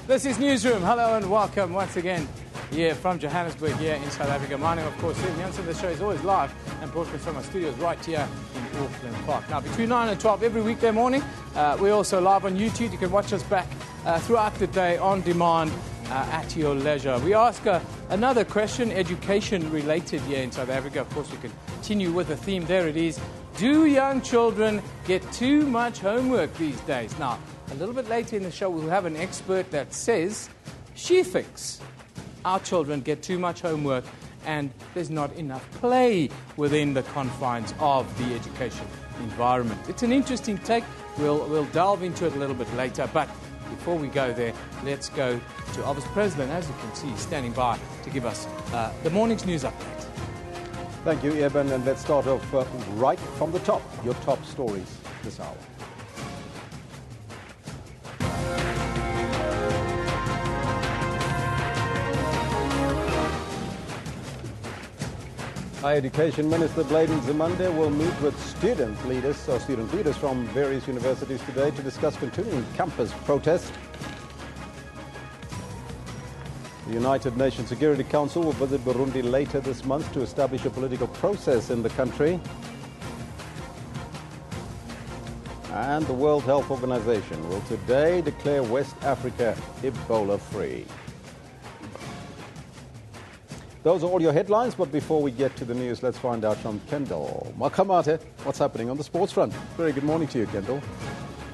This is Newsroom. Hello and welcome once again here from Johannesburg here in South Africa. My name, of course, is Jansen. The show is always live and broadcast from our studios right here in Auckland Park. Now, between 9 and 12 every weekday morning, we're also live on YouTube. You can watch us back throughout the day on demand at your leisure. We ask another question, education-related here in South Africa. Of course, we continue with the theme. There it is. Do young children get too much homework these days? Now, a little bit later in the show, we'll have an expert that says she thinks our children get too much homework and there's not enough play within the confines of the education environment. It's an interesting take. We'll delve into it a little bit later. But before we go there, let's go to Elvis President, as you can see, standing by to give us the morning's news update. Thank you, Eben, and let's start off right from the top, your top stories this hour. Higher Education Minister Bladen Nzimande will meet with student leaders from various universities today to discuss continuing campus protests. The United Nations Security Council will visit Burundi later this month to establish a political process in the country. And the World Health Organization will today declare West Africa Ebola-free. Those are all your headlines, but before we get to the news, let's find out from Kendall Makamate what's happening on the sports front. Very good morning to you, Kendall.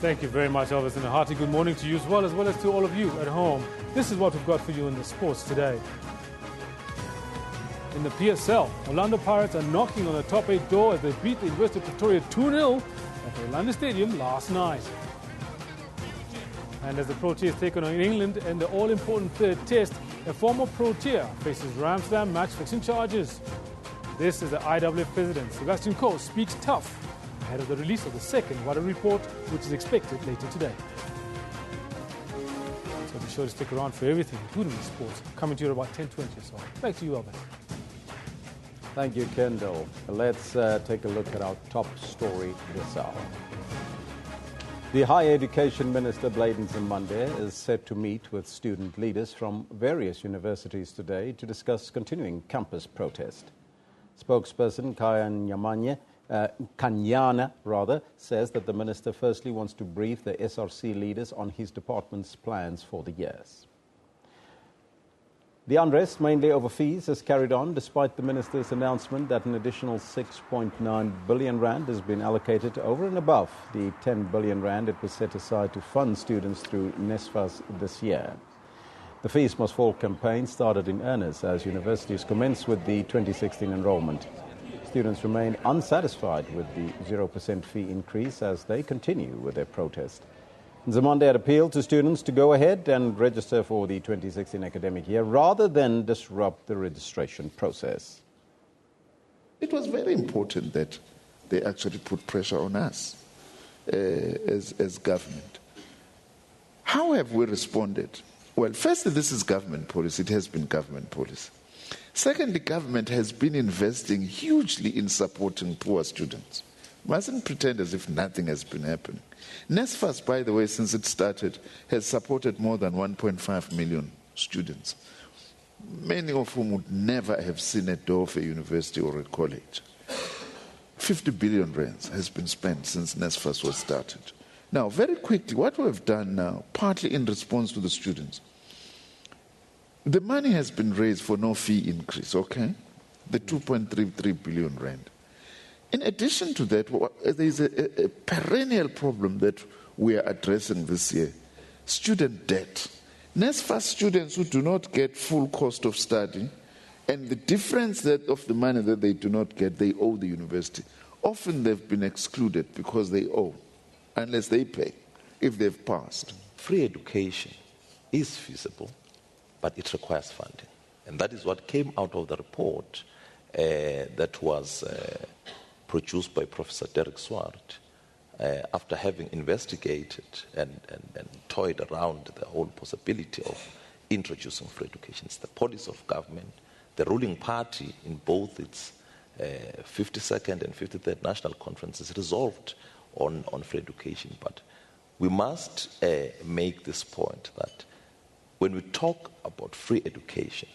Thank you very much, Elvis, and a hearty good morning to you as well as to all of you at home. This is what we've got for you in the sports today. In the PSL, Orlando Pirates are knocking on the top 8 door as they beat the University of Pretoria 2-0 at the Orlando Stadium last night. And as the Proteas take on England in the all-important third test, a former Protea faces Ramsdam match-fixing charges. This is the IWF President, Sebastian Coe, speaks tough ahead of the release of the second Water report, which is expected later today. So be sure to stick around for everything, including the sports, coming to you at about 10:20 or so. Back to you, Elvis. Thank you, Kendall. Let's take a look at our top story this hour. The Higher Education Minister Bladen Nzimande is set to meet with student leaders from various universities today to discuss continuing campus protest. Spokesperson Kanyana says that the minister firstly wants to brief the SRC leaders on his department's plans for the years. The unrest, mainly over fees, has carried on despite the minister's announcement that an additional 6.9 billion rand has been allocated over and above the 10 billion rand it was set aside to fund students through NSFAS this year. The Fees Must Fall campaign started in earnest as universities commenced with the 2016 enrollment. Students remain unsatisfied with the 0% fee increase as they continue with their protest. Nzimande had appealed to students to go ahead and register for the 2016 academic year rather than disrupt the registration process. It was very important that they actually put pressure on us as government. How have we responded? Well, firstly, this is government policy. It has been government policy. Secondly, government has been investing hugely in supporting poor students. Mustn't pretend as if nothing has been happening. NSFAS, by the way, since it started, has supported more than 1.5 million students, many of whom would never have seen a door of a university or a college. 50 billion rands has been spent since NSFAS was started. Now, very quickly, what we have done now, partly in response to the students, the money has been raised for no fee increase, okay? The 2.33 billion rand. In addition to that, there is a perennial problem that we are addressing this year, student debt. NSFAS students who do not get full cost of study, and the difference of the money that they do not get, they owe the university. Often they've been excluded because they owe, unless they pay, if they've passed. Free education is feasible, but it requires funding. And that is what came out of the report that was produced by Professor Derek Swart after having investigated and toyed around the whole possibility of introducing free education. It's the policy of government. The ruling party in both its 52nd and 53rd national conferences resolved on free education. But we must make this point that when we talk about free education,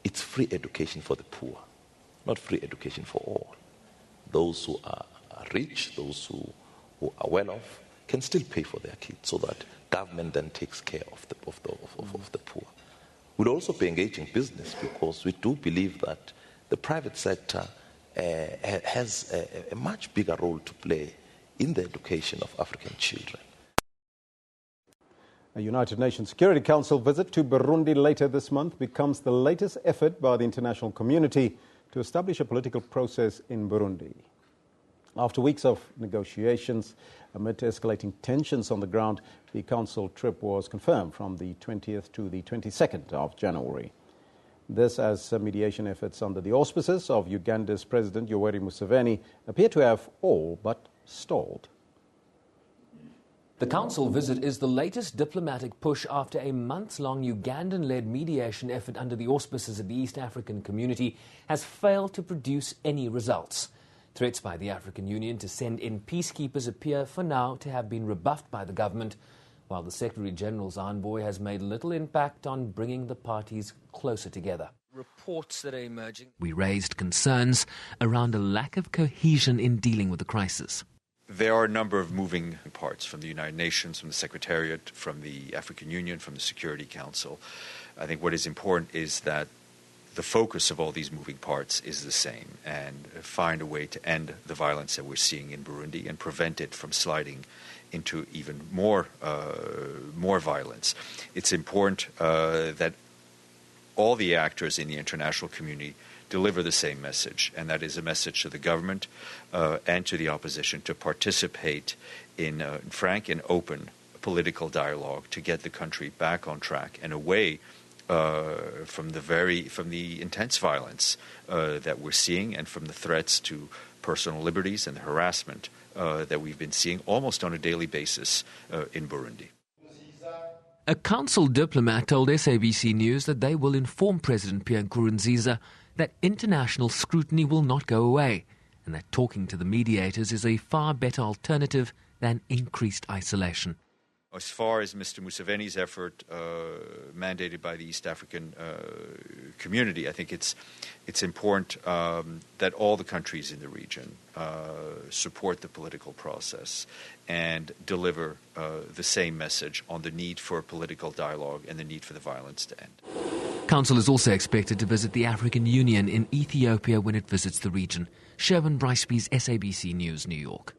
it's free education for the poor, not free education for all. Those who are rich, those who are well off, can still pay for their kids so that government then takes care of the poor. We'll also be engaging business because we do believe that the private sector has a much bigger role to play in the education of African children. A United Nations Security Council visit to Burundi later this month becomes the latest effort by the international community to establish a political process in Burundi. After weeks of negotiations, amid escalating tensions on the ground, the council trip was confirmed from the 20th to the 22nd of January. This as mediation efforts under the auspices of Uganda's President Yoweri Museveni appear to have all but stalled. The council visit is the latest diplomatic push after a months-long Ugandan-led mediation effort under the auspices of the East African Community has failed to produce any results. Threats by the African Union to send in peacekeepers appear for now to have been rebuffed by the government, while the Secretary-General's envoy has made little impact on bringing the parties closer together. Reports that are emerging. We raised concerns around a lack of cohesion in dealing with the crisis. There are a number of moving parts from the United Nations, from the Secretariat, from the African Union, from the Security Council. I think what is important is that the focus of all these moving parts is the same, and find a way to end the violence that we're seeing in Burundi and prevent it from sliding into even more violence. It's important that all the actors in the international community deliver the same message, and that is a message to the government and to the opposition to participate in frank and open political dialogue to get the country back on track and away from the intense violence that we're seeing and from the threats to personal liberties and the harassment that we've been seeing almost on a daily basis in Burundi. A council diplomat told SABC News that they will inform President Pierre Nkurunziza that international scrutiny will not go away and that talking to the mediators is a far better alternative than increased isolation. As far as Mr. Museveni's effort mandated by the East African community, I think it's important that all the countries in the region support the political process and deliver the same message on the need for political dialogue and the need for the violence to end. Council is also expected to visit the African Union in Ethiopia when it visits the region. Sherwin Briceby's SABC News, New York.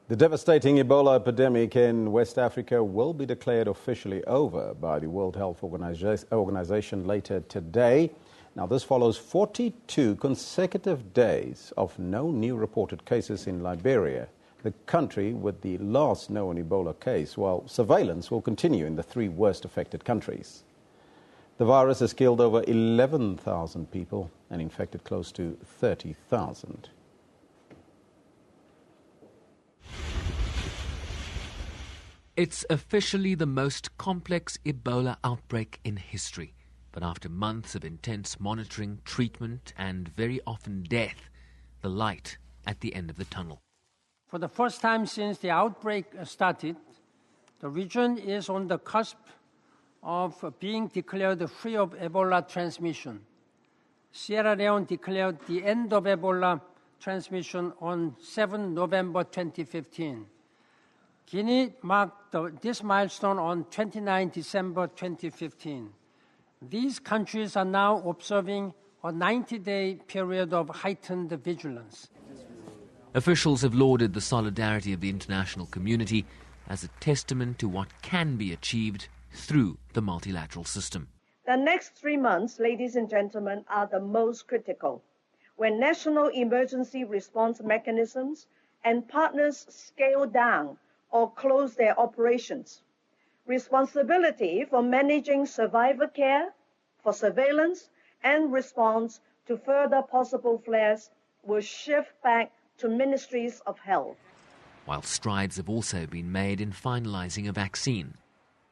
The devastating Ebola epidemic in West Africa will be declared officially over by the World Health Organization later today. Now, this follows 42 consecutive days of no new reported cases in Liberia, the country with the last known Ebola case, while surveillance will continue in the three worst affected countries. The virus has killed over 11,000 people and infected close to 30,000. It's officially the most complex Ebola outbreak in history. But after months of intense monitoring, treatment, and very often death, the light at the end of the tunnel. For the first time since the outbreak started, the region is on the cusp of being declared free of Ebola transmission. Sierra Leone declared the end of Ebola transmission on 7 November 2015. Guinea marked this milestone on 29 December 2015. These countries are now observing a 90-day period of heightened vigilance. Officials have lauded the solidarity of the international community as a testament to what can be achieved through the multilateral system. The next 3 months, ladies and gentlemen, are the most critical, when national emergency response mechanisms and partners scale down or close their operations. Responsibility for managing survivor care, for surveillance, and response to further possible flares will shift back to ministries of health. While strides have also been made in finalizing a vaccine.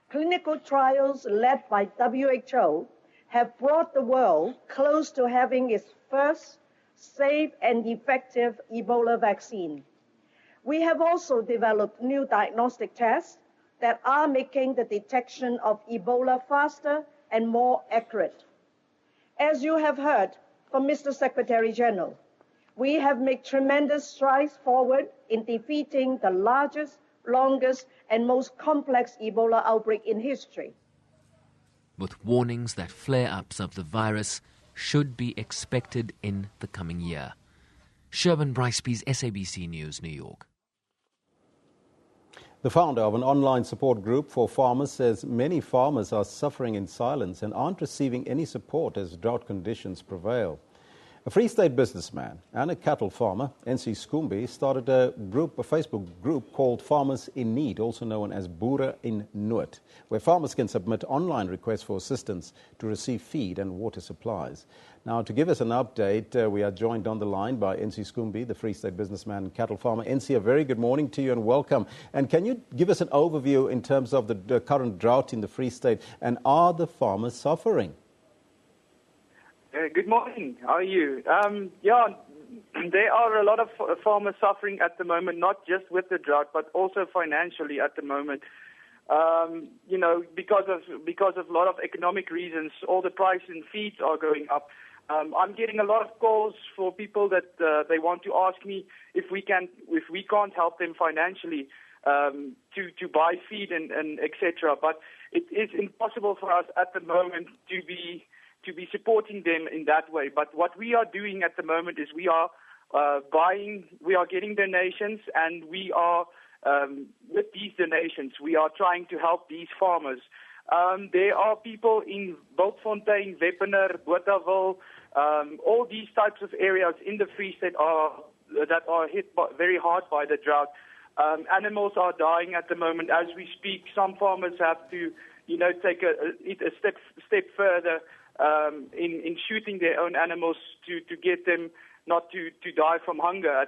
Clinical trials led by WHO have brought the world close to having its first safe and effective Ebola vaccine. We have also developed new diagnostic tests that are making the detection of Ebola faster and more accurate. As you have heard from Mr. Secretary General, we have made tremendous strides forward in defeating the largest, longest, and most complex Ebola outbreak in history. With warnings that flare-ups of the virus should be expected in the coming year. Sherman Briceby's SABC News, New York. The founder of an online support group for farmers says many farmers are suffering in silence and aren't receiving any support as drought conditions prevail. A Free State businessman and a cattle farmer, NC Skumbi, started a Facebook group called Farmers in Need, also known as Boere in Nood, where farmers can submit online requests for assistance to receive feed and water supplies. Now, to give us an update, we are joined on the line by NC Skumbi, the Free State businessman and cattle farmer. NC, a very good morning to you and welcome. And can you give us an overview in terms of the current drought in the Free State, and are the farmers suffering? Good morning. How are you? There are a lot of farmers suffering at the moment, not just with the drought, but also financially at the moment. Because of a lot of economic reasons, all the price in feeds are going up. I'm getting a lot of calls for people that they want to ask me if we can't help them financially to buy feed and etc. But it is impossible for us at the moment to be supporting them in that way. But what we are doing at the moment is we are getting donations, and we are, with these donations, we are trying to help these farmers. There are people in Bultfontein, Wepener, Botawil, all these types of areas in the Free State that are hit very hard by the drought. Animals are dying at the moment as we speak. Some farmers have to, take a step further in shooting their own animals to get them not to die from hunger.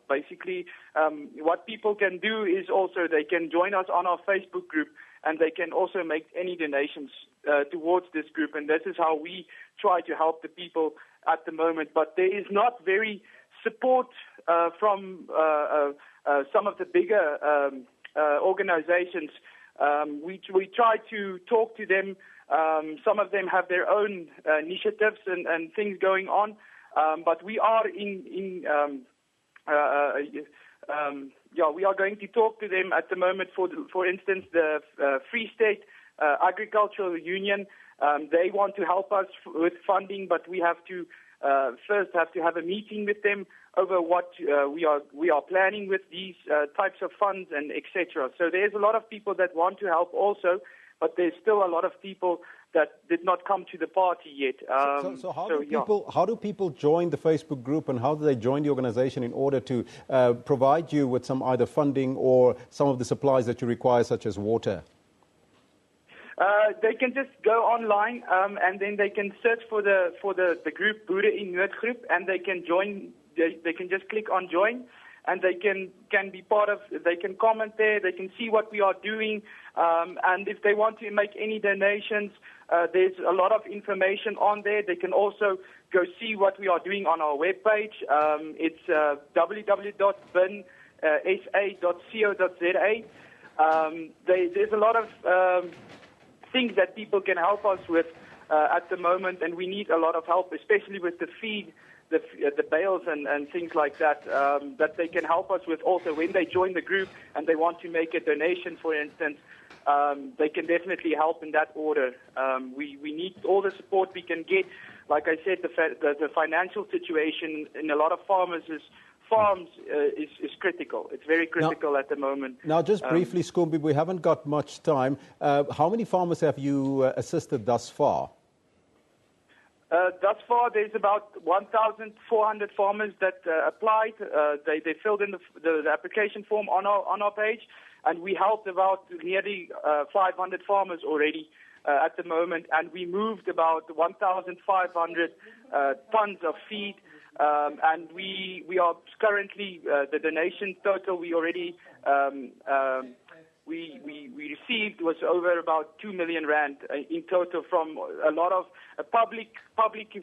Basically, what people can do is also they can join us on our Facebook group, and they can also make any donations towards this group, and this is how we try to help the people at the moment. But there is not very support from some of the bigger organizations. We try to talk to them. Some of them have their own initiatives and things going on, but we are we are going to talk to them at the moment. For instance, the Free State Agricultural Union, they want to help us with funding, but we have to first have a meeting with them over what we are planning with these types of funds and etc. So there's a lot of people that want to help also, but there's still a lot of people that did not come to the party yet. So how do people join the Facebook group, and how do they join the organization in order to provide you with some either funding or some of the supplies that you require, such as water? They can just go online and then they can search for the group Boere in Nood group, and they can join. They can just click on join, and they can be part of. They can comment there. They can see what we are doing, and if they want to make any donations, there's a lot of information on there. They can also go see what we are doing on our webpage. It's www.binsa.co.za. There's a lot of things that people can help us with at the moment, and we need a lot of help, especially with the feed, the bales and things like that, that they can help us with also when they join the group and they want to make a donation, for instance. They can definitely help in that order. We need all the support we can get. Like I said, the financial situation in a lot of farms is critical. It's very critical at the moment. Now, just briefly, Skumbi, we haven't got much time. How many farmers have you assisted thus far? Thus far, there's about 1,400 farmers that applied. They filled in the application form on our page, and we helped about nearly 500 farmers already at the moment, and we moved about 1,500 tons of feed. And we are currently the donation total we already we received was over about 2 million rand in total from a lot of public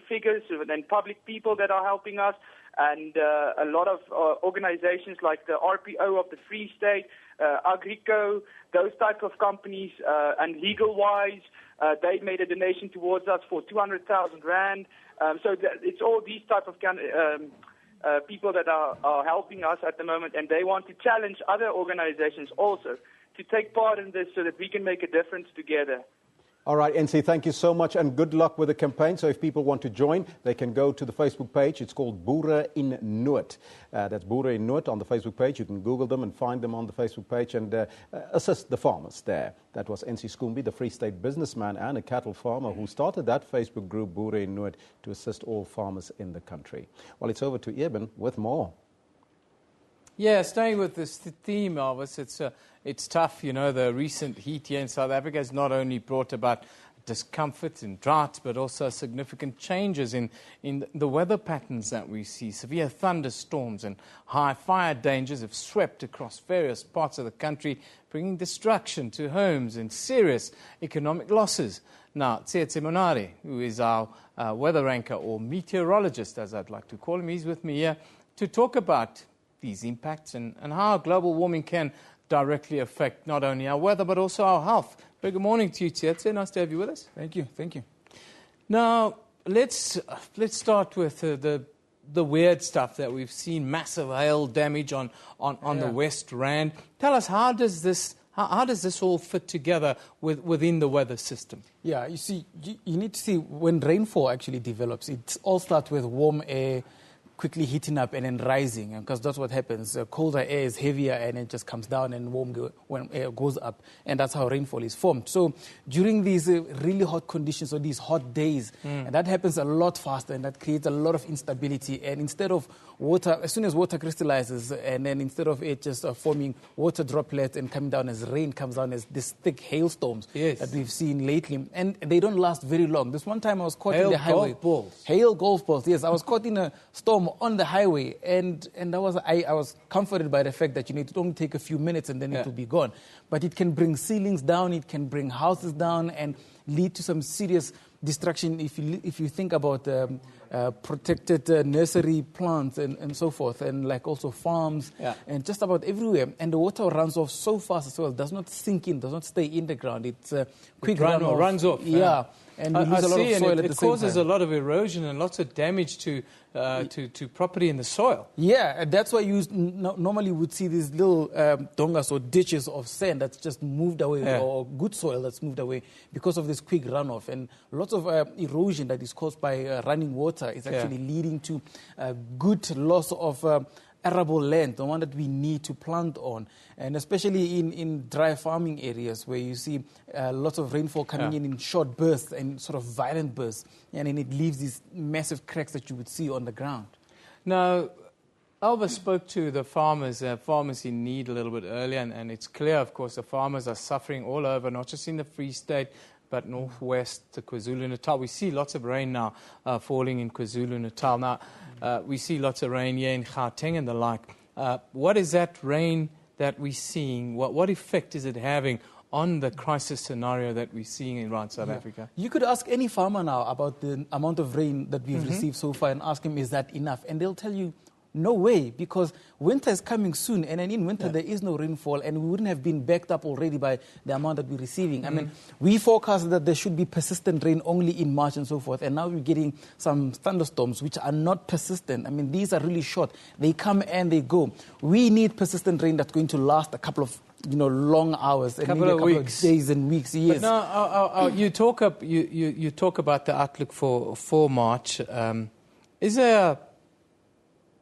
figures and public people that are helping us, and a lot of organizations like the RPO of the Free State, Agrico, those type of companies, and Legal-wise, they made a donation towards us for 200,000 rand. So it's all these type of people that are helping us at the moment, and they want to challenge other organizations also to take part in this so that we can make a difference together. All right, NC, thank you so much and good luck with the campaign. So if people want to join, they can go to the Facebook page. It's called Boere in Noord. That's Boere in Noord on the Facebook page. You can Google them and find them on the Facebook page and assist the farmers there. That was NC Schoombi, the Free State businessman and a cattle farmer who started that Facebook group, Boere in Noord, to assist all farmers in the country. Well, it's over to Eben with more. Yeah, staying with this theme, Elvis, it's tough. You know, the recent heat here in South Africa has not only brought about discomfort and drought, but also significant changes in the weather patterns that we see. Severe thunderstorms and high fire dangers have swept across various parts of the country, bringing destruction to homes and serious economic losses. Now, Tsietse Monare, who is our weather anchor or meteorologist, as I'd like to call him, he's with me here to talk about these impacts and how global warming can directly affect not only our weather but also our health. Very good morning to you, Tsietse. Nice to have you with us. Thank you. Thank you. Now, let's start with the weird stuff that we've seen, massive hail damage on the West Rand. Tell us, how does this all fit together within the weather system? Yeah, you see, you need to see when rainfall actually develops, it all starts with warm air quickly heating up and then rising, because that's what happens. Colder air is heavier and it just comes down, and warm air goes up, and that's how rainfall is formed. So during these really hot conditions or these hot days, and that happens a lot faster, and that creates a lot of instability. And instead of water, as soon as water crystallizes, and then instead of it just forming water droplets and coming down as rain, comes down as these thick hailstorms that we've seen lately, and they don't last very long. This one time I was caught in the highway. Hail golf balls. Yes, I was caught in a storm on the highway, and I was comforted by the fact that it only take a few minutes and then it will be gone. But it can bring ceilings down, it can bring houses down, and lead to some serious destruction if you think about protected nursery plants and so forth, and like also farms and just about everywhere. And the water runs off so fast as well. It does not sink in, does not stay in the ground. It's quick runs off. Yeah. And we lose a lot of soil at the same time. It causes a lot of erosion and lots of damage to property in the soil. Yeah, that's why you normally would see these little dongas or ditches of sand that's just moved away, or good soil that's moved away because of this quick runoff. And lots of erosion that is caused by running water is actually leading to good loss of arable land, the one that we need to plant on, and especially in dry farming areas where you see lots of rainfall coming in short bursts and sort of violent bursts, and then it leaves these massive cracks that you would see on the ground. Now, Alva spoke to the farmers in need a little bit earlier, and it's clear, of course, the farmers are suffering all over, not just in the Free State, but northwest to KwaZulu-Natal. We see lots of rain now falling in KwaZulu-Natal. Now, we see lots of rain here in Gauteng and the like. What is that rain that we're seeing? What effect is it having on the crisis scenario that we're seeing around South Africa? You could ask any farmer now about the amount of rain that we've received so far and ask him, is that enough? And they'll tell you, no way, because winter is coming soon, and then in winter there is no rainfall, and we wouldn't have been backed up already by the amount that we're receiving. I mean, we forecast that there should be persistent rain only in March and so forth, and now we're getting some thunderstorms which are not persistent. I mean, these are really short. They come and they go. We need persistent rain that's going to last a couple of long hours, and maybe a couple of days and weeks, years. But now, you talk about the outlook for March.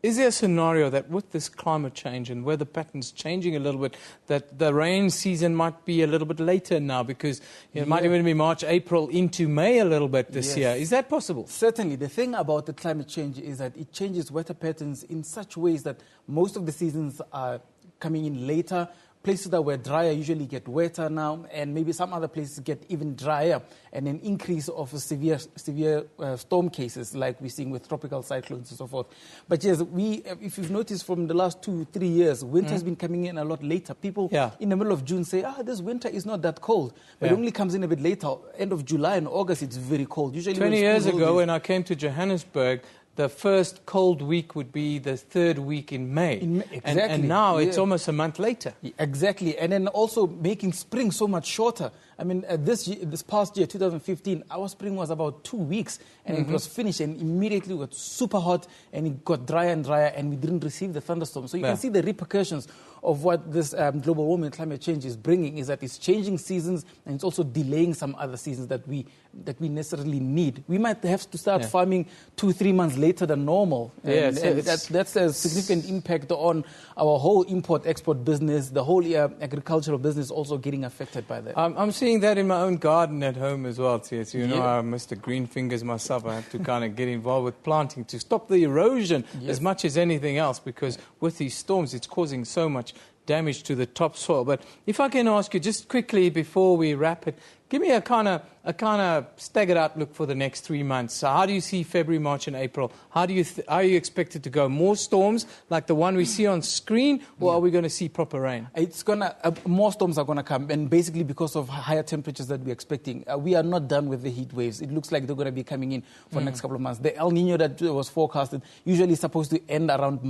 Is there a scenario that with this climate change and weather patterns changing a little bit, that the rain season might be a little bit later now, because it might even be March, April into May a little bit this year? Is that possible? Certainly. The thing about the climate change is that it changes weather patterns in such ways that most of the seasons are coming in later. Places that were drier usually get wetter now, and maybe some other places get even drier, and an increase of severe storm cases like we're seeing with tropical cyclones and so forth. But yes, if you've noticed from the last 2-3 years, winter has been coming in a lot later. People in the middle of June say, this winter is not that cold, but it only comes in a bit later. End of July and August, it's very cold. Usually 20 years ago, when I came to Johannesburg, the first cold week would be the third week in May. Exactly. And now it's almost a month later. Exactly. And then also making spring so much shorter. I mean, this past year, 2015, our spring was about 2 weeks, and it was finished, and immediately it got super hot, and it got drier and drier, and we didn't receive the thunderstorms. So you can see the repercussions of what this global warming and climate change is bringing, is that it's changing seasons, and it's also delaying some other seasons that we necessarily need. We might have to start farming 2-3 months later than normal. And that's a significant impact on our whole import-export business, the whole agricultural business also getting affected by that. I'm seeing that in my own garden at home as well, Tsietsi. You know, I'm Mr. Green Fingers myself. I have to kind of get involved with planting to stop the erosion as much as anything else, because with these storms, it's causing so much damage to the topsoil. But if I can ask you just quickly before we wrap it, give me a kind of staggered outlook for the next 3 months. So how do you see February, March, and April? How do you are you expected to go? More storms like the one we see on screen, or are we going to see proper rain? It's gonna more storms are gonna come, and basically because of higher temperatures that we're expecting, we are not done with the heat waves. It looks like they're going to be coming in for the next couple of months. The El Nino that was forecasted usually is supposed to end around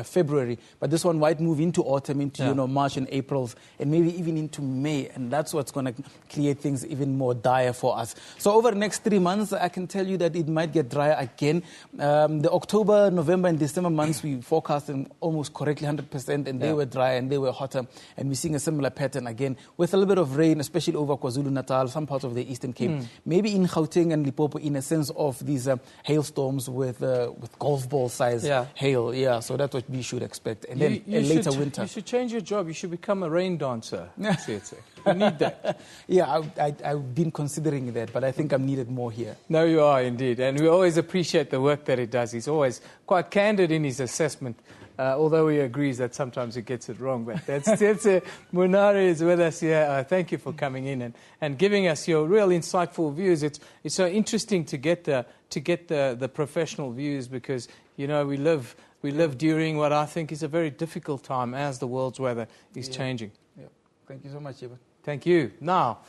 February, but this one might move into autumn, into March and April, and maybe even into May, and that's what's going to create things even more dire for us. So over the next 3 months, I can tell you that it might get drier again. The October, November, and December months, we forecast them almost correctly 100%, and they were dry and they were hotter, and we're seeing a similar pattern again with a little bit of rain, especially over KwaZulu-Natal, some parts of the Eastern Cape, maybe in Gauteng and Limpopo, in a sense of these hailstorms with golf ball size hail. Yeah, so that's what we should expect. And then a later winter. You should change your job. You should become a rain dancer. You need that. Yeah, I've been considering that, but I think I'm needed more here. No, you are indeed. And we always appreciate the work that he does. He's always quite candid in his assessment, although he agrees that sometimes he gets it wrong. But that's Munari is with us here. Thank you for coming in and giving us your real insightful views. It's so interesting to get the professional views, because, you know, we live during what I think is a very difficult time as the world's weather is changing. Yeah. Thank you so much, Evan. Thank you. Now,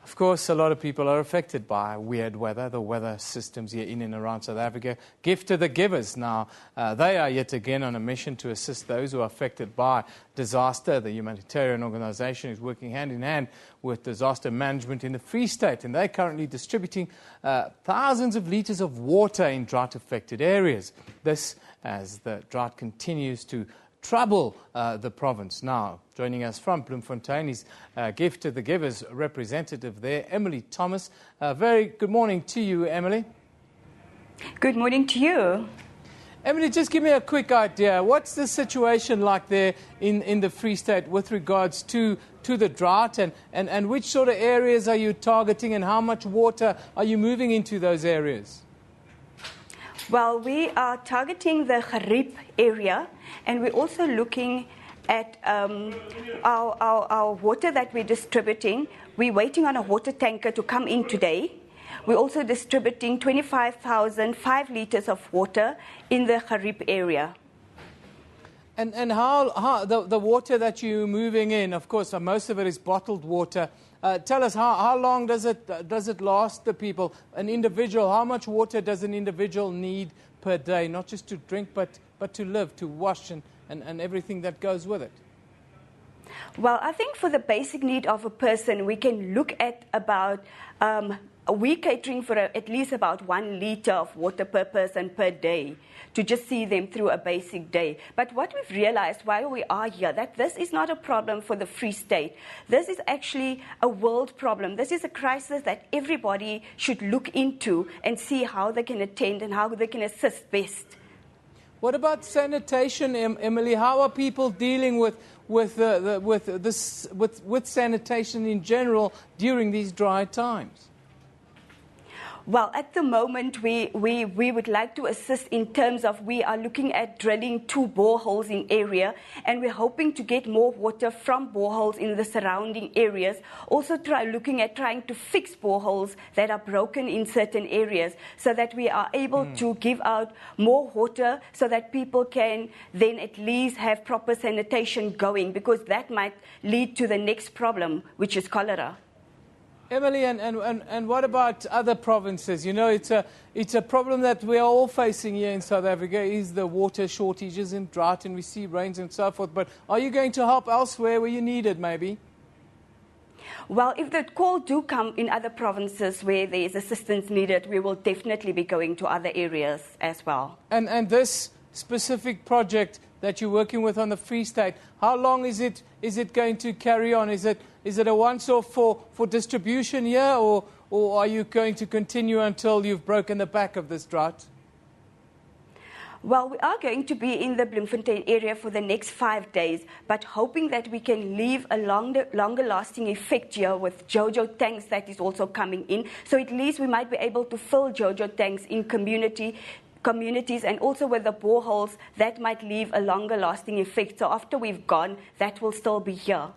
of course, a lot of people are affected by weird weather, the weather systems here in and around South Africa. Gift to the givers. Now, they are yet again on a mission to assist those who are affected by disaster. The humanitarian organisation is working hand in hand with disaster management in the Free State, and they're currently distributing thousands of litres of water in drought-affected areas. This as the drought continues to trouble the province. Now, joining us from Bloemfontein is Gift to the Givers representative there, Emily Thomas. Very good morning to you, Emily. Good morning to you. Emily, just give me a quick idea. What's the situation like there in the Free State with regards to the drought, and which sort of areas are you targeting, and how much water are you moving into those areas? Well, we are targeting the Gariep area, and we're also looking at our water that we're distributing. We're waiting on a water tanker to come in today. We're also distributing 25,005 litres of water in the Gariep area. And how the water that you're moving in, of course, most of it is bottled water. Tell us, how long does it last the people? An individual, how much water does an individual need per day? Not just to drink, but to live, to wash, and everything that goes with it. Well, I think for the basic need of a person, we can look at about we're catering for at least about 1 litre of water per person per day to just see them through a basic day. But what we've realized while we are here, that this is not a problem for the Free State. This is actually a world problem. This is a crisis that everybody should look into and see how they can attend and how they can assist best. What about sanitation, Emily? How are people dealing with sanitation in general during these dry times? Well, at the moment, we would like to assist in terms of we are looking at drilling 2 boreholes in area, and we're hoping to get more water from boreholes in the surrounding areas. Also looking at trying to fix boreholes that are broken in certain areas so that we are able to give out more water so that people can then at least have proper sanitation going, because that might lead to the next problem, which is cholera. Emily, and what about other provinces? You know, it's a problem that we are all facing here in South Africa, is the water shortages and drought, and we see rains and so forth. But are you going to help elsewhere where you need it, maybe? Well, if the call do come in other provinces where there is assistance needed, we will definitely be going to other areas as well. And this specific project that you're working with on the Free State, how long is it going to carry on? Is it a once-off for distribution here, or are you going to continue until you've broken the back of this drought? Well, we are going to be in the Bloemfontein area for the next 5 days, but hoping that we can leave a longer-lasting effect here with JoJo tanks that is also coming in. So at least we might be able to fill JoJo tanks in communities, and also with the boreholes, that might leave a longer-lasting effect. So after we've gone, that will still be here.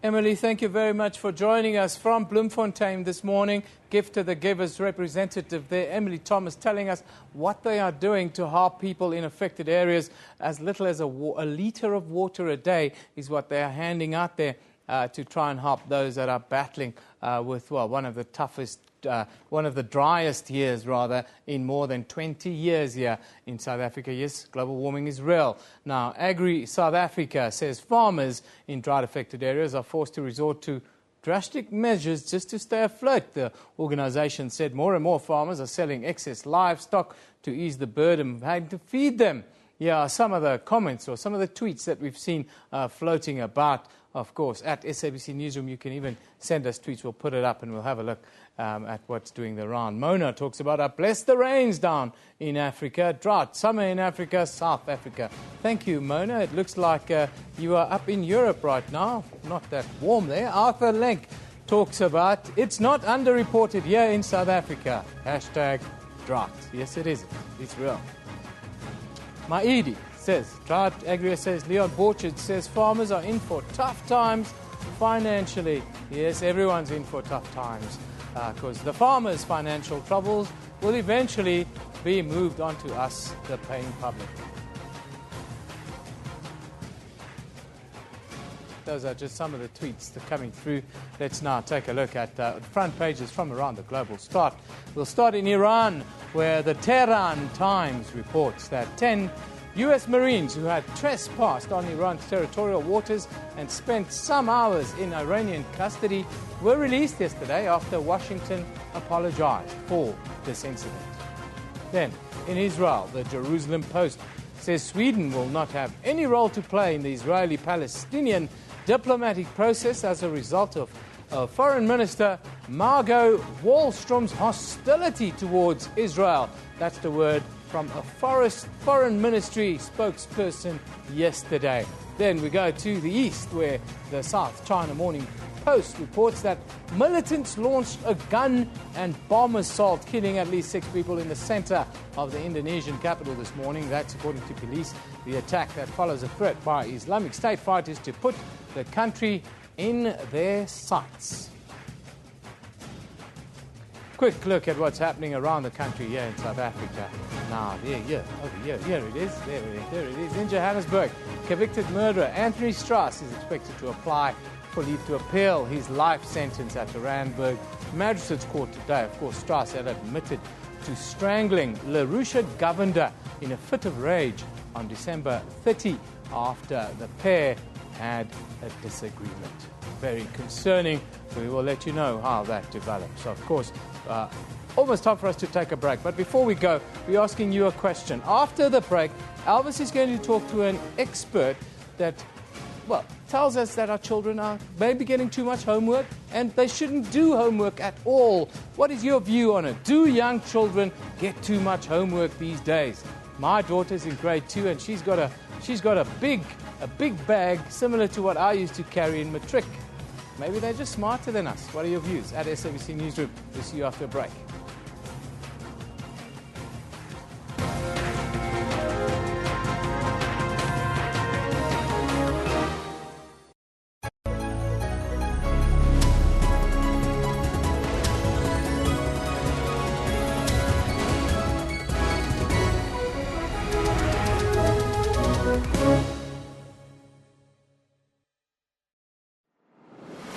Emily, thank you very much for joining us from Bloemfontein this morning. Gift to the Givers representative there, Emily Thomas, telling us what they are doing to help people in affected areas. As little as a litre of water a day is what they are handing out there to try and help those that are battling with, well, one of the driest years, rather, in more than 20 years here in South Africa. Yes, global warming is real. Now, Agri South Africa says farmers in drought-affected areas are forced to resort to drastic measures just to stay afloat. The organisation said more and more farmers are selling excess livestock to ease the burden of having to feed them. Yeah, some of the comments or some of the tweets that we've seen floating about. Of course, at SABC Newsroom, you can even send us tweets. We'll put it up and we'll have a look at what's doing the round. Mona talks about bless the rains down in Africa. Drought, summer in Africa, South Africa. Thank you, Mona. It looks like you are up in Europe right now. Not that warm there. Arthur Lenk talks about it's not underreported here in South Africa. Hashtag drought. Yes, it is. It's real. Maidi says, Drought Agri says, Leon Borchard says farmers are in for tough times financially. Yes, everyone's in for tough times because the farmers' financial troubles will eventually be moved on to us, the paying public. Those are just some of the tweets that are coming through. Let's now take a look at the front pages from around the global start. We'll start in Iran, where the Tehran Times reports that 10 U.S. Marines who had trespassed on Iran's territorial waters and spent some hours in Iranian custody were released yesterday after Washington apologized for this incident. Then, in Israel, the Jerusalem Post says Sweden will not have any role to play in the Israeli-Palestinian diplomatic process as a result of Foreign Minister Margot Wallström's hostility towards Israel. That's the word from a foreign ministry spokesperson yesterday. Then we go to the east, where the South China Morning Post reports that militants launched a gun and bomb assault, killing at least 6 people in the center of the Indonesian capital this morning. That's according to police. The attack that follows a threat by Islamic State fighters to put the country in their sights. Quick look at what's happening around the country here in South Africa. Now, here it is. There it is. In Johannesburg, convicted murderer Anthony Strauss is expected to apply for leave to appeal his life sentence at the Randburg Magistrates Court today. Of course, Strauss had admitted to strangling LaRusha Govender in a fit of rage on December 30 after the pair had a disagreement. Very concerning. We will let you know how that develops. So, of course, almost time for us to take a break. But before we go, we're asking you a question. After the break, Elvis is going to talk to an expert that, well, tells us that our children are maybe getting too much homework and they shouldn't do homework at all. What is your view on it? Do young children get too much homework these days? My daughter's in grade 2 and she's got a big bag similar to what I used to carry in matric. Maybe they're just smarter than us. What are your views? At SABC Newsroom. We'll see you after a break.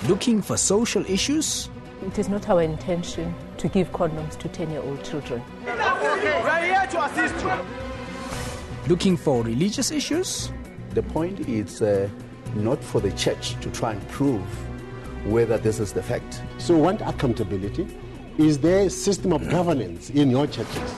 Looking for social issues? It is not our intention to give condoms to 10-year-old children. We are here to assist you. Looking for religious issues? The point is not for the church to try and prove whether this is the fact. So we want accountability. Is there a system of governance in your churches?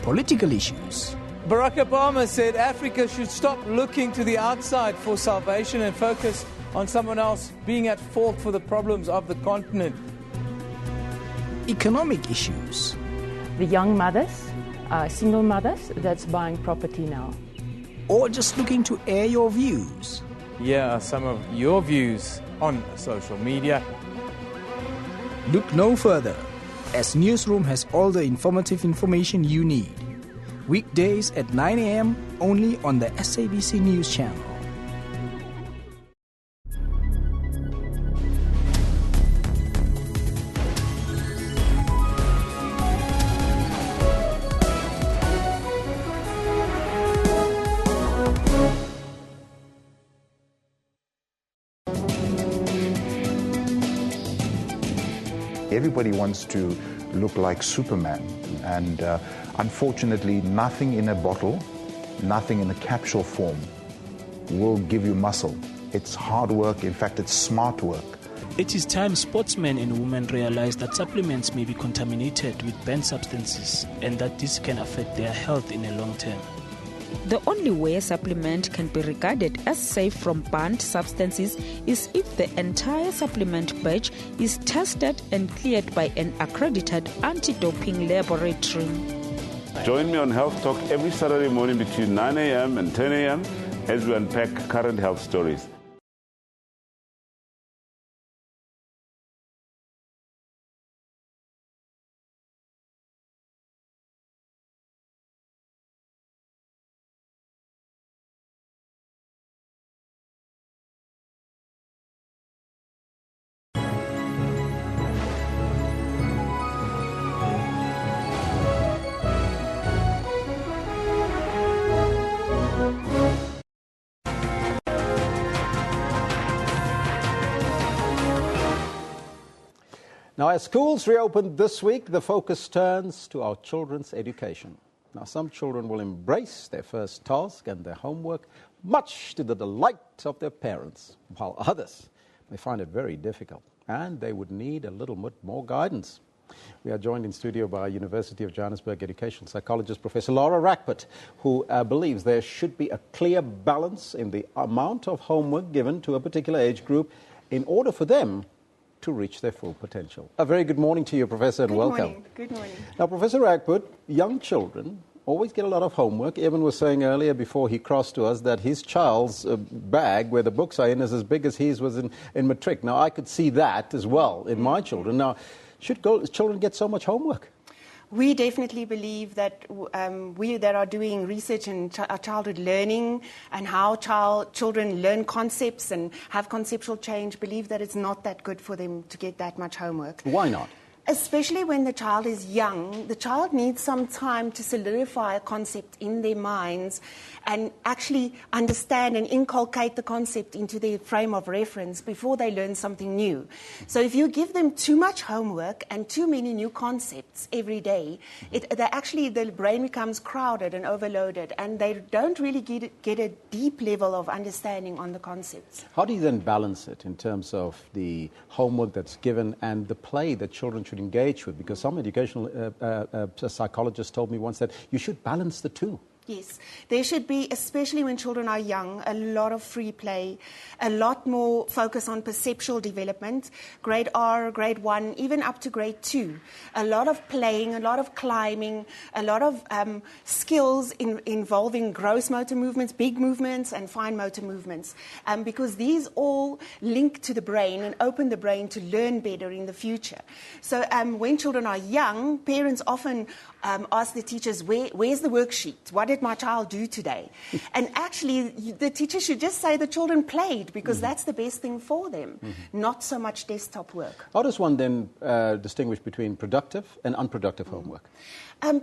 Political issues. Barack Obama said Africa should stop looking to the outside for salvation and focus on someone else being at fault for the problems of the continent. Economic issues. The young mothers, single mothers, that's buying property now. Or just looking to air your views. Here are some of your views on social media. Look no further, as Newsroom has all the informative information you need. Weekdays at 9 a.m. only on the SABC News Channel. Everybody wants to look like Superman, and unfortunately nothing in a bottle, nothing in a capsule form will give you muscle. It's hard work, in fact it's smart work. It is time sportsmen and women realize that supplements may be contaminated with banned substances and that this can affect their health in the long term. The only way a supplement can be regarded as safe from banned substances is if the entire supplement batch is tested and cleared by an accredited anti-doping laboratory. Join me on Health Talk every Saturday morning between 9 a.m. and 10 a.m. as we unpack current health stories. Now, as schools reopen this week, the focus turns to our children's education. Now, some children will embrace their first task and their homework, much to the delight of their parents, while others may find it very difficult, and they would need a little bit more guidance. We are joined in studio by University of Johannesburg educational psychologist Professor Laura Rackpert, who believes there should be a clear balance in the amount of homework given to a particular age group in order for them to reach their full potential. A very good morning to you, Professor, and welcome. Good morning. Now, Professor Rackpert, young children always get a lot of homework. Evan was saying earlier before he crossed to us that his child's bag, where the books are in, is as big as his was in matric. Now, I could see that as well in my children. Now, should children get so much homework? We definitely believe that we that are doing research in childhood learning and how children learn concepts and have conceptual change believe that it's not that good for them to get that much homework. Why not? Especially when the child is young, the child needs some time to solidify a concept in their minds and actually understand and inculcate the concept into their frame of reference before they learn something new. So if you give them too much homework and too many new concepts every day, the brain becomes crowded and overloaded, and they don't really get a deep level of understanding on the concepts. How do you then balance it in terms of the homework that's given and the play that children should engage with? Because some educational psychologists told me once that you should balance the two. Yes, there should be, especially when children are young, a lot of free play, a lot more focus on perceptual development, grade R, grade 1, even up to grade 2. A lot of playing, a lot of climbing, a lot of skills involving gross motor movements, big movements, and fine motor movements, because these all link to the brain and open the brain to learn better in the future. So when children are young, parents often ask the teachers, where's the worksheet? What did my child do today? And actually, the teacher should just say the children played, because that's the best thing for them, not so much desktop work. How does one then distinguish between productive and unproductive homework?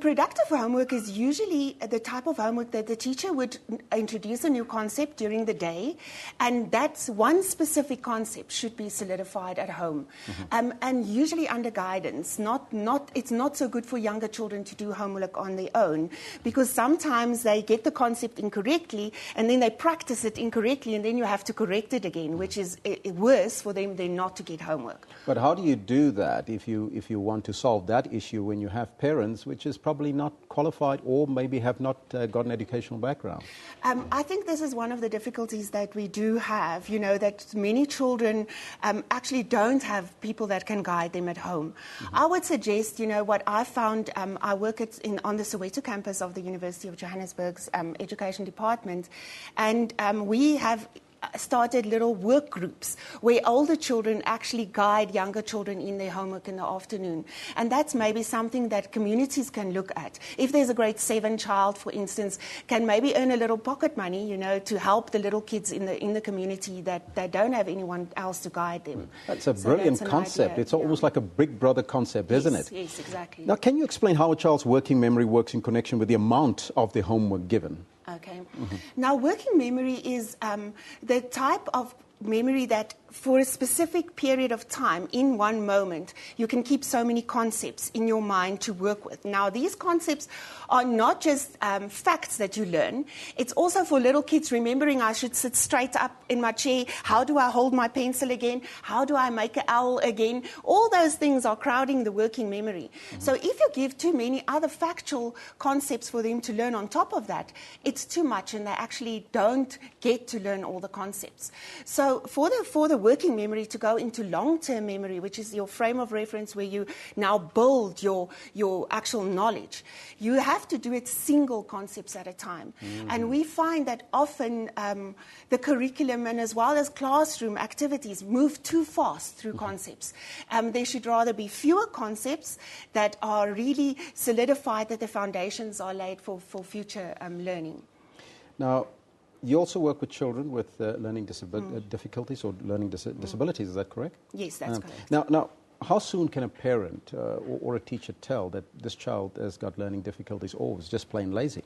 Productive homework is usually the type of homework that the teacher would introduce a new concept during the day, and that's one specific concept should be solidified at home, and usually under guidance. It's not so good for younger children to do homework on their own, because sometimes they get the concept incorrectly and then they practice it incorrectly, and then you have to correct it again, which is worse for them than not to get homework. But how do you do that if you want to solve that issue when you have parents which is probably not qualified or maybe have not got an educational background? I think this is one of the difficulties that we do have, that many children actually don't have people that can guide them at home. I would suggest, what I found, I work on the Soweto campus of the University of Johannesburg's education department, and we have started little work groups where older children actually guide younger children in their homework in the afternoon. And that's maybe something that communities can look at. If there's a grade 7 child, for instance, can maybe earn a little pocket money, to help the little kids in the community that don't have anyone else to guide them. That's a brilliant concept. It's almost like a Big Brother concept, isn't it? Yes, exactly. Now, can you explain how a child's working memory works in connection with the amount of the homework given? Okay. Now, working memory is the type of memory that for a specific period of time, in one moment, you can keep so many concepts in your mind to work with. Now, these concepts are not just facts that you learn. It's also for little kids remembering I should sit straight up in my chair. How do I hold my pencil again? How do I make an L again? All those things are crowding the working memory. So if you give too many other factual concepts for them to learn on top of that, it's too much, and they actually don't get to learn all the concepts. So for the working memory to go into long-term memory, which is your frame of reference where you now build your actual knowledge, you have to do it single concepts at a time. And we find that often the curriculum and as well as classroom activities move too fast through concepts. There should rather be fewer concepts that are really solidified, that the foundations are laid for future learning. Now, you also work with children with learning difficulties or learning disabilities, is that correct? Yes, that's correct. Now, how soon can a parent or a teacher tell that this child has got learning difficulties or is just plain lazy?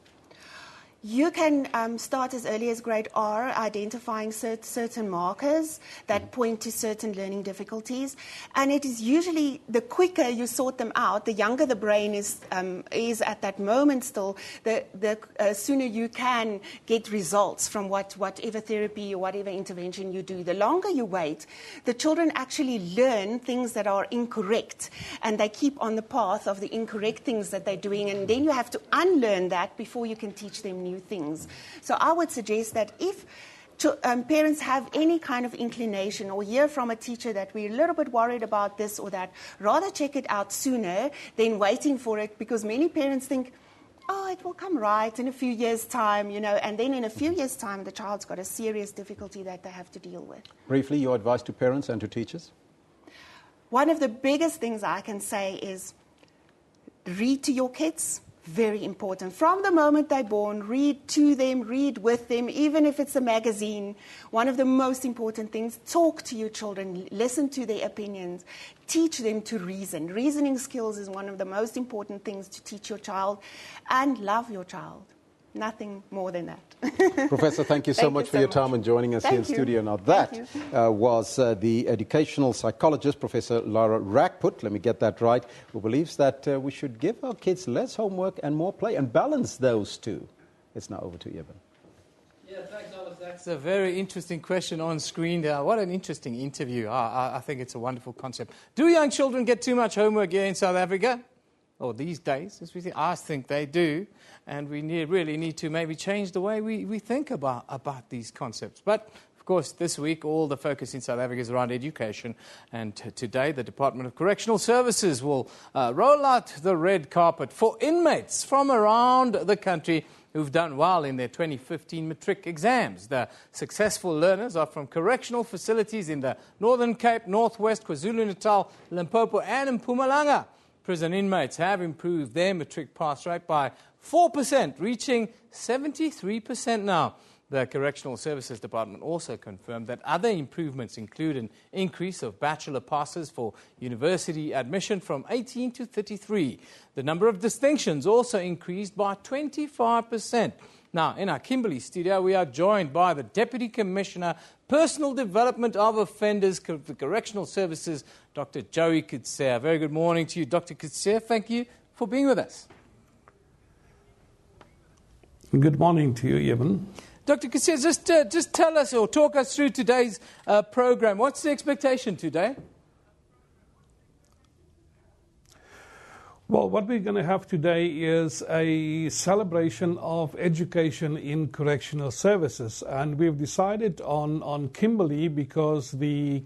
You can start as early as grade R, identifying certain markers that point to certain learning difficulties. And it is usually the quicker you sort them out, the younger the brain is at that moment still, the sooner you can get results from whatever therapy or whatever intervention you do. The longer you wait, the children actually learn things that are incorrect, and they keep on the path of the incorrect things that they're doing, and then you have to unlearn that before you can teach them new things. So I would suggest that if parents have any kind of inclination or hear from a teacher that we're a little bit worried about this or that, rather check it out sooner than waiting for it, because many parents think, oh, it will come right in a few years' time, and then in a few years' time the child's got a serious difficulty that they have to deal with. Briefly, your advice to parents and to teachers? One of the biggest things I can say is read to your kids. Very important. From the moment they're born, read to them, read with them, even if it's a magazine. One of the most important things, talk to your children, listen to their opinions, teach them to reason. Reasoning skills is one of the most important things to teach your child, and love your child. Nothing more than that. Professor, thank you so much for your time and joining us here in studio. Now, that was the educational psychologist, Professor Lara Rackput, let me get that right, who believes that we should give our kids less homework and more play and balance those two. It's now over to Eben. Yeah, thanks, Alice. That's a very interesting question on screen there. What an interesting interview. I think it's a wonderful concept. Do young children get too much homework here in South Africa? Or these days, as we think, I think they do, and we really need to maybe change the way we think about these concepts. But, of course, this week, all the focus in South Africa is around education, and today the Department of Correctional Services will roll out the red carpet for inmates from around the country who've done well in their 2015 matric exams. The successful learners are from correctional facilities in the Northern Cape, Northwest, KwaZulu-Natal, Limpopo and in Mpumalanga. prison inmates have improved their matric pass rate by 4%, reaching 73% now. The Correctional Services Department also confirmed that other improvements include an increase of bachelor passes for university admission from 18 to 33. The number of distinctions also increased by 25%. Now, in our Kimberley studio, we are joined by the Deputy Commissioner, Personal Development of Offenders, the Correctional Services, Dr. Joey Kutsia. Very good morning to you, Dr. Kutsia. Thank you for being with us. Good morning to you, Evan. Dr. Kutsia, just tell us or talk us through today's program. What's the expectation today? Well, what we're going to have today is a celebration of education in correctional services. And we've decided on Kimberley because the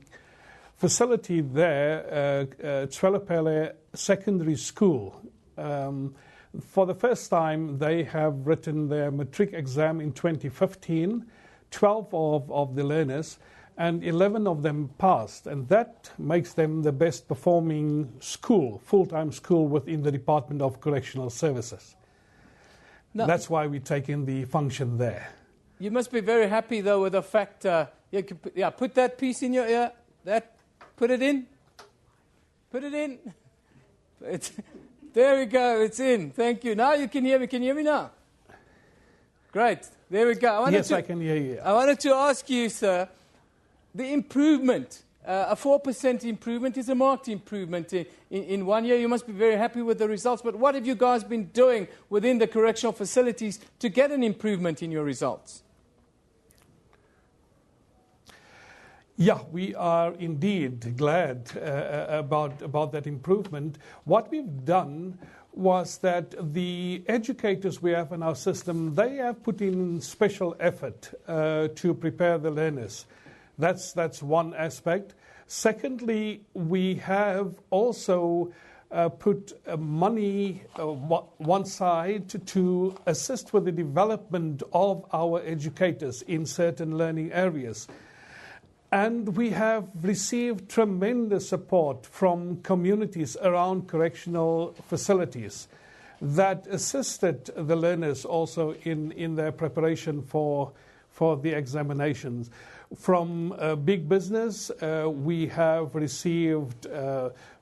facility there, Tswelapele Secondary School, for the first time they have written their matric exam in 2015, 12 of the learners, and 11 of them passed, and that makes them the best performing school, full-time school within the Department of Correctional Services. Now, that's why we're taking the function there. You must be very happy, though, with the fact, put that piece in your ear, put it in. There we go, it's in, thank you. Now you can hear me, can you hear me now? Great, there we go. I can hear you. I wanted to ask you, sir, the improvement, a 4% improvement is a marked improvement in 1 year. You must be very happy with the results. But what have you guys been doing within the correctional facilities to get an improvement in your results? Yeah, we are indeed glad about that improvement. What we've done was that the educators we have in our system, they have put in special effort to prepare the learners. That's one aspect. Secondly, we have also put money one side to assist with the development of our educators in certain learning areas. And we have received tremendous support from communities around correctional facilities that assisted the learners also in their preparation for the examinations. From big business, we have received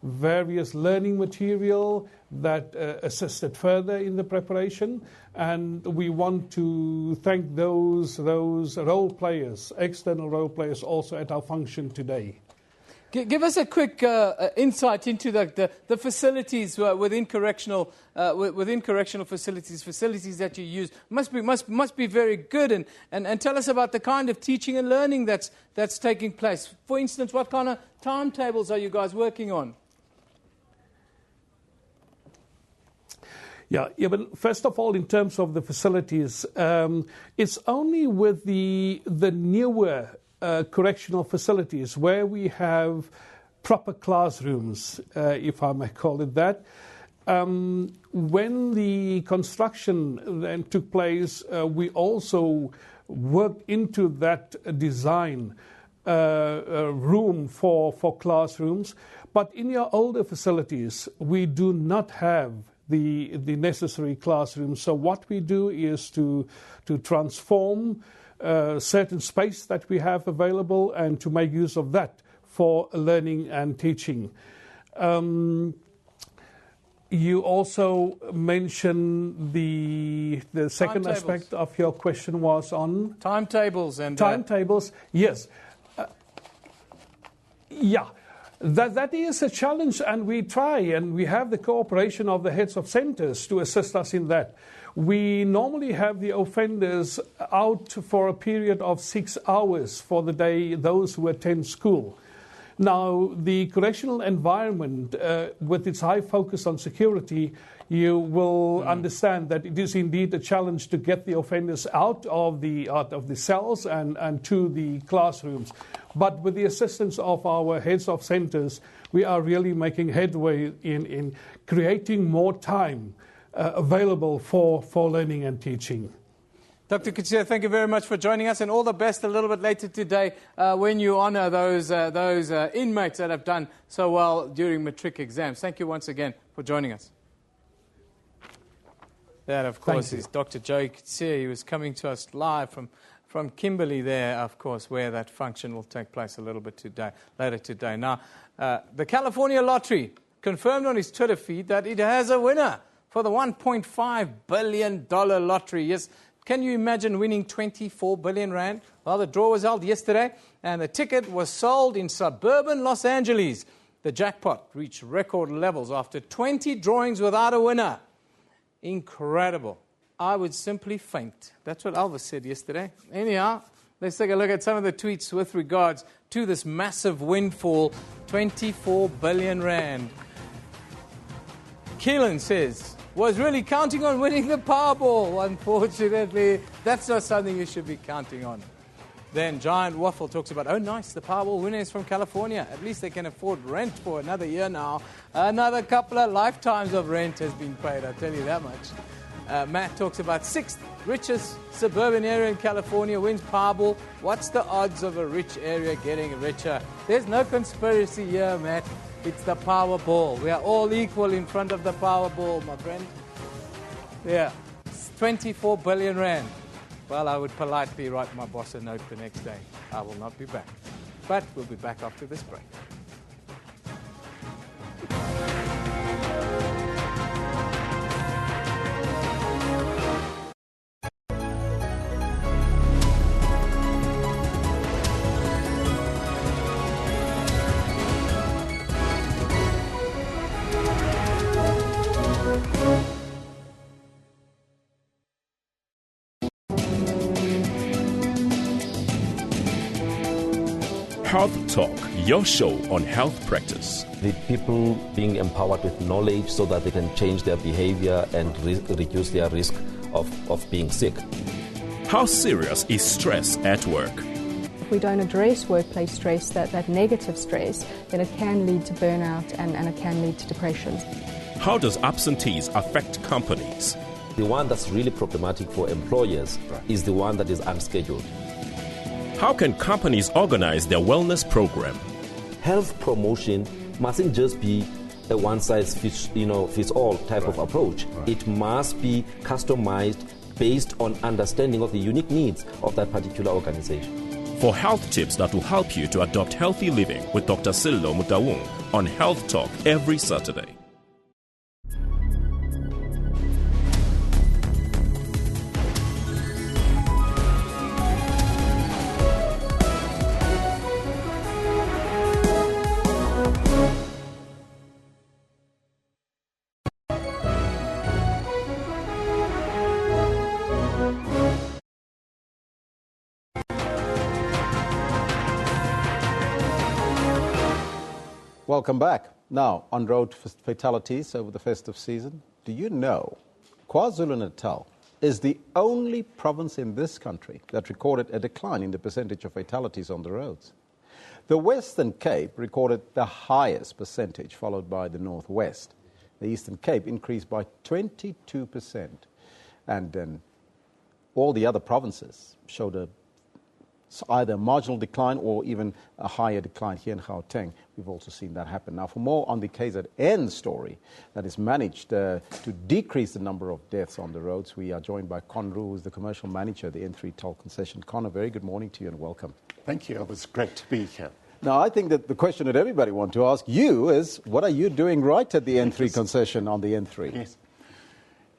various learning material that assisted further in the preparation, and we want to thank those role players, external role players, also at our function today. Give us a quick insight into the facilities within correctional facilities that you use. Must be very good, and tell us about the kind of teaching and learning that's taking place. For instance, what kind of timetables are you guys working on? Yeah, but first of all, in terms of the facilities, it's only with the newer correctional facilities where we have proper classrooms, if I may call it that. When the construction then took place, we also worked into that design room for classrooms. But in your older facilities, we do not have the necessary classrooms. So what we do is to transform certain space that we have available and to make use of that for learning and teaching. You also mentioned the second aspect of your question was on timetables and timetables. Yes, yeah. That is a challenge, and we try, and we have the cooperation of the heads of centres to assist us in that. We normally have the offenders out for a period of 6 hours for the day, those who attend school. Now, the correctional environment, with its high focus on security, you will understand that it is indeed a challenge to get the offenders out of the cells and to the classrooms. But with the assistance of our heads of centres, we are really making headway in creating more time available for learning and teaching. Dr. Kutsia, thank you very much for joining us, and all the best a little bit later today when you honour those inmates that have done so well during matric exams. Thank you once again for joining us. That, of course, is Dr. Joey Kutsia. He was coming to us live from Kimberley there, of course, where that function will take place a little bit later today. Now, the California Lottery confirmed on his Twitter feed that it has a winner for the $1.5 billion lottery. Yes. Can you imagine winning 24 billion rand? Well, the draw was held yesterday, and the ticket was sold in suburban Los Angeles. The jackpot reached record levels after 20 drawings without a winner. Incredible. I would simply faint. That's what Elvis said yesterday. Anyhow, let's take a look at some of the tweets with regards to this massive windfall, 24 billion rand. Keelan says, was really counting on winning the Powerball. Unfortunately, that's not something you should be counting on. Then Giant Waffle talks about, oh nice, the Powerball winner is from California. At least they can afford rent for another year now. Another couple of lifetimes of rent has been paid, I'll tell you that much. Matt talks about 6th richest suburban area in California wins Powerball. What's the odds of a rich area getting richer? There's no conspiracy here, Matt. It's the Powerball. We are all equal in front of the Powerball, my friend. Yeah, it's 24 billion rand. Well, I would politely write my boss a note the next day. I will not be back. But we'll be back after this break. Health Talk, your show on health practice. The people being empowered with knowledge so that they can change their behavior and reduce their risk of being sick. How serious is stress at work? If we don't address workplace stress, that negative stress, then it can lead to burnout and it can lead to depression. How does absentees affect companies? The one that's really problematic for employers is the one that is unscheduled. How can companies organize their wellness program? Health promotion mustn't just be a one-size-fits-all type of approach. It must be customized based on understanding of the unique needs of that particular organization. For health tips that will help you to adopt healthy living with Dr. Sello Mutawung on Health Talk every Saturday. Welcome back. Now, on road fatalities over the festive season, do you know KwaZulu-Natal is the only province in this country that recorded a decline in the percentage of fatalities on the roads? The Western Cape recorded the highest percentage, followed by the Northwest. The Eastern Cape increased by 22%. And then all the other provinces showed either a marginal decline or even a higher decline. Here in Gauteng, we've also seen that happen. Now, for more on the KZN story that has managed to decrease the number of deaths on the roads, we are joined by Conru, who is the commercial manager of the N3 toll concession. Conor, very good morning to you and welcome. Thank you. It was great to be here. Now, I think that the question that everybody wants to ask you is, what are you doing right at the N3 concession on the N3? Yes.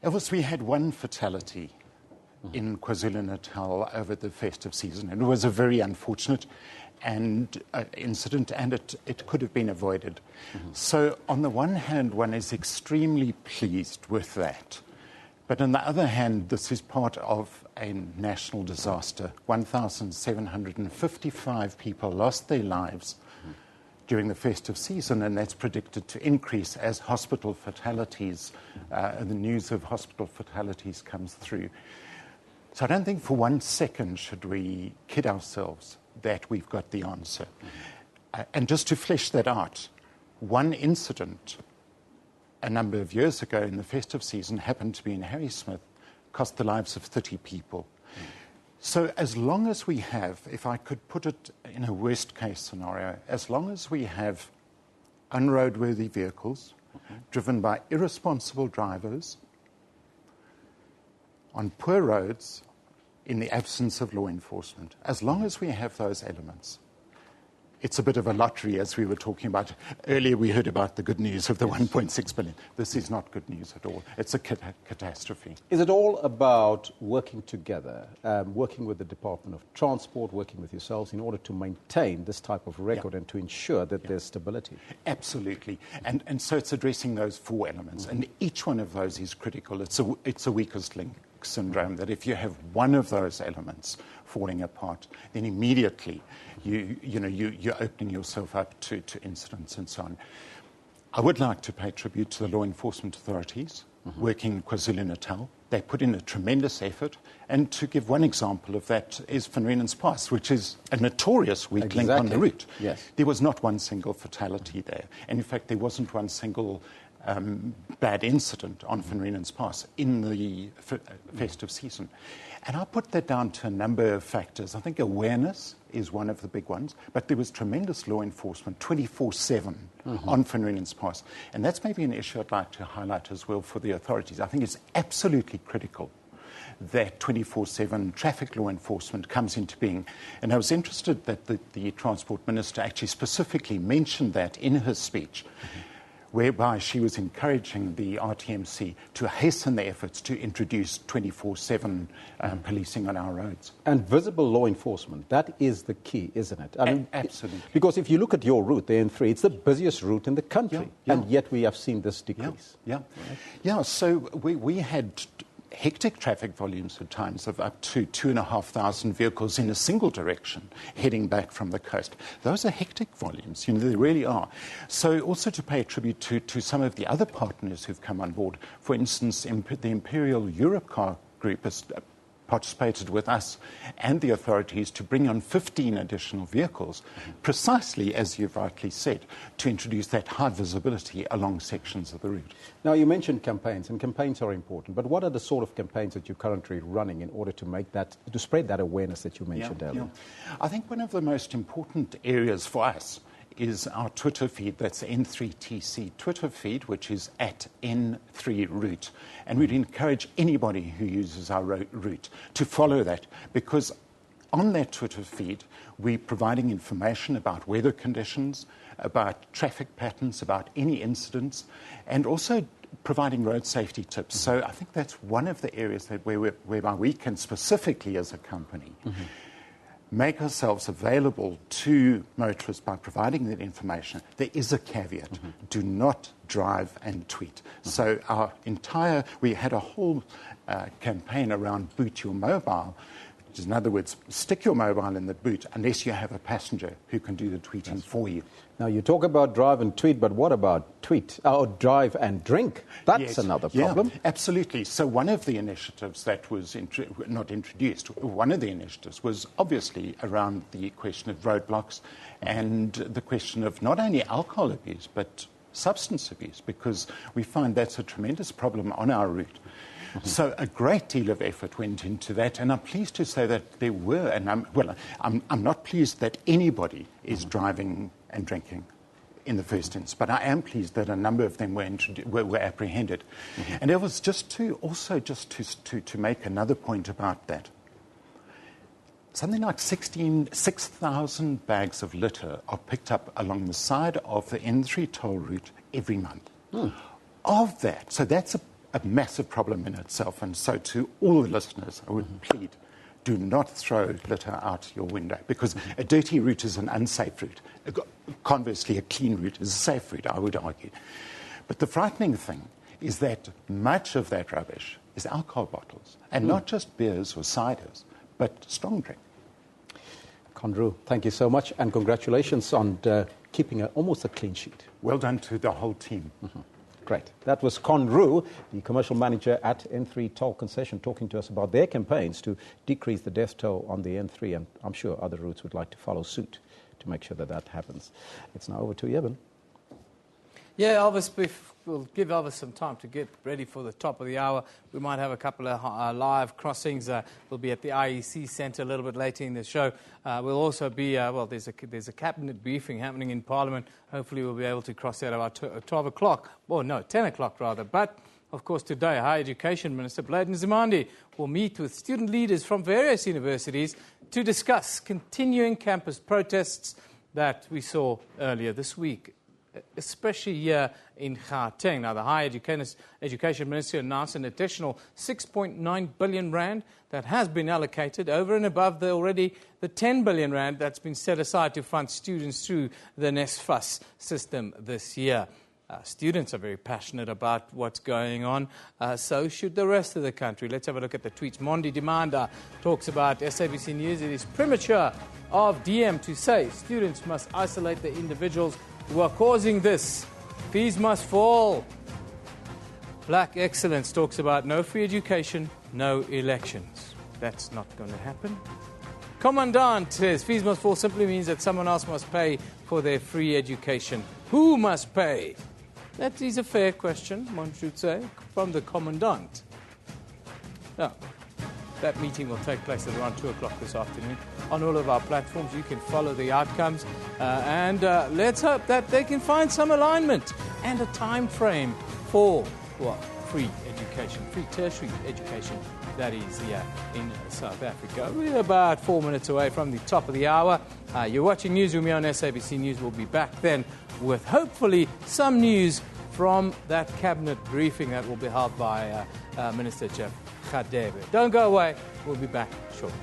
Elvis, we had one fatality in KwaZulu-Natal over the festive season. And it was a very unfortunate incident, and it could have been avoided. So on the one hand, one is extremely pleased with that. But on the other hand, this is part of a national disaster. 1,755 people lost their lives during the festive season, and that's predicted to increase as hospital fatalities, the news of hospital fatalities comes through. So I don't think for 1 second should we kid ourselves that we've got the answer. And just to flesh that out, one incident a number of years ago in the festive season happened to be in Harrismith, cost the lives of 30 people. So as long as we have, if I could put it in a worst-case scenario, as long as we have unroadworthy vehicles driven by irresponsible drivers on poor roads in the absence of law enforcement, as long as we have those elements, it's a bit of a lottery, as we were talking about. Earlier we heard about the good news of the 1.6 billion. This is not good news at all. It's a catastrophe. Is it all about working together, working with the Department of Transport, working with yourselves in order to maintain this type of record and to ensure that there's stability? Absolutely. And so it's addressing those four elements. And each one of those is critical. It's a weakest link syndrome, that if you have one of those elements falling apart, then immediately you're opening yourself up to incidents and so on. I would like to pay tribute to the law enforcement authorities working in KwaZulu-Natal. They put in a tremendous effort, and to give one example of that is Van Riemen's Pass, which is a notorious weak link on the route. Yes. There was not one single fatality there, and in fact there wasn't one single bad incident on Van Riemen's Pass in the festive season. And I put that down to a number of factors. I think awareness is one of the big ones, but there was tremendous law enforcement 24/7 on Van Riemen's Pass. And that's maybe an issue I'd like to highlight as well for the authorities. I think it's absolutely critical that 24/7 traffic law enforcement comes into being. And I was interested that the Transport Minister actually specifically mentioned that in her speech, whereby she was encouraging the RTMC to hasten the efforts to introduce 24/7 policing on our roads. And visible law enforcement, that is the key, isn't it? I mean, absolutely. Because if you look at your route, the N3, it's the busiest route in the country, and yet we have seen this decrease. So we had hectic traffic volumes at times of up to 2,500 vehicles in a single direction heading back from the coast. Those are hectic volumes, they really are. So also to pay tribute to some of the other partners who've come on board. For instance, the Imperial Europcar Group has participated with us and the authorities to bring on 15 additional vehicles, precisely, as you've rightly said, to introduce that high visibility along sections of the route. Now, you mentioned campaigns, and campaigns are important, but what are the sort of campaigns that you're currently running in order to make that, to spread that awareness that you mentioned earlier? I think one of the most important areas for us is our Twitter feed. That's N3TC Twitter feed, which is at N3Route. And we'd encourage anybody who uses our route to follow that, because on that Twitter feed, we're providing information about weather conditions, about traffic patterns, about any incidents, and also providing road safety tips. So I think that's one of the areas whereby we can specifically, as a company, make ourselves available to motorists by providing that information. There is a caveat. Do not drive and tweet. So we had a whole campaign around boot your mobile, which is, in other words, stick your mobile in the boot unless you have a passenger who can do the tweeting for you. Now, you talk about drive and tweet, but what about drive and drink? That's another problem. Yeah, absolutely. So one of the initiatives that was not introduced, one of the initiatives was obviously around the question of roadblocks and the question of not only alcohol abuse, but substance abuse, because we find that's a tremendous problem on our route. So a great deal of effort went into that, and I'm pleased to say that there were, and I'm not pleased that anybody is driving and drinking in the first instance, but I am pleased that a number of them were apprehended. And it was just to make another point about that. Something like 6,000 bags of litter are picked up along the side of the N3 toll route every month. Of that, so that's a massive problem in itself. And so to all the listeners, I would plead, do not throw litter out your window, because a dirty route is an unsafe route. Conversely, a clean route is a safe route, I would argue. But the frightening thing is that much of that rubbish is alcohol bottles, and not just beers or ciders, but strong drink. Conru, thank you so much, and congratulations on keeping almost a clean sheet. Well done to the whole team. Great. That was Conru, the commercial manager at N3 Toll Concession, talking to us about their campaigns to decrease the death toll on the N3, and I'm sure other routes would like to follow suit to make sure that happens. It's now over to Evan. Yeah, Elvis, we'll give Elvis some time to get ready for the top of the hour. We might have a couple of live crossings. We'll be at the IEC Centre a little bit later in the show. We'll also be, there's a cabinet briefing happening in Parliament. Hopefully we'll be able to cross that about 12 o'clock. Well, no, 10 o'clock rather. But, of course, today, Higher Education Minister Blade Nzimande will meet with student leaders from various universities to discuss continuing campus protests that we saw earlier this week, especially here in Gauteng. Now, the Higher Education Minister announced an additional 6.9 billion rand that has been allocated over and above the 10 billion rand that's been set aside to fund students through the NSFAS system this year. Students are very passionate about what's going on, so should the rest of the country. Let's have a look at the tweets. Mondi Demanda talks about SABC News. It is premature of DM to say students must isolate the individuals who are causing this. Fees must fall. Black Excellence talks about no free education, no elections. That's not going to happen. Commandant says fees must fall simply means that someone else must pay for their free education. Who must pay? That is a fair question, one should say, from the Commandant. Now, that meeting will take place at around 2 o'clock this afternoon. On all of our platforms, you can follow the outcomes. And let's hope that they can find some alignment and a time frame for free education, free tertiary education, that is here in South Africa. We're about 4 minutes away from the top of the hour. You're watching Newsroom here on SABC News. We'll be back then with hopefully some news from that cabinet briefing that will be held by Minister Jeff Radebe. Don't go away. We'll be back shortly.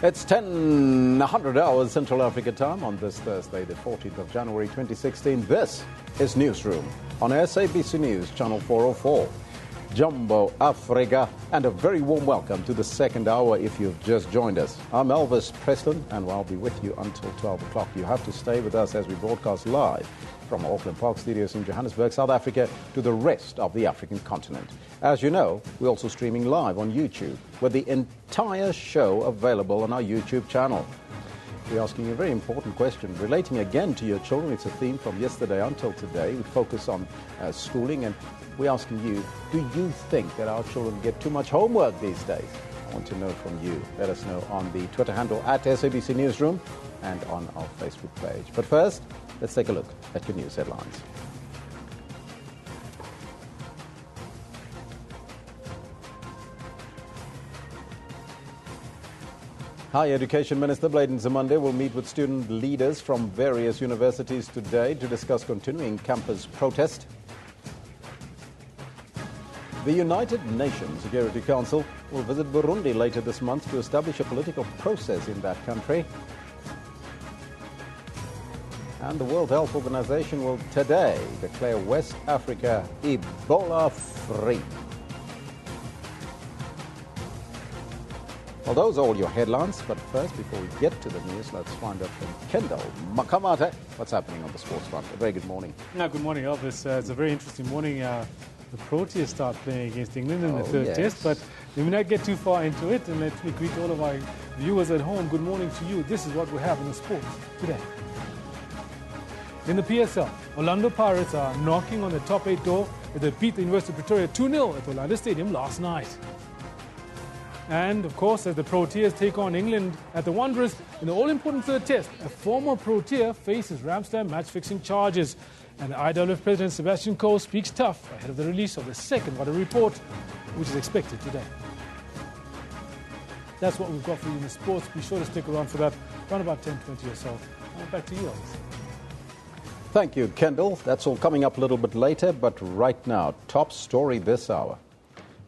It's 10:00 hours Central Africa time on this Thursday, the 14th of January 2016. This is Newsroom on SABC News, Channel 404. Jumbo Africa, and a very warm welcome to the second hour if you've just joined us. I'm Elvis Preston, and I'll be with you until 12 o'clock. You have to stay with us as we broadcast live from Auckland Park Studios in Johannesburg, South Africa, to the rest of the African continent. As you know, we're also streaming live on YouTube, with the entire show available on our YouTube channel. We're asking you a very important question relating again to your children. It's a theme from yesterday until today. We focus on schooling, and we're asking you, do you think that our children get too much homework these days? I want to know from you. Let us know on the Twitter handle at SABC Newsroom and on our Facebook page. But first, let's take a look at your news headlines. Higher Education Minister Bladen Nzimande will meet with student leaders from various universities today to discuss continuing campus protest. The United Nations Security Council will visit Burundi later this month to establish a political process in that country. And the World Health Organization will today declare West Africa Ebola-free. Well, those are all your headlines, but first, before we get to the news, let's find out from Kendall Makamate what's happening on the sports front. A very good morning. Good morning, Elvis. It's a very interesting morning. The Proteas start playing against England in the third test, but let me not get too far into it, and let me greet all of our viewers at home. Good morning to you. This is what we have in the sports today. In the PSL, Orlando Pirates are knocking on the top 8 door as they beat the University of Pretoria 2-0 at Orlando Stadium last night. And, of course, as the Proteas take on England at the Wanderers in the all-important third test, a former Protea faces Ramsdale match-fixing charges. And the IWF President Sebastian Coe speaks tough ahead of the release of the second Water report, which is expected today. That's what we've got for you in the sports. Be sure to stick around for that, around about 10:20 or so. Back to you, Elvis. Thank you, Kendall. That's all coming up a little bit later, but right now, top story this hour.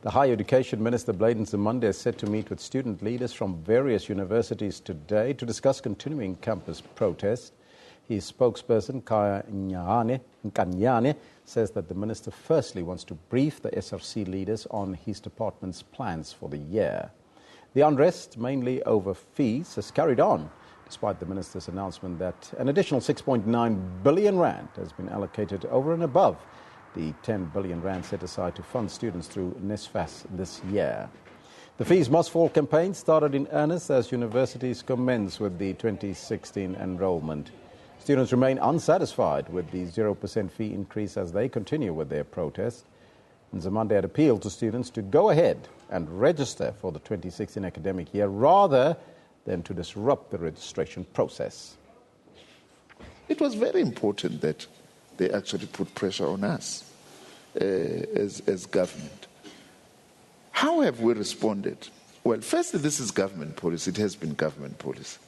The Higher Education Minister Bladen Nzimande is set to meet with student leaders from various universities today to discuss continuing campus protests. His spokesperson, Kaya Nkanyane, says that the minister firstly wants to brief the SRC leaders on his department's plans for the year. The unrest, mainly over fees, has carried on, despite the minister's announcement that an additional 6.9 billion rand has been allocated over and above the 10 billion rand set aside to fund students through NSFAS this year. The Fees Must Fall campaign started in earnest as universities commence with the 2016 enrollment. Students remain unsatisfied with the 0% fee increase as they continue with their protest. Nzimande had appealed to students to go ahead and register for the 2016 academic year rather than to disrupt the registration process. It was very important that they actually put pressure on us as government. How have we responded? Well, firstly, this is government policy. It has been government policy.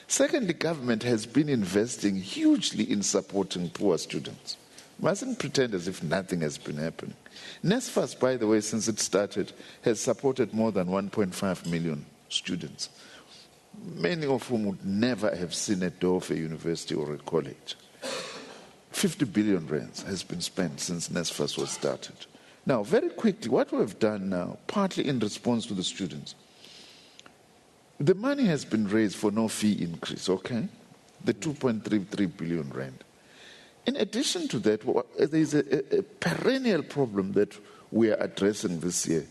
Secondly, government has been investing hugely in supporting poor students. Mustn't pretend as if nothing has been happening. NSFAS, by the way, since it started, has supported more than 1.5 million students, many of whom would never have seen a door of a university or a college. 50 billion rands has been spent since NSFAS was started. Now, very quickly, what we have done now, partly in response to the students, the money has been raised for no fee increase, okay? The 2.33 billion rand. In addition to that, there is a perennial problem that we are addressing this year,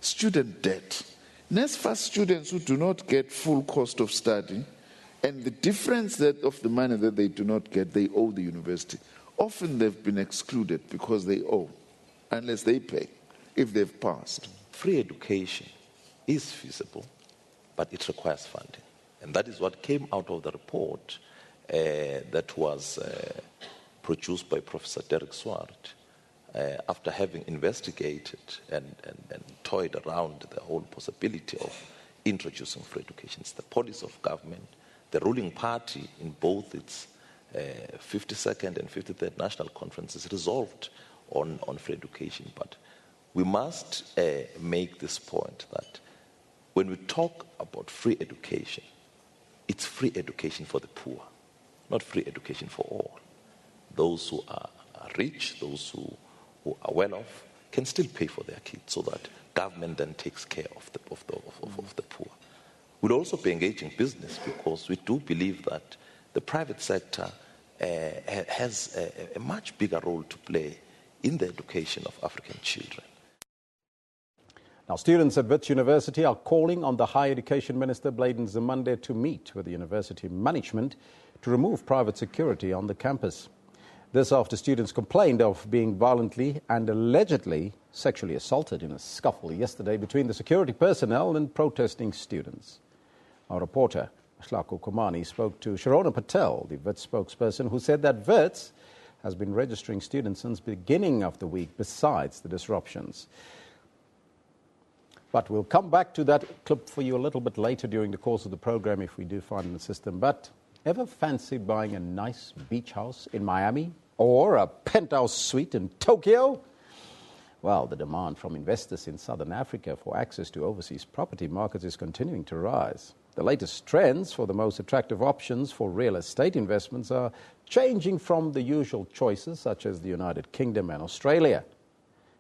student debt. NSFAS students who do not get full cost of study, and the difference of the money that they do not get, they owe the university. Often they've been excluded because they owe, unless they pay, if they've passed. Free education is feasible, but it requires funding. And that is what came out of the report that was produced by Professor Derek Swart after having investigated and toyed around the whole possibility of introducing free education. It's the policy of government. The ruling party in both its 52nd and 53rd national conferences resolved on free education. But we must make this point that when we talk about free education, it's free education for the poor, not free education for all. Those who are rich, those who are well off, can still pay for their kids so that government then takes care of the poor. We'll also be engaging business because we do believe that the private sector has a much bigger role to play in the education of African children. Now, students at Wits University are calling on the Higher Education Minister, Bladen Zimande, to meet with the university management to remove private security on the campus. This after students complained of being violently and allegedly sexually assaulted in a scuffle yesterday between the security personnel and protesting students. Our reporter, Shlako Kumani, spoke to Sharona Patel, the Wits spokesperson, who said that Wits has been registering students since the beginning of the week, besides the disruptions. But we'll come back to that clip for you a little bit later during the course of the program if we do find it in the system. But ever fancied buying a nice beach house in Miami or a penthouse suite in Tokyo? Well, the demand from investors in Southern Africa for access to overseas property markets is continuing to rise. The latest trends for the most attractive options for real estate investments are changing from the usual choices such as the United Kingdom and Australia.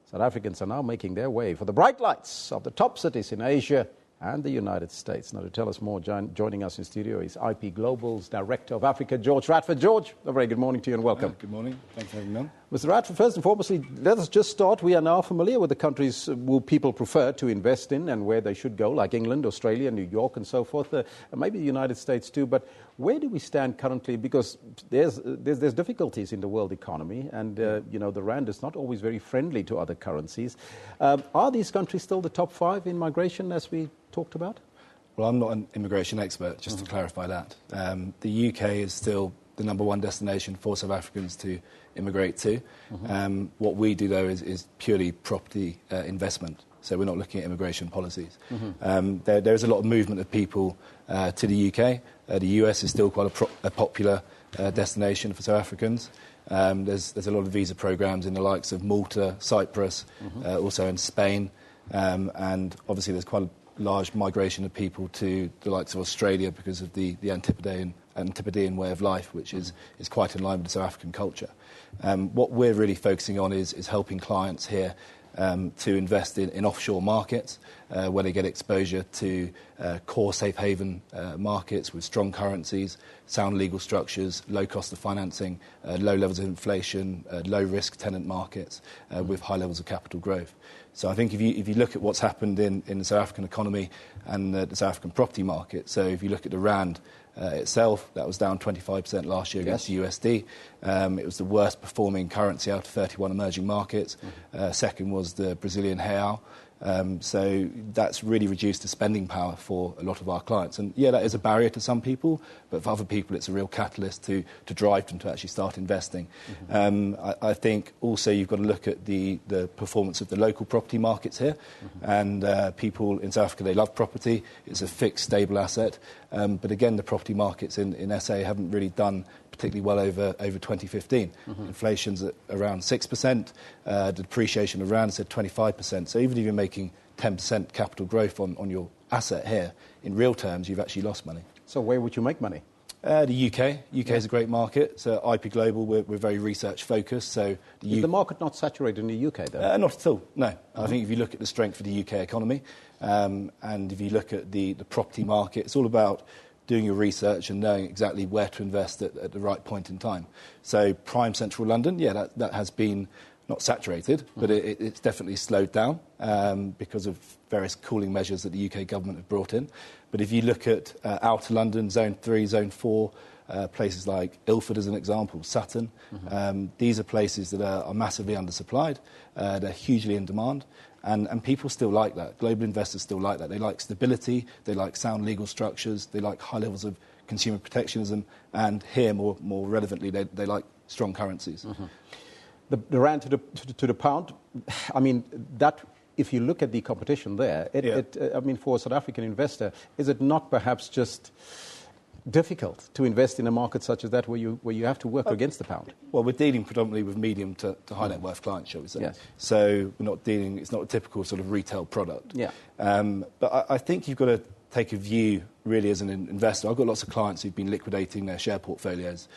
South Africans are now making their way for the bright lights of the top cities in Asia and the United States. Now, to tell us more, joining us in studio is IP Global's Director of Africa, George Radford. George, a very good morning to you and welcome. Good morning. Thanks for having me on. Mr. Radford, first and foremost, let us just start. We are now familiar with the countries who people prefer to invest in and where they should go, like England, Australia, New York, and so forth, maybe the United States too. But where do we stand currently? Because there's difficulties in the world economy, and the rand is not always very friendly to other currencies. Are these countries still the top 5 in migration, as we talked about? Well, I'm not an immigration expert, just to clarify that. The UK is still the number 1 destination for South Africans to immigrate to. What we do, though, is purely property investment. So we're not looking at immigration policies. There is a lot of movement of people to the UK. The US is still quite a popular destination for South Africans. There's a lot of visa programs in the likes of Malta, Cyprus, also in Spain. And obviously there's quite a large migration of people to the likes of Australia because of the Antipodean way of life, which is quite in line with the South African culture. What we're really focusing on is helping clients here to invest in offshore markets where they get exposure to core safe haven markets with strong currencies, sound legal structures, low cost of financing, low levels of inflation, low risk tenant markets with high levels of capital growth. So I think if you look at what's happened in the South African economy and the South African property market, so if you look at the rand itself, that was down 25% last year against the USD. It was the worst performing currency out of 31 emerging markets. Second was the Brazilian real. So that's really reduced the spending power for a lot of our clients. And yeah, that is a barrier to some people, but for other people it's a real catalyst to drive them to actually start investing. I think also you've got to look at the performance of the local property markets here. And people in South Africa, they love property. It's a fixed, stable asset. But again, the property markets in SA haven't really done particularly well over 2015. Inflation's at around 6%. The depreciation of rand is at 25%. So even if you're making 10% capital growth on your asset here, in real terms, you've actually lost money. So where would you make money? The UK. UK is a great market. So IP Global, we're very research focused. So is the market not saturated in the UK, though? Not at all, no. I think if you look at the strength of the UK economy, and if you look at the property market, it's all about doing your research and knowing exactly where to invest at the right point in time. So prime central London, yeah, that has been not saturated, but it's definitely slowed down because of various cooling measures that the UK government have brought in. But if you look at outer London, Zone 3, Zone 4, places like Ilford as an example, Sutton, these are places that are massively undersupplied. They're hugely in demand. And people still like that. Global investors still like that. They like stability. They like sound legal structures. They like high levels of consumer protectionism. And here, more relevantly, they like strong currencies. The rand to the pound, I mean, that, if you look at the competition there, I mean, for a South African investor, is it not perhaps just difficult to invest in a market such as that where you have to work against the pound? Well, we're dealing predominantly with medium to high net worth clients, shall we say. Yes. So we're not dealing, it's not a typical sort of retail product. Yeah. But I think you've got to take a view really as an investor. I've got lots of clients who've been liquidating their share portfolios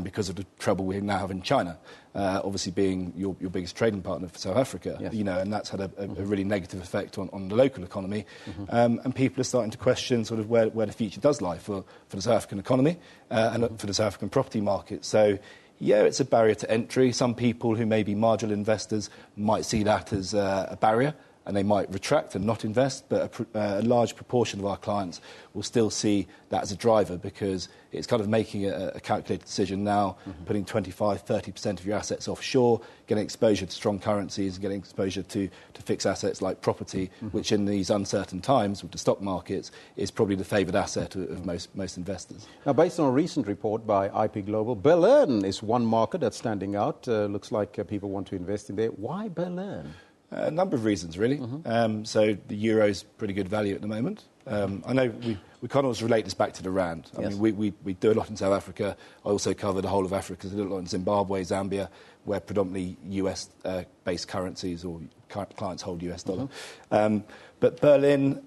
because of the trouble we now have in China, obviously being your biggest trading partner for South Africa, yes. And that's had a really negative effect on the local economy. And people are starting to question sort of where the future does lie for the South African economy and for the South African property market. So, yeah, it's a barrier to entry. Some people who may be marginal investors might see that as a barrier, and they might retract and not invest, but a large proportion of our clients will still see that as a driver because it's kind of making a calculated decision now, putting 25, 30% of your assets offshore, getting exposure to strong currencies, getting exposure to fixed assets like property, which in these uncertain times with the stock markets is probably the favoured asset of most investors. Now, based on a recent report by IP Global, Berlin is one market that's standing out. Looks like people want to invest in there. Why Berlin? A number of reasons, really. So the euro's pretty good value at the moment. I know we can't always relate this back to the rand. I mean, we do a lot in South Africa. I also cover the whole of Africa. So I do a lot in Zimbabwe, Zambia, where predominantly US-based currencies or clients hold US dollar. But Berlin,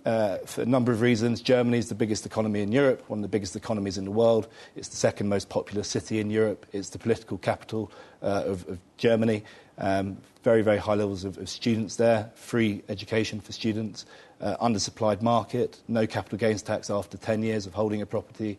for a number of reasons, Germany is the biggest economy in Europe, one of the biggest economies in the world. It's the second most popular city in Europe. It's the political capital of Germany. Very, very high levels of students there, free education for students, undersupplied market, no capital gains tax after 10 years of holding a property,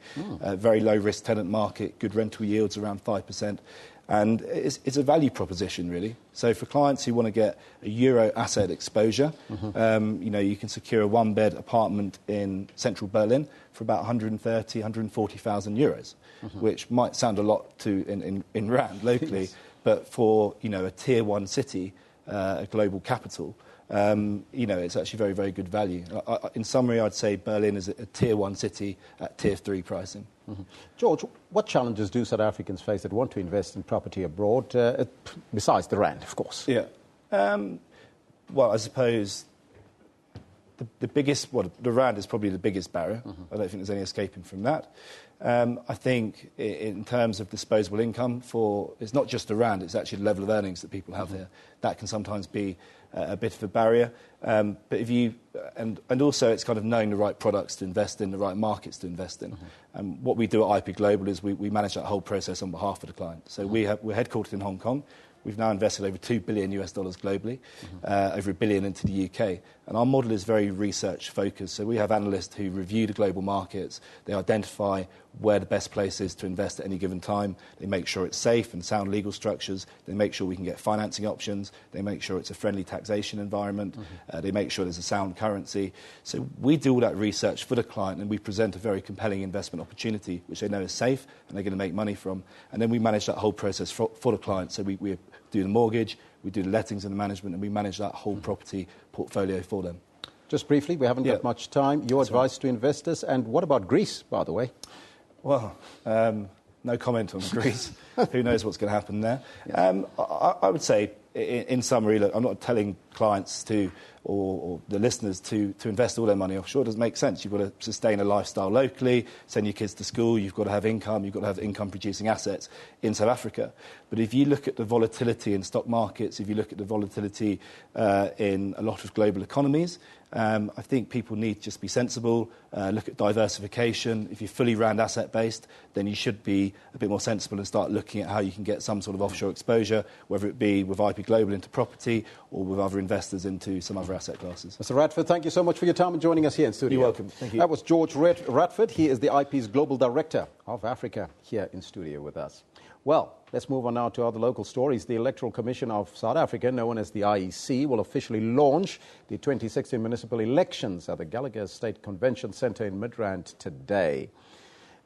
very low-risk tenant market, good rental yields around 5%. And it's a value proposition, really. So for clients who want to get a euro asset exposure, you can secure a one-bed apartment in central Berlin for about 130,000, 140,000 euros, which might sound a lot in rand locally. Yes. But for, a tier one city, a global capital, it's actually very, very good value. In summary, I'd say Berlin is a tier one city at tier three pricing. George, what challenges do South Africans face that want to invest in property abroad, besides the rand, of course? Yeah. Well, I suppose the biggest, the rand is probably the biggest barrier. I don't think there's any escaping from that. I think in terms of disposable income, it's not just the rand, it's actually the level of earnings that people have here. That can sometimes be a bit of a barrier. But if you, and also it's kind of knowing the right products to invest in, the right markets to invest in. And what we do at IP Global is we manage that whole process on behalf of the client. So we're headquartered in Hong Kong. We've now invested over $2 billion US globally, over $1 billion into the UK. And our model is very research-focused. So we have analysts who review the global markets. They identify where the best place is to invest at any given time. They make sure it's safe and sound legal structures. They make sure we can get financing options. They make sure it's a friendly taxation environment. They make sure there's a sound currency. So we do all that research for the client, and we present a very compelling investment opportunity, which they know is safe and they're going to make money from. And then we manage that whole process for the client. So we do the mortgage, we do the lettings and the management, and we manage that whole property portfolio for them. Just briefly, we haven't got much time. Your advice to investors, and what about Greece, by the way? Well, no comment on Greece. Who knows what's going to happen there? I would say, in summary, look, I'm not telling clients or the listeners to invest all their money offshore. It doesn't make sense. You've got to sustain a lifestyle locally, send your kids to school, you've got to have income, you've got to have income-producing assets in South Africa. But if you look at the volatility in stock markets, if you look at the volatility in a lot of global economies, I think people need to just be sensible, look at diversification. If you're fully rand asset-based, then you should be a bit more sensible and start looking at how you can get some sort of offshore exposure, whether it be with IP Global into property or with other investors into some other asset classes. Mr. Radford, thank you so much for your time and joining us here in studio. You're welcome. Thank you. That was George Radford. He is the IP's Global Director of Africa here in studio with us. Well, let's move on now to other local stories. The Electoral Commission of South Africa, known as the IEC, will officially launch the 2016 municipal elections at the Gallagher State Convention Centre in Midrand today.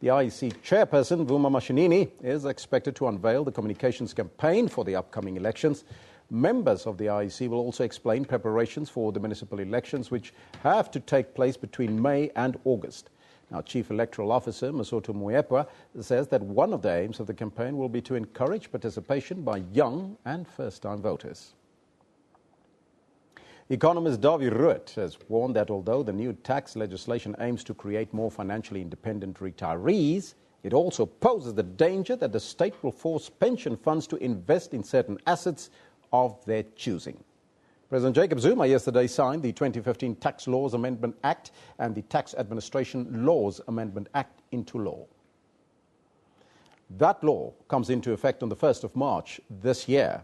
The IEC chairperson, Vuma Mashinini, is expected to unveil the communications campaign for the upcoming elections. Members of the IEC will also explain preparations for the municipal elections, which have to take place between May and August. Now, Chief Electoral Officer Mosotho Moepa says that one of the aims of the campaign will be to encourage participation by young and first-time voters. Economist Dawie Root has warned that although the new tax legislation aims to create more financially independent retirees, it also poses the danger that the state will force pension funds to invest in certain assets of their choosing. President Jacob Zuma yesterday signed the 2015 Tax Laws Amendment Act and the Tax Administration Laws Amendment Act into law. That law comes into effect on the 1st of March this year.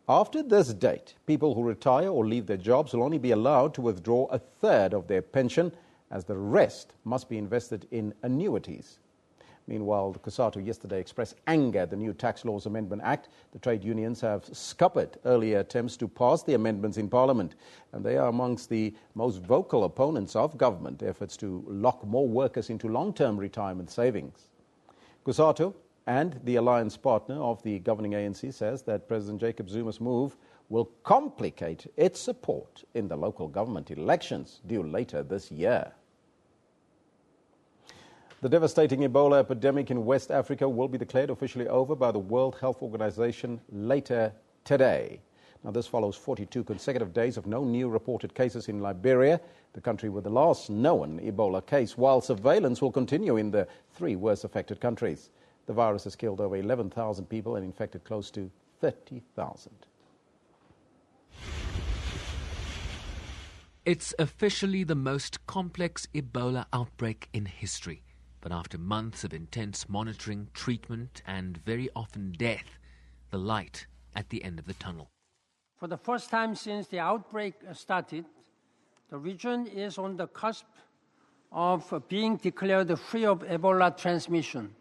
After this date, people who retire or leave their jobs will only be allowed to withdraw a third of their pension, as the rest must be invested in annuities. Meanwhile, the COSATU yesterday expressed anger at the new Tax Laws Amendment Act. The trade unions have scuppered earlier attempts to pass the amendments in Parliament, and they are amongst the most vocal opponents of government efforts to lock more workers into long-term retirement savings. COSATU and the alliance partner of the governing ANC says that President Jacob Zuma's move will complicate its support in the local government elections due later this year. The devastating Ebola epidemic in West Africa will be declared officially over by the World Health Organization later today. Now, this follows 42 consecutive days of no new reported cases in Liberia, the country with the last known Ebola case, while surveillance will continue in the 3 worst affected countries. The virus has killed over 11,000 people and infected close to 30,000. It's officially the most complex Ebola outbreak in history. But after months of intense monitoring, treatment, and very often death, the light at the end of the tunnel. For the first time since the outbreak started, the region is on the cusp of being declared free of Ebola transmission.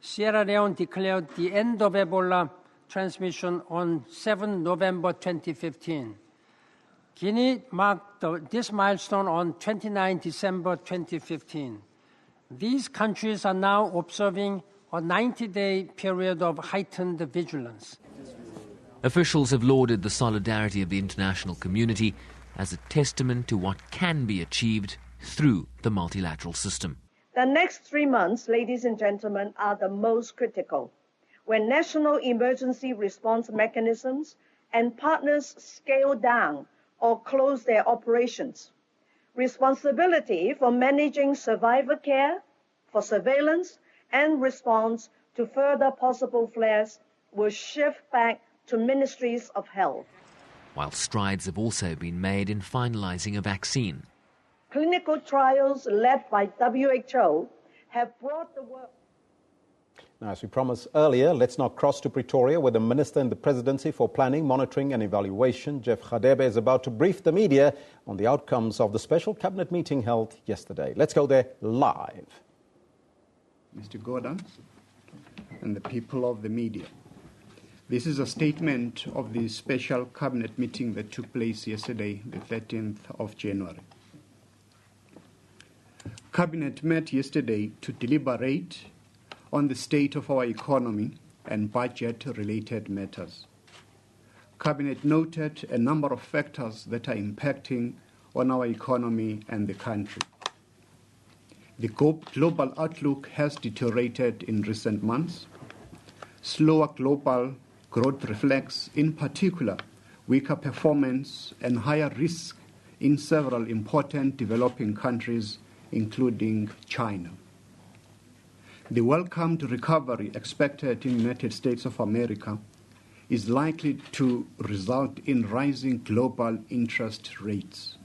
Sierra Leone declared the end of Ebola transmission on 7 November 2015. Guinea marked this milestone on 29 December 2015. These countries are now observing a 90-day period of heightened vigilance. Officials have lauded the solidarity of the international community as a testament to what can be achieved through the multilateral system. The next 3 months, ladies and gentlemen, are the most critical, when national emergency response mechanisms and partners scale down or close their operations. Responsibility for managing survivor care, for surveillance and response to further possible flares will shift back to ministries of health. While strides have also been made in finalizing a vaccine. Clinical trials led by WHO have brought the work. Now, as we promised earlier, let's now cross to Pretoria, where the Minister in the Presidency for Planning, Monitoring and Evaluation, Jeff Radebe, is about to brief the media on the outcomes of the special cabinet meeting held yesterday. Let's go there live. Mr. Gordon and the people of the media. This is a statement of the special cabinet meeting that took place yesterday, the 13th of January. Cabinet met yesterday to deliberate on the state of our economy and budget-related matters. Cabinet noted a number of factors that are impacting on our economy and the country. The global outlook has deteriorated in recent months. Slower global growth reflects, in particular, weaker performance and higher risk in several important developing countries, including China. The welcomed recovery expected in the United States of America is likely to result in rising global interest rates.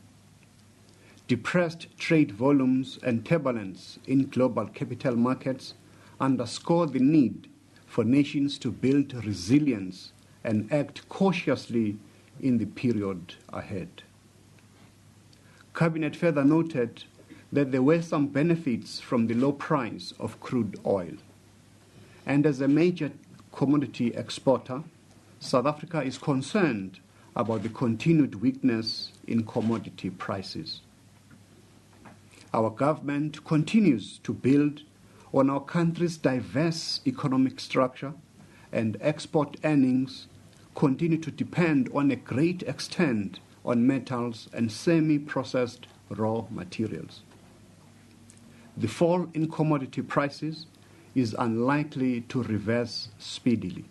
Depressed trade volumes and turbulence in global capital markets underscore the need for nations to build resilience and act cautiously in the period ahead. Cabinet further noted that there were some benefits from the low price of crude oil. And as a major commodity exporter, South Africa is concerned about the continued weakness in commodity prices. Our government continues to build on our country's diverse economic structure, and export earnings continue to depend on a great extent on metals and semi-processed raw materials. The fall in commodity prices is unlikely to reverse speedily.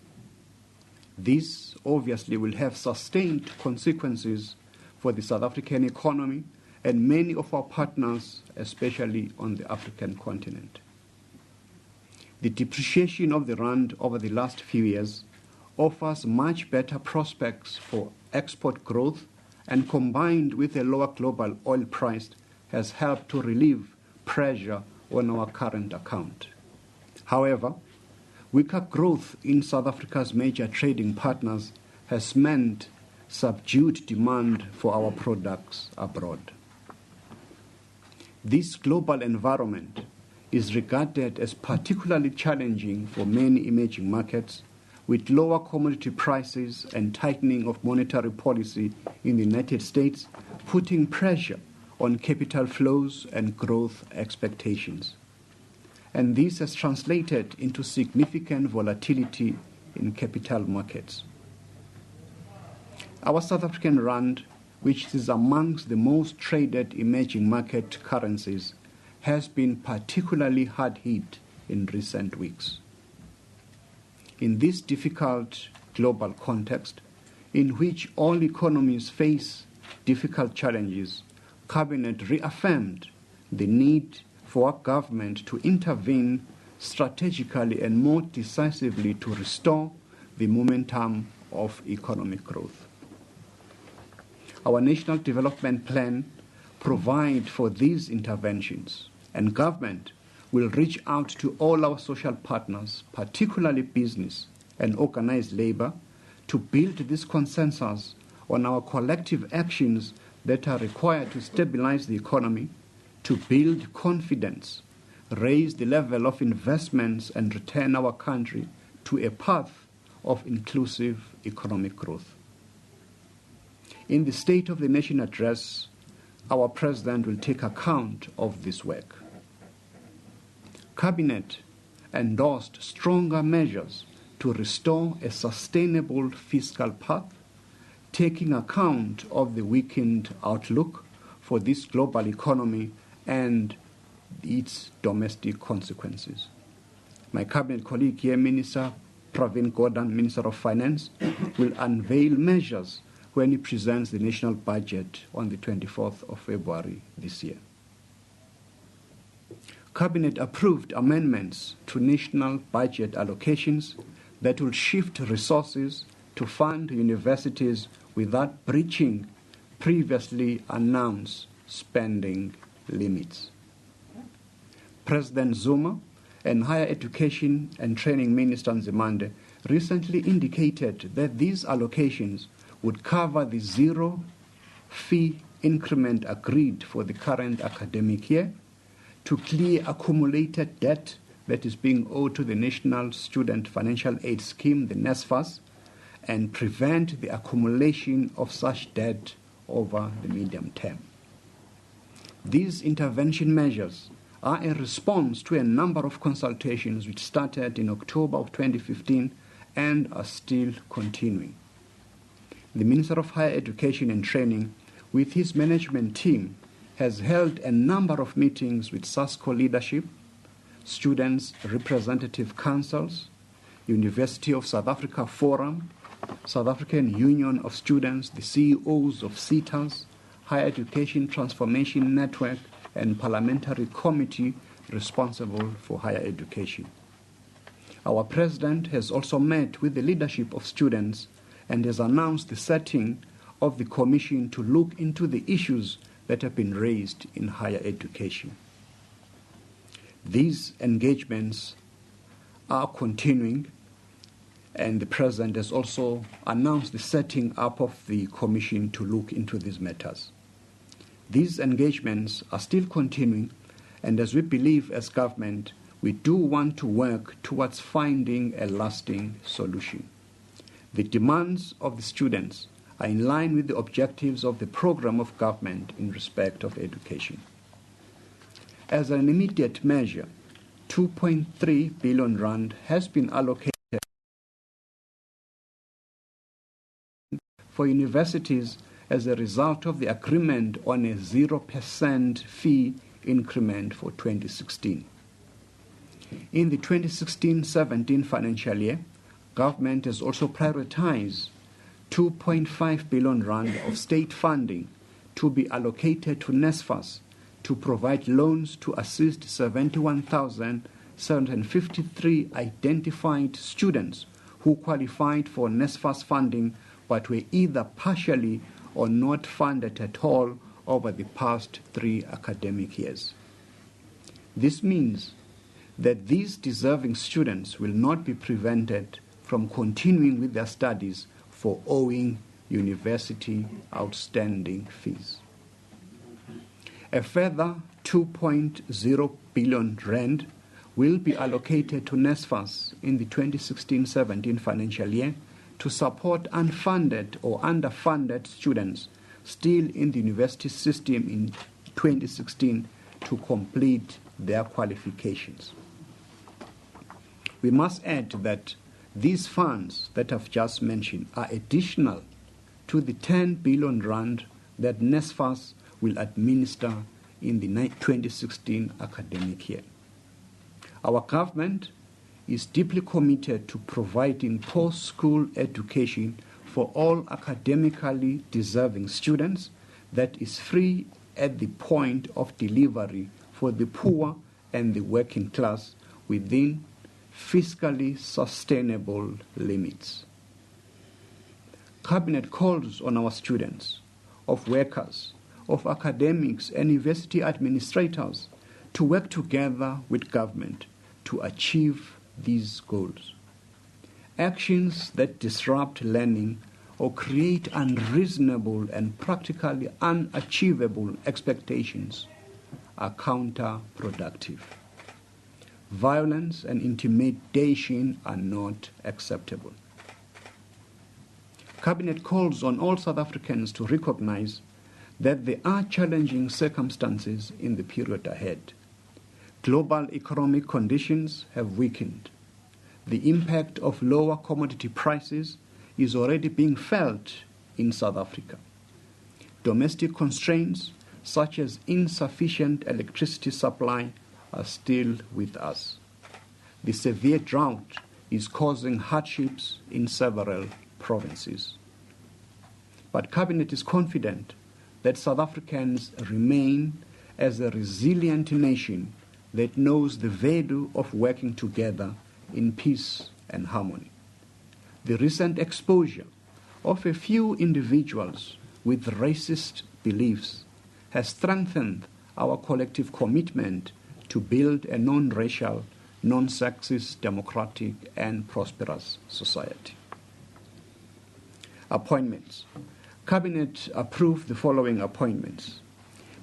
This obviously will have sustained consequences for the South African economy and many of our partners, especially on the African continent. The depreciation of the rand over the last few years offers much better prospects for export growth, and combined with a lower global oil price has helped to relieve pressure on our current account. However, weaker growth in South Africa's major trading partners has meant subdued demand for our products abroad. This global environment is regarded as particularly challenging for many emerging markets, with lower commodity prices and tightening of monetary policy in the United States putting pressure on capital flows and growth expectations. And this has translated into significant volatility in capital markets. Our South African rand, which is amongst the most traded emerging market currencies, has been particularly hard hit in recent weeks. In this difficult global context, in which all economies face difficult challenges, Cabinet reaffirmed the need for our government to intervene strategically and more decisively to restore the momentum of economic growth. Our National Development Plan provides for these interventions, and government will reach out to all our social partners, particularly business and organized labor, to build this consensus on our collective actions that are required to stabilize the economy, to build confidence, raise the level of investments, and return our country to a path of inclusive economic growth. In the State of the Nation address, our President will take account of this work. Cabinet endorsed stronger measures to restore a sustainable fiscal path, taking account of the weakened outlook for this global economy and its domestic consequences. My Cabinet colleague here, Minister Pravin Gordhan, Minister of Finance, will unveil measures when he presents the national budget on the 24th of February this year. Cabinet approved amendments to national budget allocations that will shift resources to fund universities without breaching previously announced spending limits. President Zuma and Higher Education and Training Minister Nzimande recently indicated that these allocations would cover the zero-fee increment agreed for the current academic year, to clear accumulated debt that is being owed to the National Student Financial Aid Scheme, the NSFAS, and prevent the accumulation of such debt over the medium term. These intervention measures are a response to a number of consultations which started in October of 2015 and are still continuing. The Minister of Higher Education and Training, with his management team, has held a number of meetings with SASCO leadership, Students' Representative Councils, University of South Africa Forum, South African Union of Students, the CEOs of CETAs, Higher Education Transformation Network, and Parliamentary Committee responsible for higher education. Our President has also met with the leadership of students and has announced the setting of the Commission to look into the issues that have been raised in higher education. These engagements are continuing, and the President has also announced the setting up of the Commission to look into these matters. These engagements are still continuing, and as we believe as government, we do want to work towards finding a lasting solution. The demands of the students are in line with the objectives of the program of government in respect of education. As an immediate measure, 2.3 billion rand has been allocated for universities as a result of the agreement on a 0% fee increment for 2016. In the 2016-17 financial year, government has also prioritized 2.5 billion rand of state funding to be allocated to NSFAS to provide loans to assist 71,753 identified students who qualified for NSFAS funding but were either partially or not funded at all over the past 3 academic years. This means that these deserving students will not be prevented from continuing with their studies for owing university outstanding fees. A further 2.0 billion rand will be allocated to NSFAS in the 2016-17 financial year to support unfunded or underfunded students still in the university system in 2016 to complete their qualifications. We must add that these funds that I've just mentioned are additional to the 10 billion rand that NSFAS will administer in the 2016 academic year. Our government is deeply committed to providing post-school education for all academically deserving students that is free at the point of delivery for the poor and the working class within fiscally sustainable limits. Cabinet calls on our students, of workers, of academics and university administrators to work together with government to achieve these goals. Actions that disrupt learning or create unreasonable and practically unachievable expectations are counterproductive. Violence and intimidation are not acceptable. Cabinet calls on all South Africans to recognize that there are challenging circumstances in the period ahead. Global economic conditions have weakened. The impact of lower commodity prices is already being felt in South Africa. Domestic constraints such as insufficient electricity supply are still with us. The severe drought is causing hardships in several provinces. But Cabinet is confident that South Africans remain as a resilient nation that knows the value of working together in peace and harmony. The recent exposure of a few individuals with racist beliefs has strengthened our collective commitment to build a non-racial, non-sexist, democratic, and prosperous society. Appointments. Cabinet approved the following appointments.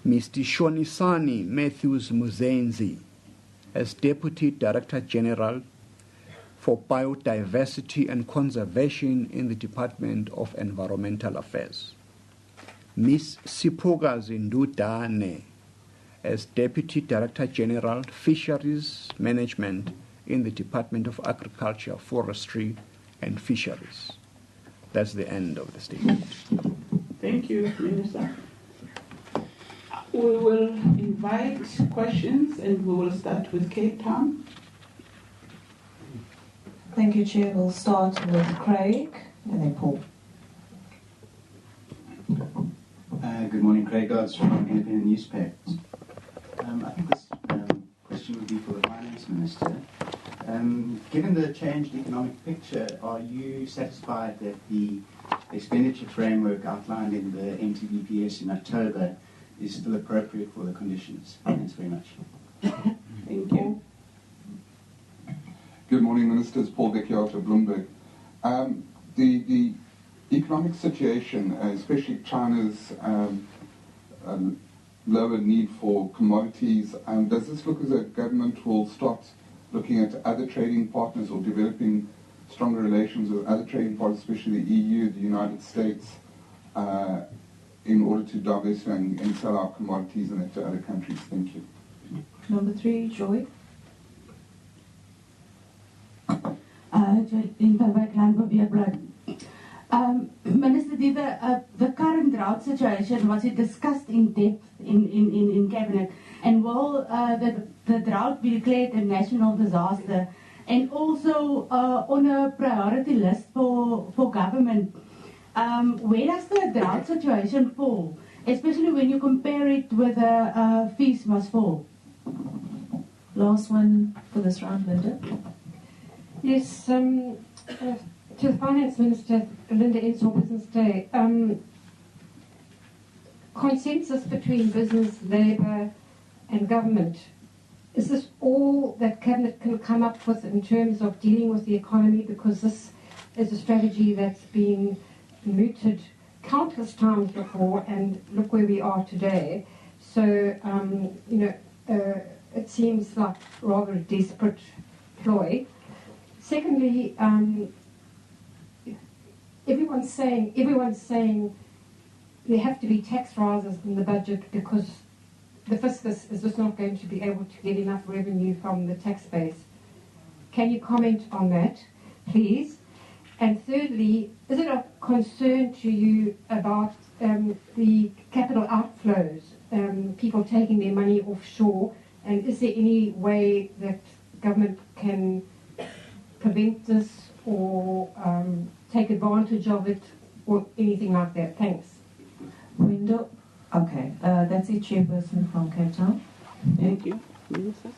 Mr. Shonisani Matthews Muzenzi as Deputy Director General for Biodiversity and Conservation in the Department of Environmental Affairs. Ms. Sipoga Zindudane as Deputy Director General, Fisheries Management in the Department of Agriculture, Forestry and Fisheries. That's the end of the statement. Thank you, Minister. We will invite questions and we will start with Cape Town. Thank you, Chair. We'll start with Craig and then Paul. Good morning, Craig Dodds from Independent Newspapers. I think this question would be for the Finance Minister. Given the changed economic picture, are you satisfied that the expenditure framework outlined in the NTBPS in October is still appropriate for the conditions? Thanks very much. Thank you. Good morning, Ministers. Paul Becchiot of Bloomberg. The economic situation, especially China's lower need for commodities, does this look as a government will start looking at other trading partners or developing stronger relations with other trading partners, especially the EU, the United States, in order to diversify and sell our commodities and to other countries? Thank you. Number 3, Joy. Minister, the current drought situation, was it discussed in depth in Cabinet? And will the drought be declared a national disaster? And also on a priority list for government, where does the drought situation fall, especially when you compare it with fees must fall? Last one for this round, Linda. Yes, to the Finance Minister, Linda Ensor, Business Day. Consensus between business, labour and government. Is this all that Cabinet can come up with in terms of dealing with the economy? Because this is a strategy that's been mooted countless times before, and look where we are today. So, it seems like rather a desperate ploy. Secondly, everyone's saying there have to be tax rises in the budget because the fiscus is just not going to be able to get enough revenue from the tax base. Can you comment on that, please? And thirdly, is it a concern to you about the capital outflows, people taking their money offshore, and is there any way that government can prevent this or take advantage of it or anything like that? Thanks. Window. Okay, that's it, Chairperson from Cape Town. Thank you. Minister.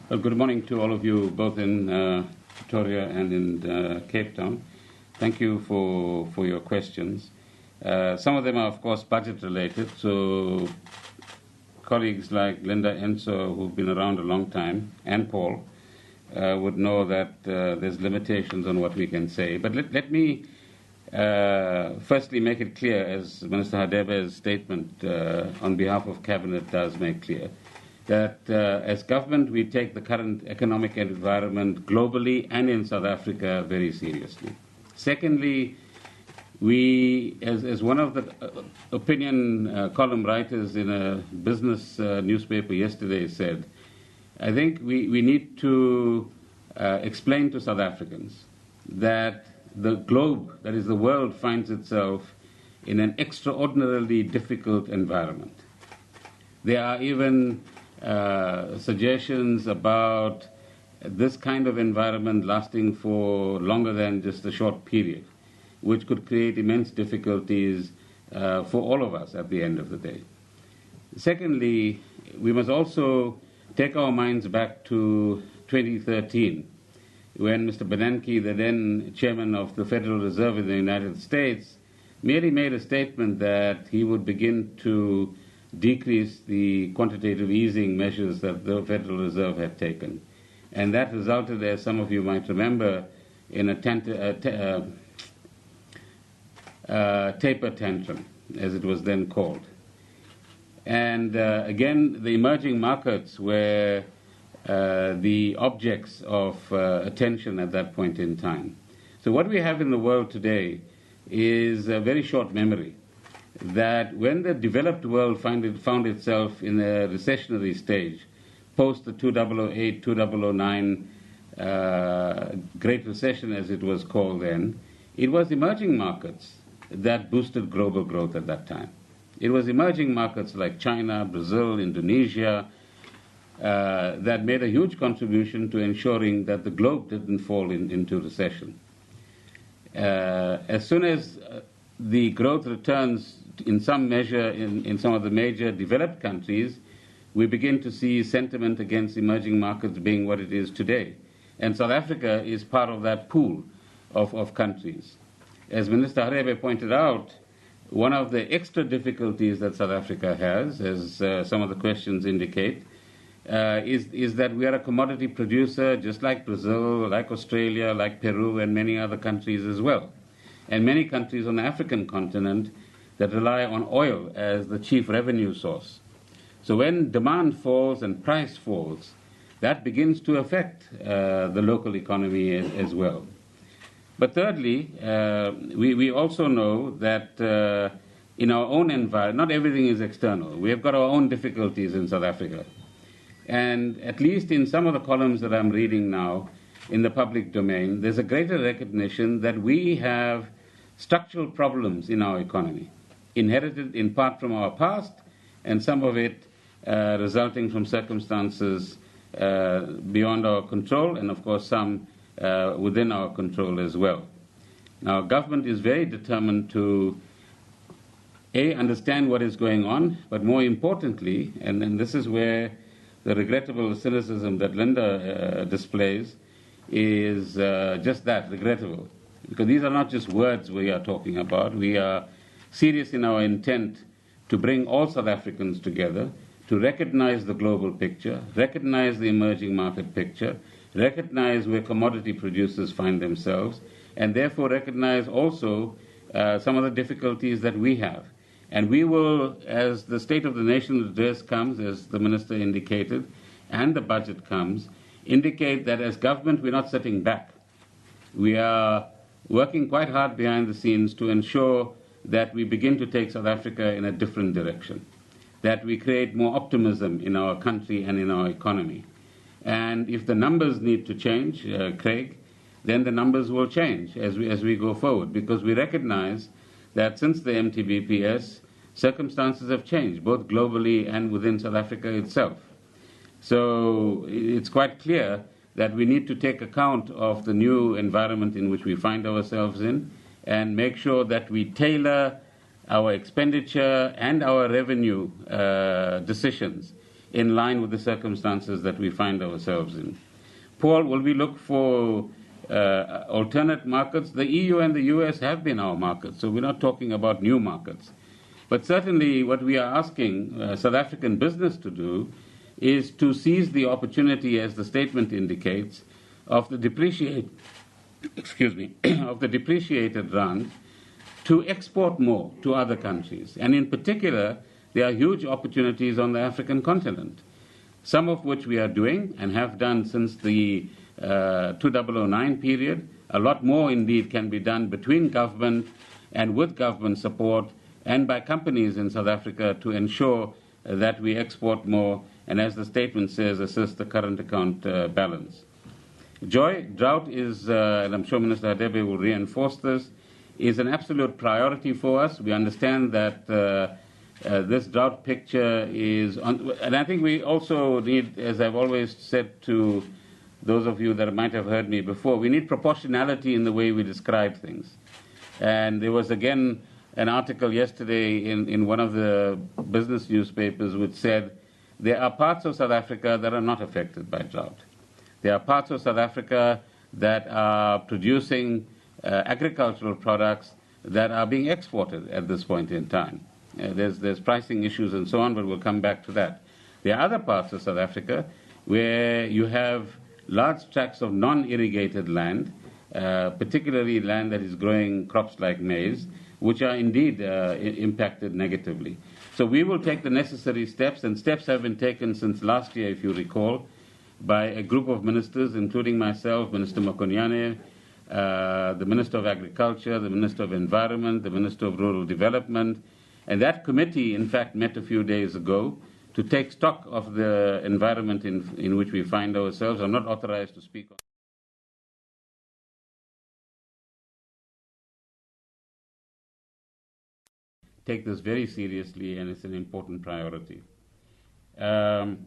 Well, good morning to all of you, both in Pretoria and in Cape Town. Thank you for your questions. Some of them are, of course, budget related, so colleagues like Linda Ensor, who've been around a long time, and Paul, would know that there's limitations on what we can say. But let me firstly make it clear, as Minister Hadebe's statement on behalf of Cabinet does make clear, that as government we take the current economic environment globally and in South Africa very seriously. Secondly, we, as one of the opinion column writers in a business newspaper yesterday said, I think we need to explain to South Africans that the globe, that is the world, finds itself in an extraordinarily difficult environment. There are even suggestions about this kind of environment lasting for longer than just a short period, which could create immense difficulties for all of us at the end of the day. Secondly, we must also take our minds back to 2013, when Mr. Bernanke, the then chairman of the Federal Reserve in the United States, merely made a statement that he would begin to decrease the quantitative easing measures that the Federal Reserve had taken. And that resulted, as some of you might remember, in a taper tantrum, as it was then called. And again, the emerging markets were the objects of attention at that point in time. So what we have in the world today is a very short memory, that when the developed world found itself in a recessionary stage, post the 2008, 2009 Great Recession, as it was called then, it was emerging markets that boosted global growth at that time. It was emerging markets like China, Brazil, Indonesia, that made a huge contribution to ensuring that the globe didn't fall into recession. As soon as the growth returns in some measure in some of the major developed countries, we begin to see sentiment against emerging markets being what it is today. And South Africa is part of that pool of countries. As Minister Harebe pointed out, one of the extra difficulties that South Africa has, as some of the questions indicate, is that we are a commodity producer just like Brazil, like Australia, like Peru, and many other countries as well. And many countries on the African continent that rely on oil as the chief revenue source. So when demand falls and price falls, that begins to affect the local economy as well. But thirdly, we also know that in our own environment, not everything is external. We have got our own difficulties in South Africa. And at least in some of the columns that I'm reading now in the public domain, there's a greater recognition that we have structural problems in our economy, inherited in part from our past, and some of it resulting from circumstances beyond our control, and of course some within our control as well. Now, government is very determined to understand what is going on, but more importantly, and this is where the regrettable cynicism that Linda displays is just that, regrettable. Because these are not just words we are talking about. We are serious in our intent to bring all South Africans together, to recognize the global picture, recognize the emerging market picture, recognize where commodity producers find themselves, and therefore recognize also some of the difficulties that we have. And we will, as the State of the Nation address comes, as the Minister indicated, and the budget comes, indicate that as government we're not sitting back. We are working quite hard behind the scenes to ensure that we begin to take South Africa in a different direction, that we create more optimism in our country and in our economy. And if the numbers need to change, Craig, then the numbers will change as we go forward, because we recognize that since the MTBPS, circumstances have changed, both globally and within South Africa itself. So it's quite clear that we need to take account of the new environment in which we find ourselves in and make sure that we tailor our expenditure and our revenue decisions in line with the circumstances that we find ourselves in. Paul, will we look for alternate markets? The EU and the US have been our markets, so we're not talking about new markets. But certainly what we are asking South African business to do is to seize the opportunity, as the statement indicates, of the depreciated rand to export more to other countries. And in particular, there are huge opportunities on the African continent, some of which we are doing and have done since the 2009 period. A lot more, indeed, can be done between government and with government support and by companies in South Africa to ensure that we export more and, as the statement says, assist the current account balance. Joy, drought is, and I'm sure Minister Hadebe will reinforce this, is an absolute priority for us. We understand that this drought picture is on, and I think we also need, as I've always said to those of you that might have heard me before, we need proportionality in the way we describe things. And there was again an article yesterday in one of the business newspapers which said there are parts of South Africa that are not affected by drought. There are parts of South Africa that are producing agricultural products that are being exported at this point in time. There's pricing issues and so on, but we'll come back to that. There are other parts of South Africa where you have large tracts of non-irrigated land, particularly land that is growing crops like maize, which are indeed impacted negatively. So we will take the necessary steps, and steps have been taken since last year, if you recall, by a group of ministers, including myself, Minister Makonyane, the Minister of Agriculture, the Minister of Environment, the Minister of Rural Development. And that committee, in fact, met a few days ago to take stock of the environment in which we find ourselves. I'm not authorized to speak on. Take this very seriously, and it's an important priority. I've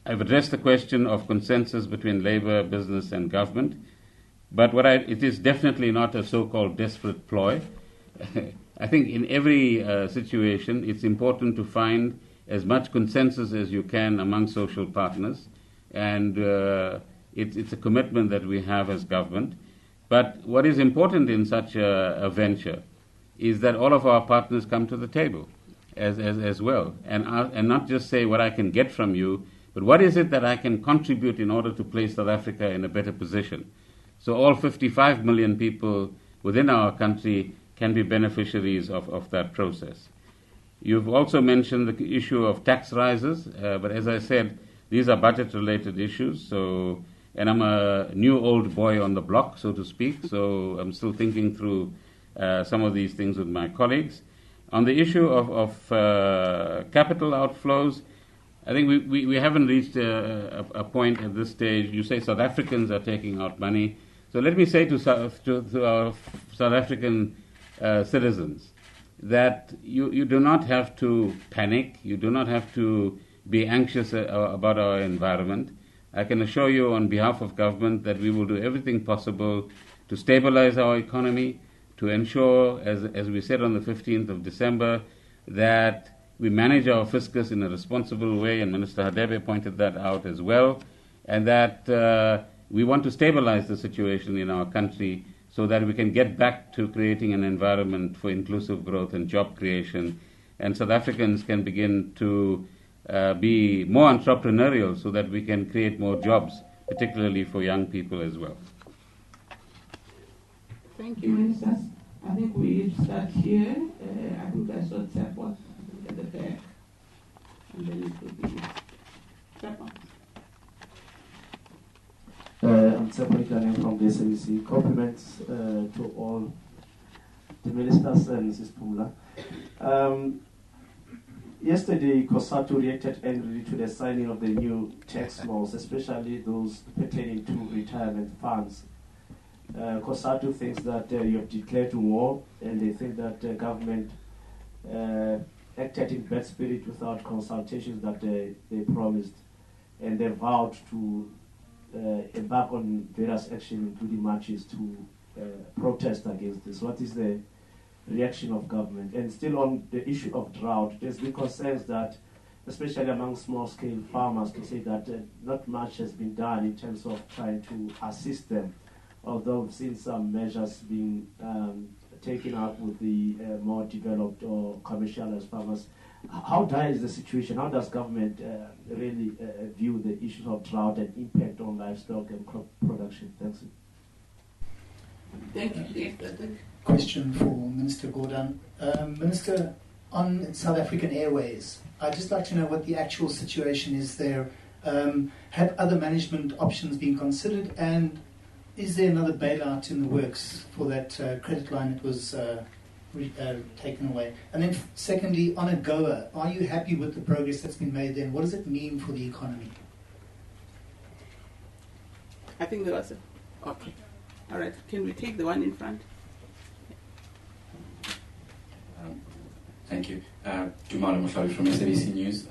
addressed the question of consensus between Labour, business, and government, but it is definitely not a so-called desperate ploy. I think in every situation, it's important to find as much consensus as you can among social partners, and it's a commitment that we have as government. But what is important in such a venture is that all of our partners come to the table as well, and not just say what I can get from you, but what is it that I can contribute in order to place South Africa in a better position. So all 55 million people within our country can be beneficiaries of that process. You've also mentioned the issue of tax rises, but as I said, these are budget-related issues, and I'm a new old boy on the block, so to speak, so I'm still thinking through some of these things with my colleagues. On the issue of capital outflows, I think we haven't reached a point at this stage. You say South Africans are taking out money. So let me say to our South African citizens that you do not have to panic. You do not have to be anxious about our environment. I can assure you on behalf of government that we will do everything possible to stabilize our economy, to ensure, as we said on the 15th of December, that we manage our fiscus in a responsible way, and Minister Hadebe pointed that out as well, and that we want to stabilize the situation in our country so that we can get back to creating an environment for inclusive growth and job creation, and South Africans can begin to be more entrepreneurial so that we can create more jobs, particularly for young people as well. Thank you, Minister. I think we start here. I think I saw Tsepwa at the back. And then it will be Tsepwa. I'm Tsepwa from the SABC. Compliments to all the ministers and Mrs. Pumla. Yesterday, COSATU reacted angrily to the signing of the new tax laws, especially those pertaining to retirement funds. COSATU thinks that you have declared war, and they think that the government acted in bad spirit without consultations that they promised, and they vowed to embark on various actions, including marches, to protest against this. What is the reaction of government? And still on the issue of drought, there's been concerns that, especially among small-scale farmers, to say that not much has been done in terms of trying to assist them, although we've seen some measures being taken up with the more developed or commercialized farmers. How dire is the situation? How does government really view the issues of drought and impact on livestock and crop production? Thanks. Thank you. Question for Minister Gordhan. Minister, on South African Airways, I'd just like to know what the actual situation is there. Have other management options been considered, and is there another bailout in the works for that credit line that was taken away? And then secondly, on AGOA, are you happy with the progress that's been made there? What does it mean for the economy? I think there was a... Okay. All right. Can we take the one in front? Thank you. Jumala Mushari from SABC News.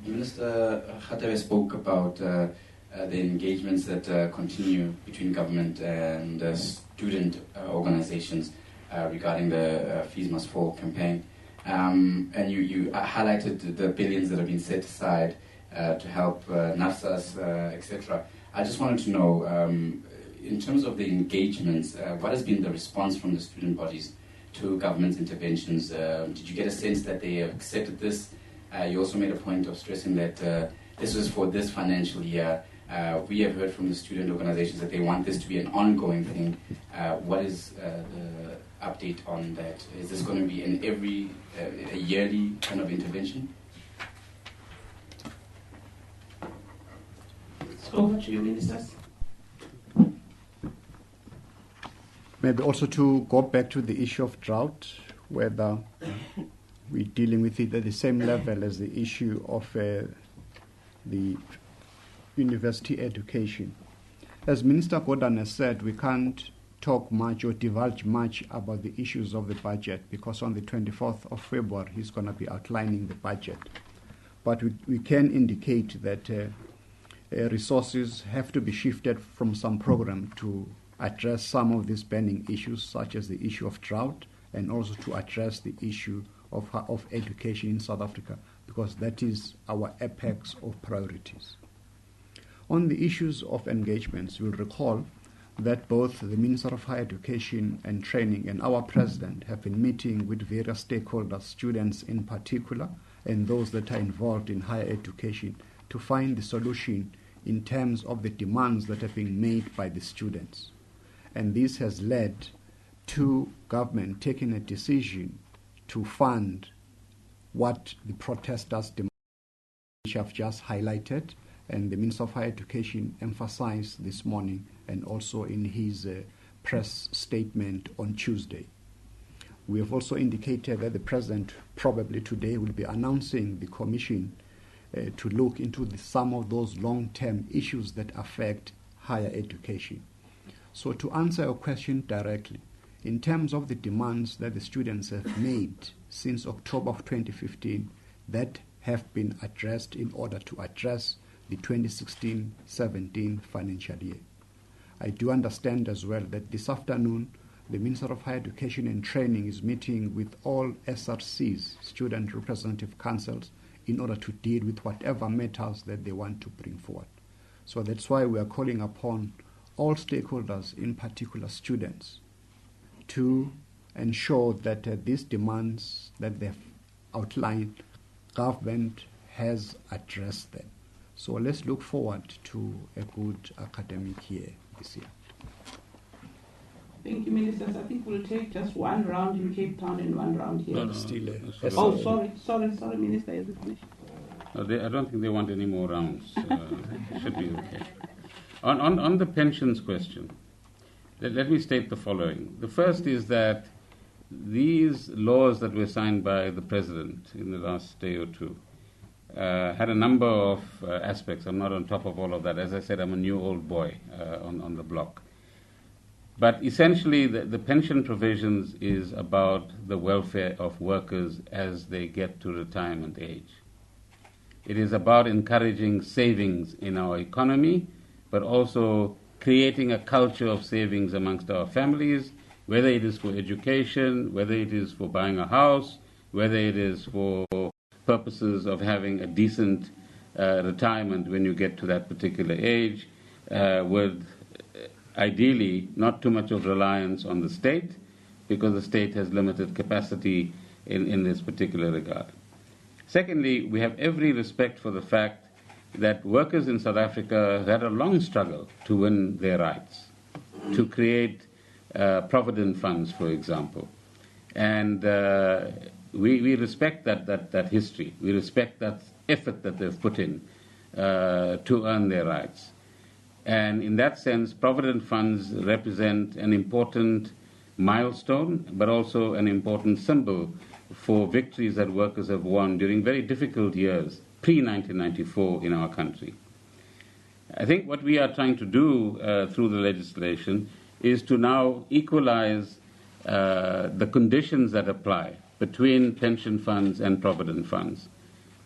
Minister Khatebe spoke about the engagements that continue between government and student organizations regarding the Fees Must Fall campaign. And you highlighted the billions that have been set aside to help NAFSAs, etc. I just wanted to know, in terms of the engagements, what has been the response from the student bodies to government's interventions? Did you get a sense that they have accepted this? You also made a point of stressing that this was for this financial year. We have heard from the student organizations that they want this to be an ongoing thing. What is the update on that? Is this going to be in every a yearly kind of intervention? Over to you, ministers. Maybe also to go back to the issue of drought, whether we're dealing with it at the same level as the issue of the university education. As Minister Gordhan has said, we can't talk much or divulge much about the issues of the budget because on the 24th of February he's going to be outlining the budget. But we can indicate that resources have to be shifted from some program to address some of these burning issues, such as the issue of drought, and also to address the issue of education in South Africa, because that is our apex of priorities. On the issues of engagements, you'll recall that both the Minister of Higher Education and Training and our President have been meeting with various stakeholders, students in particular, and those that are involved in higher education, to find the solution in terms of the demands that are being made by the students. And this has led to government taking a decision to fund what the protesters demand, which I've just highlighted, and the Minister of Higher Education emphasized this morning and also in his press statement on Tuesday. We have also indicated that the President probably today will be announcing the commission to look into some of those long-term issues that affect higher education. So to answer your question directly, in terms of the demands that the students have made since October of 2015, that have been addressed in order to address the 2016-17 financial year. I do understand as well that this afternoon the Minister of Higher Education and Training is meeting with all SRCs, Student Representative Councils, in order to deal with whatever matters that they want to bring forward. So that's why we are calling upon all stakeholders, in particular students, to ensure that these demands that they've outlined, government has addressed them. So let's look forward to a good academic year this year. Thank you, Ministers. I think we'll take just one round in Cape Town and one round here. No, still. Sorry, Minister. Is it finished? No, I don't think they want any more rounds. Should be okay. On the pensions question, let me state the following. The first is that these laws that were signed by the President in the last day or two had a number of aspects. I'm not on top of all of that. As I said, I'm a new old boy on the block. But essentially, the pension provisions is about the welfare of workers as they get to retirement age. It is about encouraging savings in our economy, but also creating a culture of savings amongst our families, whether it is for education, whether it is for buying a house, whether it is for purposes of having a decent retirement when you get to that particular age, with ideally not too much of reliance on the state, because the state has limited capacity in this particular regard. Secondly, we have every respect for the fact that workers in South Africa had a long struggle to win their rights, to create provident funds, for example. And we respect that history. We respect that effort that they've put in to earn their rights. And in that sense, provident funds represent an important milestone, but also an important symbol for victories that workers have won during very difficult years, pre-1994 in our country. I think what we are trying to do through the legislation is to now equalize the conditions that apply between pension funds and provident funds.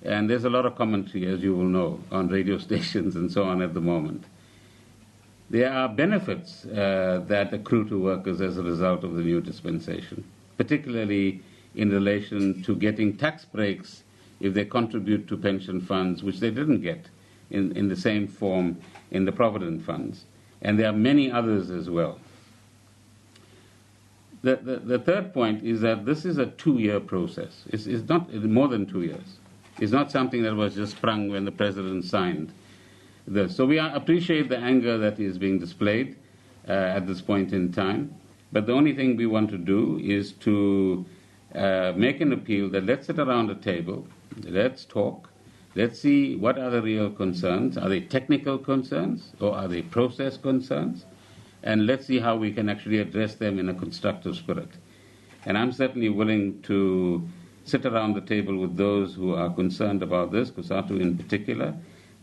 And there's a lot of commentary, as you will know, on radio stations and so on at the moment. There are benefits that accrue to workers as a result of the new dispensation, particularly in relation to getting tax breaks if they contribute to pension funds, which they didn't get in the same form in the provident funds. And there are many others as well. The third point is that this is a 2-year process. It's not more than 2 years. It's not something that was just sprung when the President signed this. So we appreciate the anger that is being displayed at this point in time. But the only thing we want to do is to make an appeal that let's sit around a table, let's talk, let's see what are the real concerns. Are they technical concerns or are they process concerns? And let's see how we can actually address them in a constructive spirit. And I'm certainly willing to sit around the table with those who are concerned about this, COSATU in particular,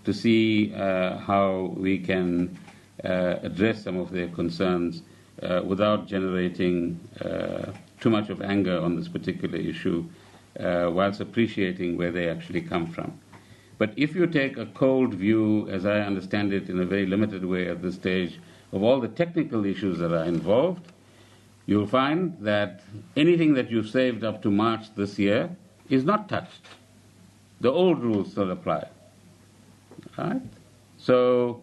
to see how we can address some of their concerns without generating too much of anger on this particular issue, whilst appreciating where they actually come from. But if you take a cold view, as I understand it in a very limited way at this stage, of all the technical issues that are involved, you'll find that anything that you've saved up to March this year is not touched. The old rules still apply. Right? So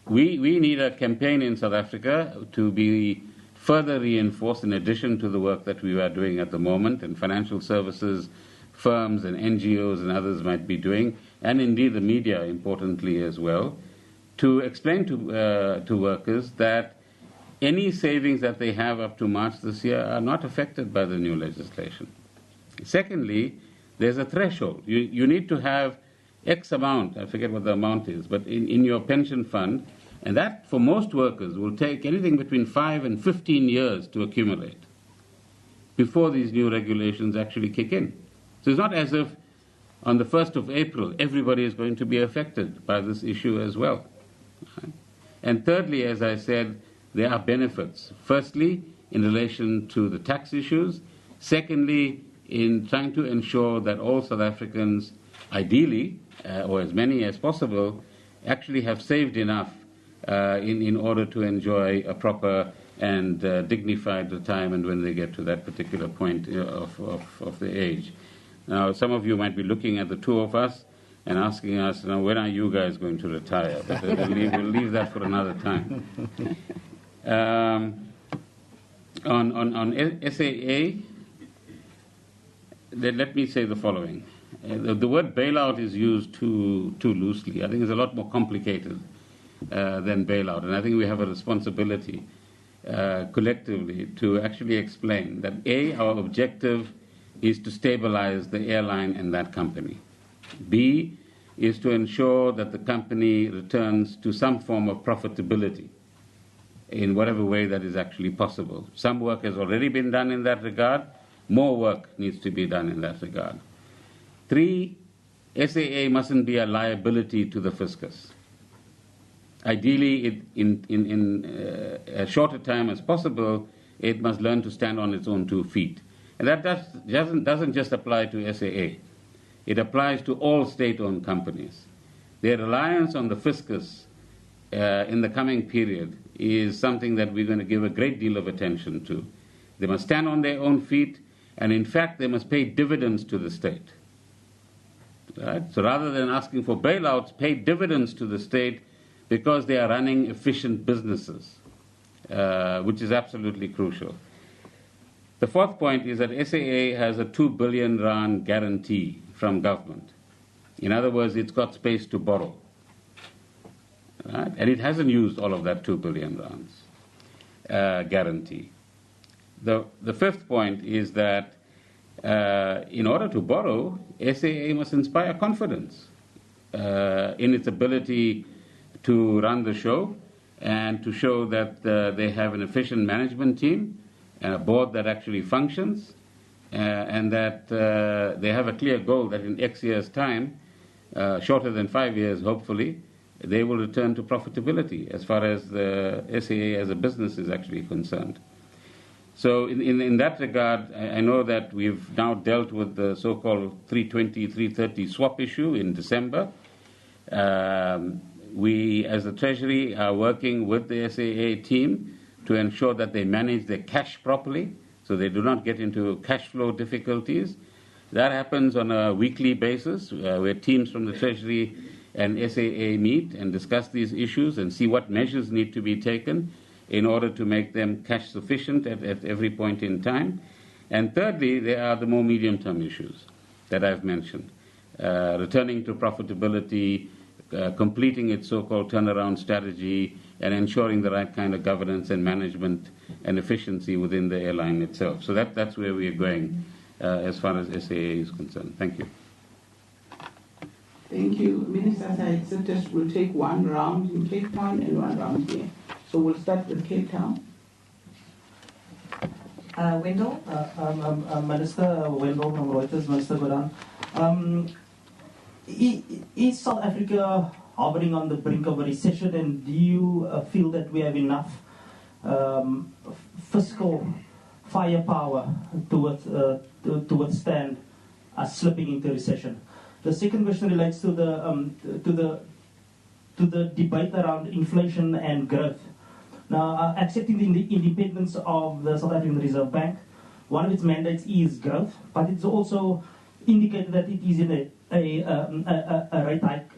we need a campaign in South Africa to be further reinforced in addition to the work that we are doing at the moment, and financial services firms and NGOs and others might be doing, and indeed the media importantly as well, to explain to workers that any savings that they have up to March this year are not affected by the new legislation. Secondly, there's a threshold. You need to have X amount, I forget what the amount is, but in your pension fund, and that for most workers will take anything between 5 and 15 years to accumulate before these new regulations actually kick in. So it's not as if on the 1st of April everybody is going to be affected by this issue as well. Right? And thirdly, as I said, there are benefits. Firstly, in relation to the tax issues. Secondly, in trying to ensure that all South Africans, ideally, or as many as possible, actually have saved enough in order to enjoy a proper and dignified retirement when they get to that particular point of the age. Now, some of you might be looking at the two of us and asking us, now, when are you guys going to retire? But we'll leave that for another time. On SAA, let me say the following. The word bailout is used too loosely. I think it's a lot more complicated than bailout. And I think we have a responsibility collectively to actually explain that, A, our objective is to stabilize the airline and that company. B, is to ensure that the company returns to some form of profitability in whatever way that is actually possible. Some work has already been done in that regard. More work needs to be done in that regard. 3, SAA mustn't be a liability to the fiscus. Ideally, in as short a time as possible, it must learn to stand on its own 2 feet. And that doesn't just apply to SAA. It applies to all state-owned companies. Their reliance on the fiscus in the coming period is something that we're going to give a great deal of attention to. They must stand on their own feet, and in fact, they must pay dividends to the state. Right? So rather than asking for bailouts, pay dividends to the state because they are running efficient businesses, which is absolutely crucial. The 4th point is that SAA has a 2 billion rand guarantee from government. In other words, it's got space to borrow. Right? And it hasn't used all of that 2 billion rands guarantee. The 5th point is that in order to borrow, SAA must inspire confidence in its ability to run the show and to show that they have an efficient management team and a board that actually functions, and that they have a clear goal that in X years' time, shorter than 5 years hopefully, they will return to profitability as far as the SAA as a business is actually concerned. So in that regard, I know that we've now dealt with the so-called 320, 330 swap issue in December. We, as the Treasury, are working with the SAA team to ensure that they manage their cash properly, so they do not get into cash flow difficulties. That happens on a weekly basis, where teams from the Treasury and SAA meet and discuss these issues and see what measures need to be taken in order to make them cash sufficient at every point in time. And thirdly, there are the more medium-term issues that I've mentioned. Returning to profitability, completing its so-called turnaround strategy, and ensuring the right kind of governance and management and efficiency within the airline itself. So that's where we are going as far as SAA is concerned. Thank you. Thank you. Minister, as I accepted, we'll take one round in Cape Town and one round here. So we'll start with Cape Town. Wendell? Minister Wendell from Reuters, Minister Godan. Is South Africa hovering on the brink of a recession, and do you feel that we have enough fiscal firepower to withstand us slipping into recession? The second question relates to the debate around inflation and growth. Now, accepting the independence of the South African Reserve Bank, one of its mandates is growth, but it's also indicated that it is in a rate hike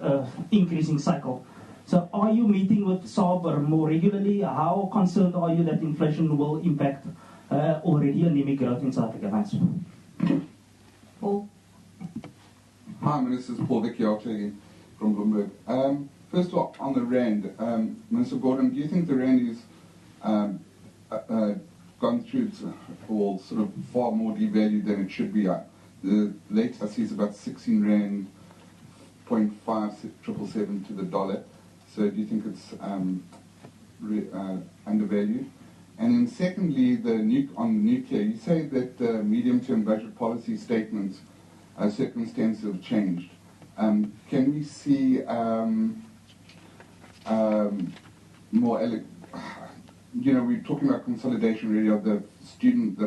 increasing cycle. So are you meeting with SABC more regularly? How concerned are you that inflation will impact already anemic growth in South Africa? Thanks. Paul? Hi, Minister. Paul Vicchiati from Bloomberg. First of all, on the rand, Minister Gordon, do you think the rand is gone through or sort of far more devalued than it should be? The latest I see is about 16 rand 0.5777 to the dollar. So do you think it's undervalued? And then secondly, on nuclear, you say that the medium-term budget policy statements circumstances have changed. Can we see more, we're talking about consolidation really of the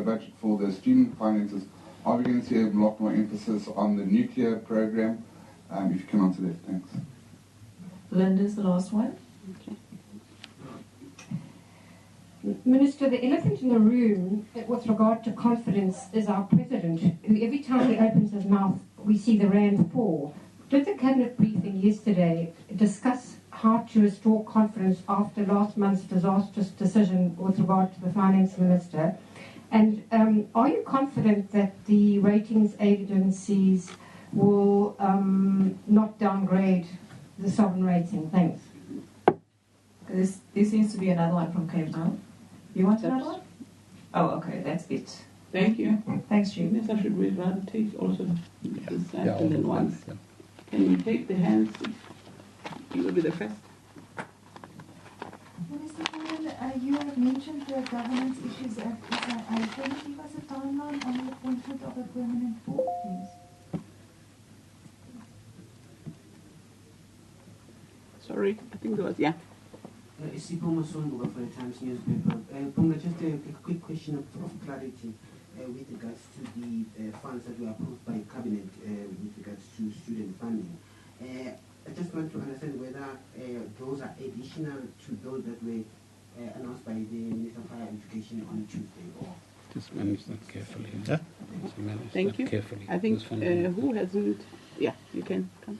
budget for the student finances, Are we going to see a lot more emphasis on the nuclear program? If you can answer that, thanks. Linda's the last one. Okay. Minister, the elephant in the room with regard to confidence is our president, who every time he opens his mouth, we see the rand fall. Did the cabinet briefing yesterday discuss how to restore confidence after last month's disastrous decision with regard to the finance minister? And are you confident that the ratings agencies will not downgrade the sovereign rating? Thanks. This seems to be another one from Cape Town. You want another one? Oh, okay, that's it. Thank you. Thanks, Julie. Yes, I should rather take also this side and then once. Can you take the hands? You will be the first. Minister Gordhan, you have mentioned the governance issues at SAA. Can you give us a timeline on the appointment of a permanent board, please? Sorry, I think there was, yeah. Isipomo Sonduga for the Times newspaper. Ponga, just a quick question of clarity with regards to the funds that were approved by Cabinet with regards to student funding. I just want to understand whether those are additional to those that were announced by the Minister of Higher Education on Tuesday. Or just manage that carefully. Yeah? Thank you. Carefully. I think who hasn't... Yeah, you can come.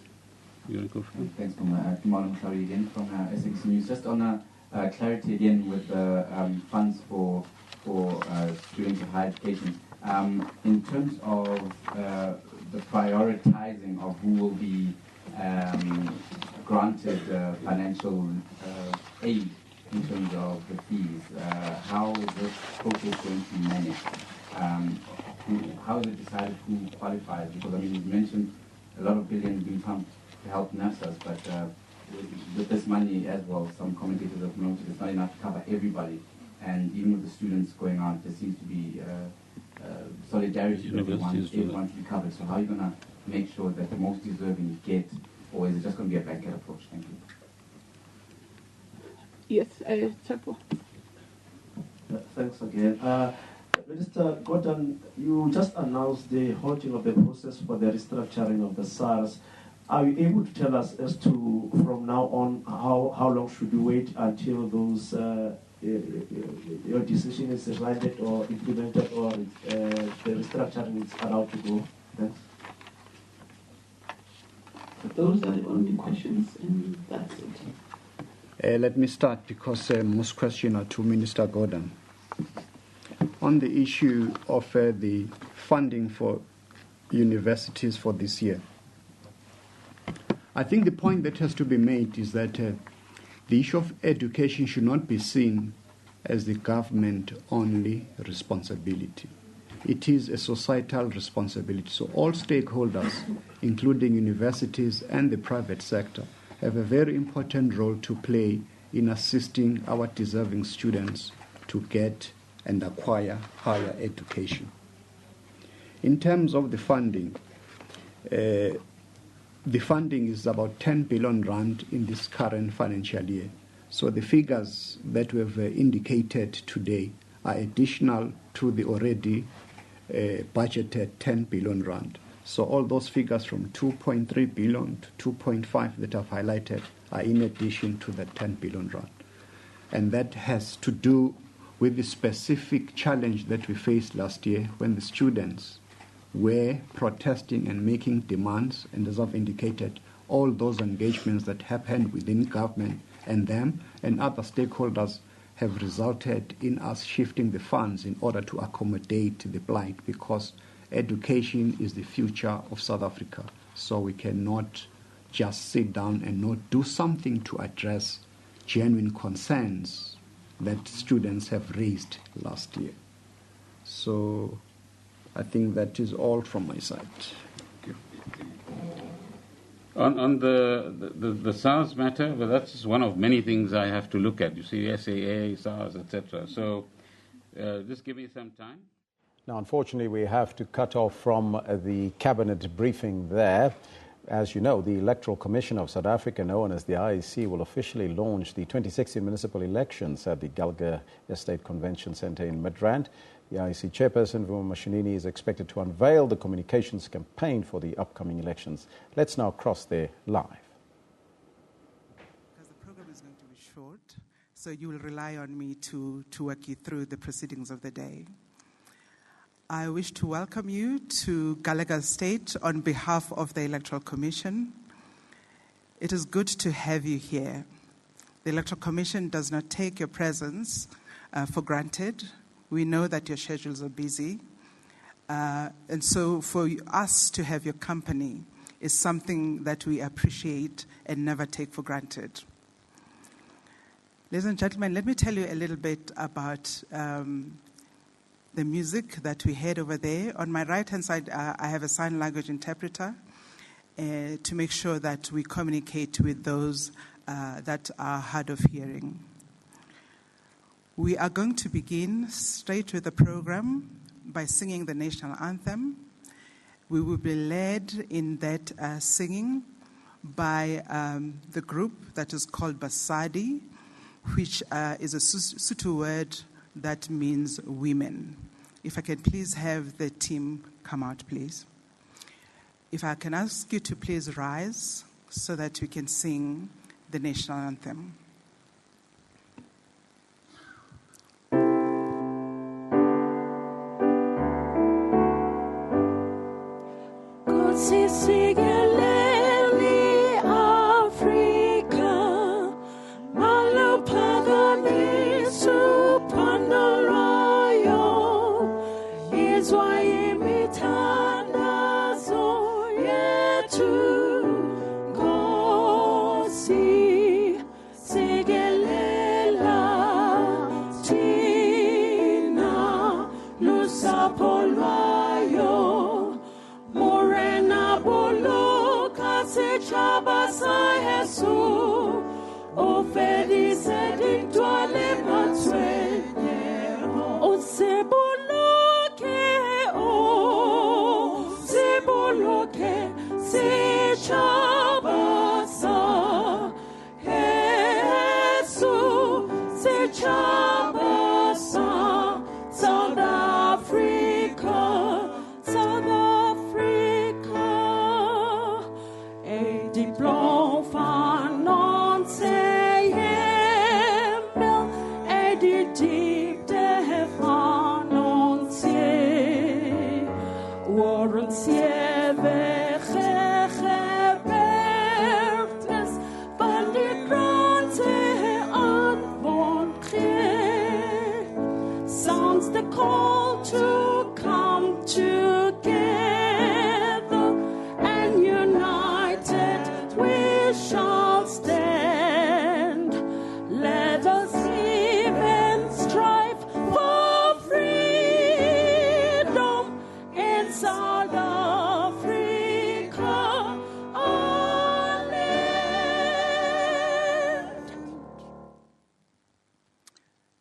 You want to go for it? Thanks, Good morning, Clary again from SABC News. Just on clarity again with the funds for students of higher education. In terms of the prioritizing of who will be granted financial aid in terms of the fees, how is this process going to be managed? How is it decided who qualifies? Because, I mean, you've mentioned a lot of billions being pumped to help nurses, but with this money as well, some commentators have noted it's not enough to cover everybody. And even with the students going out, there seems to be solidarity with everyone to be covered. So how are you going to make sure that the most deserving get, or is it just going to be a blanket approach? Thank you. Yes, Tsepo. Thanks again. Minister Gordhan, you just announced the halting of the process for the restructuring of the SARS. Are you able to tell us as to, from now on, how long should you wait until those your decision is decided or implemented, or the restructuring is allowed to go? Thanks. Those are the only questions, and that's it. Let me start, because most questions are to Minister Gordhan. On the issue of the funding for universities for this year, I think the point that has to be made is that the issue of education should not be seen as the government-only responsibility. It is a societal responsibility. So all stakeholders, including universities and the private sector, have a very important role to play in assisting our deserving students to get and acquire higher education. In terms of the funding is about 10 billion rand in this current financial year. So the figures that we have indicated today are additional to the already budgeted 10 billion rand. So all those figures from 2.3 billion to 2.5 that I've highlighted are in addition to the 10 billion rand. And that has to do with the specific challenge that we faced last year when the students were protesting and making demands, and as I've indicated, all those engagements that happened within government and them and other stakeholders have resulted in us shifting the funds in order to accommodate the blight, because education is the future of South Africa. So we cannot just sit down and not do something to address genuine concerns that students have raised last year. So I think that is all from my side. On the SARS matter, well, that's one of many things I have to look at. You see, SAA, SARS, etc. So just give me some time. Now, unfortunately, we have to cut off from the cabinet briefing there. As you know, the Electoral Commission of South Africa, known as the IEC, will officially launch the 2016 municipal elections at the Gallagher Estate Convention Centre in Midrand. The IEC chairperson, Vuma Mashinini, is expected to unveil the communications campaign for the upcoming elections. Let's now cross there live. Because the program is going to be short, so you will rely on me to work you through the proceedings of the day. I wish to welcome you to Gallagher Estate on behalf of the Electoral Commission. It is good to have you here. The Electoral Commission does not take your presence for granted. We know that your schedules are busy. And so for us to have your company is something that we appreciate and never take for granted. Ladies and gentlemen, let me tell you a little bit about the music that we heard over there. On my right-hand side, I have a sign language interpreter to make sure that we communicate with those that are hard of hearing. We are going to begin straight with the program by singing the national anthem. We will be led in that singing by the group that is called Basadi, which is a Sotho word that means women. If I can please have the team come out, please. If I can ask you to please rise so that we can sing the national anthem.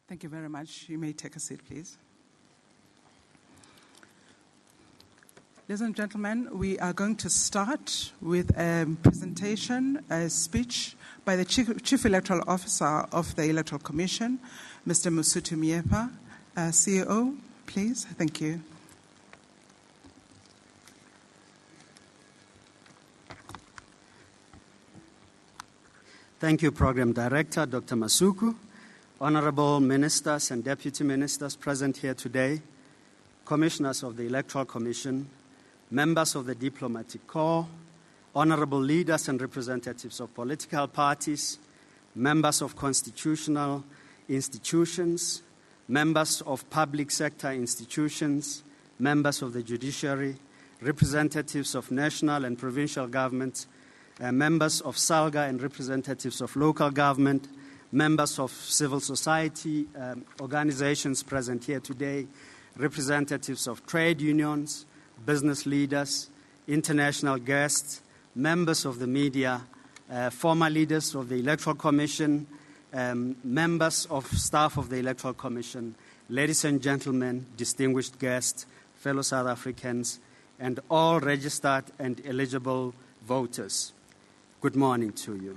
Thank you very much. You may take a seat, please. Ladies and gentlemen, we are going to start with a presentation, a speech by the Chief Electoral Officer of the Electoral Commission, Mr. Mosotho Miepa. CEO, please. Thank you. Thank you, Program Director, Dr. Masuku. Honorable Ministers and Deputy Ministers present here today, Commissioners of the Electoral Commission, members of the Diplomatic Corps, honorable leaders and representatives of political parties, members of constitutional institutions, members of public sector institutions, members of the judiciary, representatives of national and provincial governments, members of SALGA and representatives of local government, members of civil society organizations present here today, representatives of trade unions, business leaders, international guests, members of the media, former leaders of the Electoral Commission, members of staff of the Electoral Commission, ladies and gentlemen, distinguished guests, fellow South Africans, and all registered and eligible voters, good morning to you.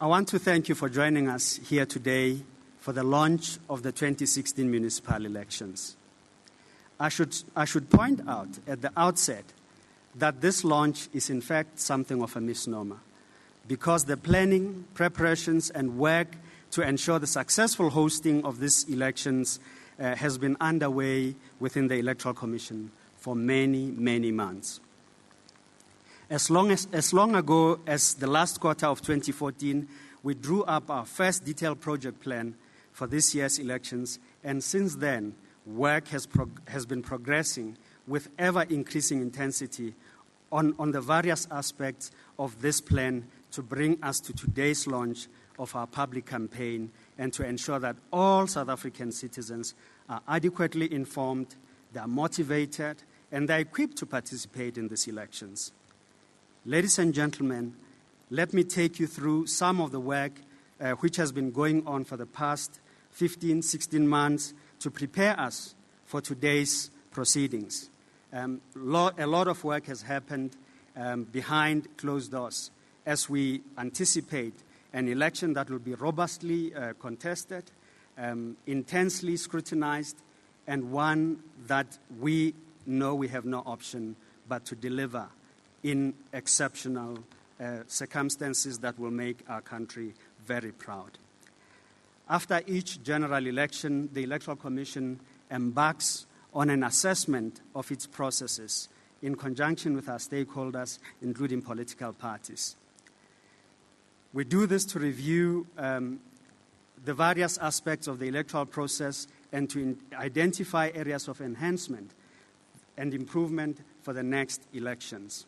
I want to thank you for joining us here today for the launch of the 2016 municipal elections. I should point out at the outset that this launch is in fact something of a misnomer, because the planning, preparations, and work to ensure the successful hosting of these elections has been underway within the Electoral Commission for many, many months. As long ago as the last quarter of 2014, we drew up our first detailed project plan for this year's elections, and since then, work has been progressing with ever-increasing intensity on the various aspects of this plan to bring us to today's launch of our public campaign and to ensure that all South African citizens are adequately informed, they are motivated, and they are equipped to participate in these elections. Ladies and gentlemen, let me take you through some of the work which has been going on for the past 15, 16 months to prepare us for today's proceedings. A lot of work has happened behind closed doors as we anticipate an election that will be robustly contested, intensely scrutinized, and one that we know we have no option but to deliver in exceptional circumstances that will make our country very proud. After each general election, the Electoral Commission embarks on an assessment of its processes in conjunction with our stakeholders, including political parties. We do this to review the various aspects of the electoral process and to identify areas of enhancement and improvement for the next elections.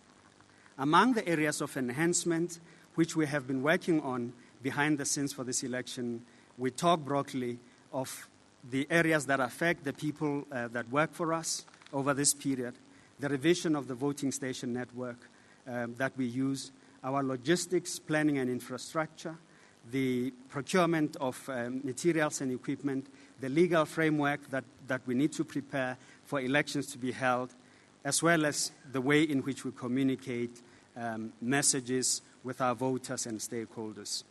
Among the areas of enhancement which we have been working on behind the scenes for this election, we talk broadly of the areas that affect the people that work for us over this period, the revision of the voting station network that we use, our logistics, planning and infrastructure, the procurement of materials and equipment, the legal framework that we need to prepare for elections to be held, as well as the way in which we communicate messages with our voters and stakeholders.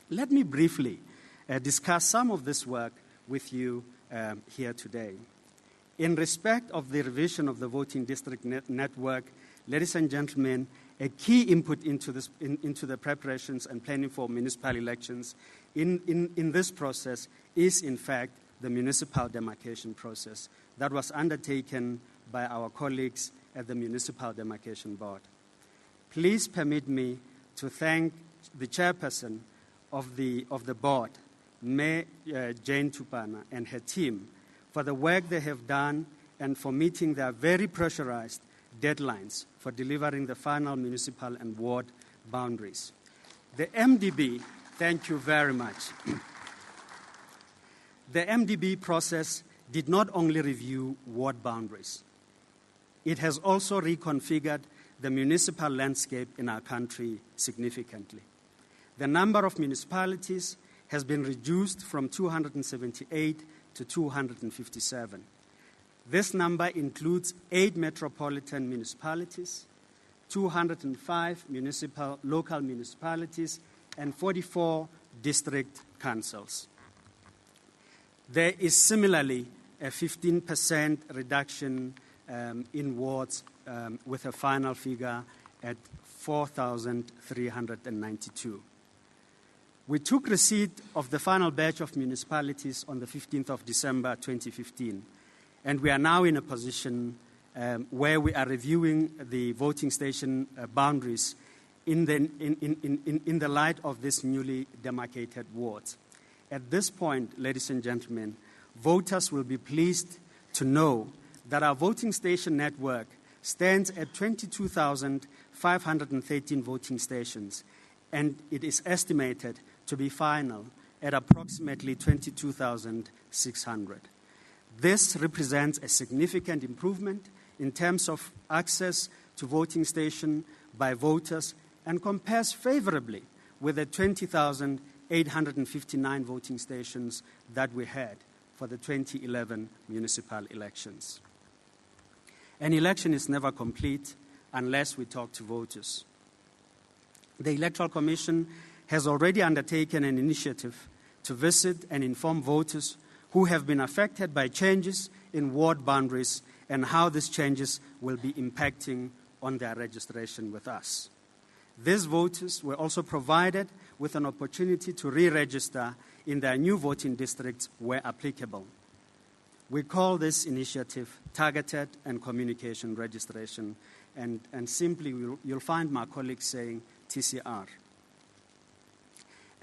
Let me briefly discuss some of this work with you here today. In respect of the revision of the voting district network, ladies and gentlemen, a key input into the preparations and planning for municipal elections in this process is, in fact, the municipal demarcation process that was undertaken by our colleagues at the Municipal Demarcation Board. Please permit me to thank the chairperson of the board, Mayor Jane Tupana, and her team for the work they have done and for meeting their very pressurized deadlines for delivering the final municipal and ward boundaries. The MDB, thank you very much. The MDB process did not only review ward boundaries, it has also reconfigured the municipal landscape in our country significantly. The number of municipalities has been reduced from 278 to 257. This number includes 8 metropolitan municipalities, 205 local municipalities, and 44 district councils. There is similarly a 15% reduction in wards with a final figure at 4,392. We took receipt of the final batch of municipalities on the 15th of December 2015, and we are now in a position where we are reviewing the voting station boundaries in the light of this newly demarcated wards. At this point, ladies and gentlemen, voters will be pleased to know that our voting station network stands at 22,513 voting stations, and it is estimated to be final at approximately 22,600. This represents a significant improvement in terms of access to voting station by voters and compares favorably with the 20,859 voting stations that we had for the 2011 municipal elections. An election is never complete unless we talk to voters. The Electoral Commission has already undertaken an initiative to visit and inform voters who have been affected by changes in ward boundaries and how these changes will be impacting on their registration with us. These voters were also provided with an opportunity to re-register in their new voting districts where applicable. We call this initiative Targeted and Communication Registration, and simply you'll find my colleagues saying TCR.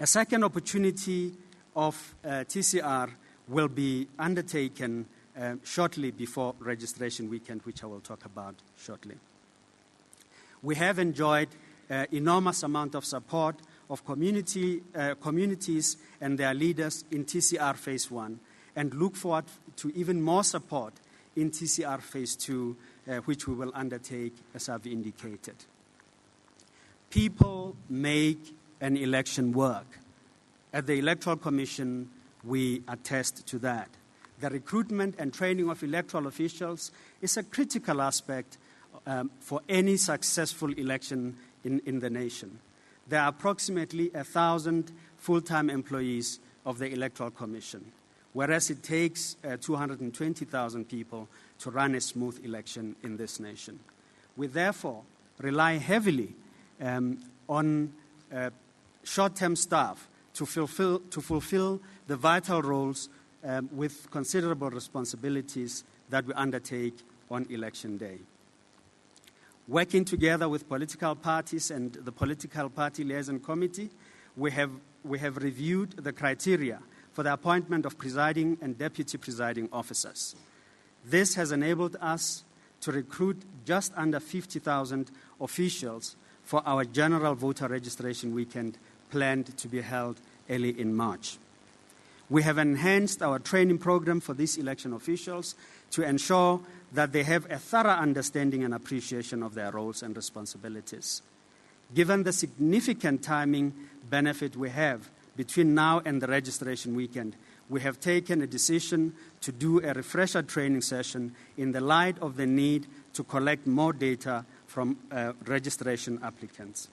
A second opportunity of TCR will be undertaken shortly before registration weekend, which I will talk about shortly. We have enjoyed enormous amount of support of communities and their leaders in TCR Phase 1 and look forward to even more support in TCR Phase 2, which we will undertake, as I've indicated. People make an election work. At the Electoral Commission, we attest to that. The recruitment and training of electoral officials is a critical aspect for any successful election in the nation. There are approximately 1,000 full-time employees of the Electoral Commission, whereas it takes 220,000 people to run a smooth election in this nation. We therefore rely heavily on short-term staff to fulfill the vital roles with considerable responsibilities that we undertake on election day. Working together with political parties and the Political Party Liaison Committee, we have reviewed the criteria for the appointment of presiding and deputy presiding officers. This has enabled us to recruit just under 50,000 officials for our general voter registration weekend planned to be held early in March. We have enhanced our training program for these election officials to ensure that they have a thorough understanding and appreciation of their roles and responsibilities. Given the significant timing benefit we have between now and the registration weekend, we have taken a decision to do a refresher training session in the light of the need to collect more data from registration applicants.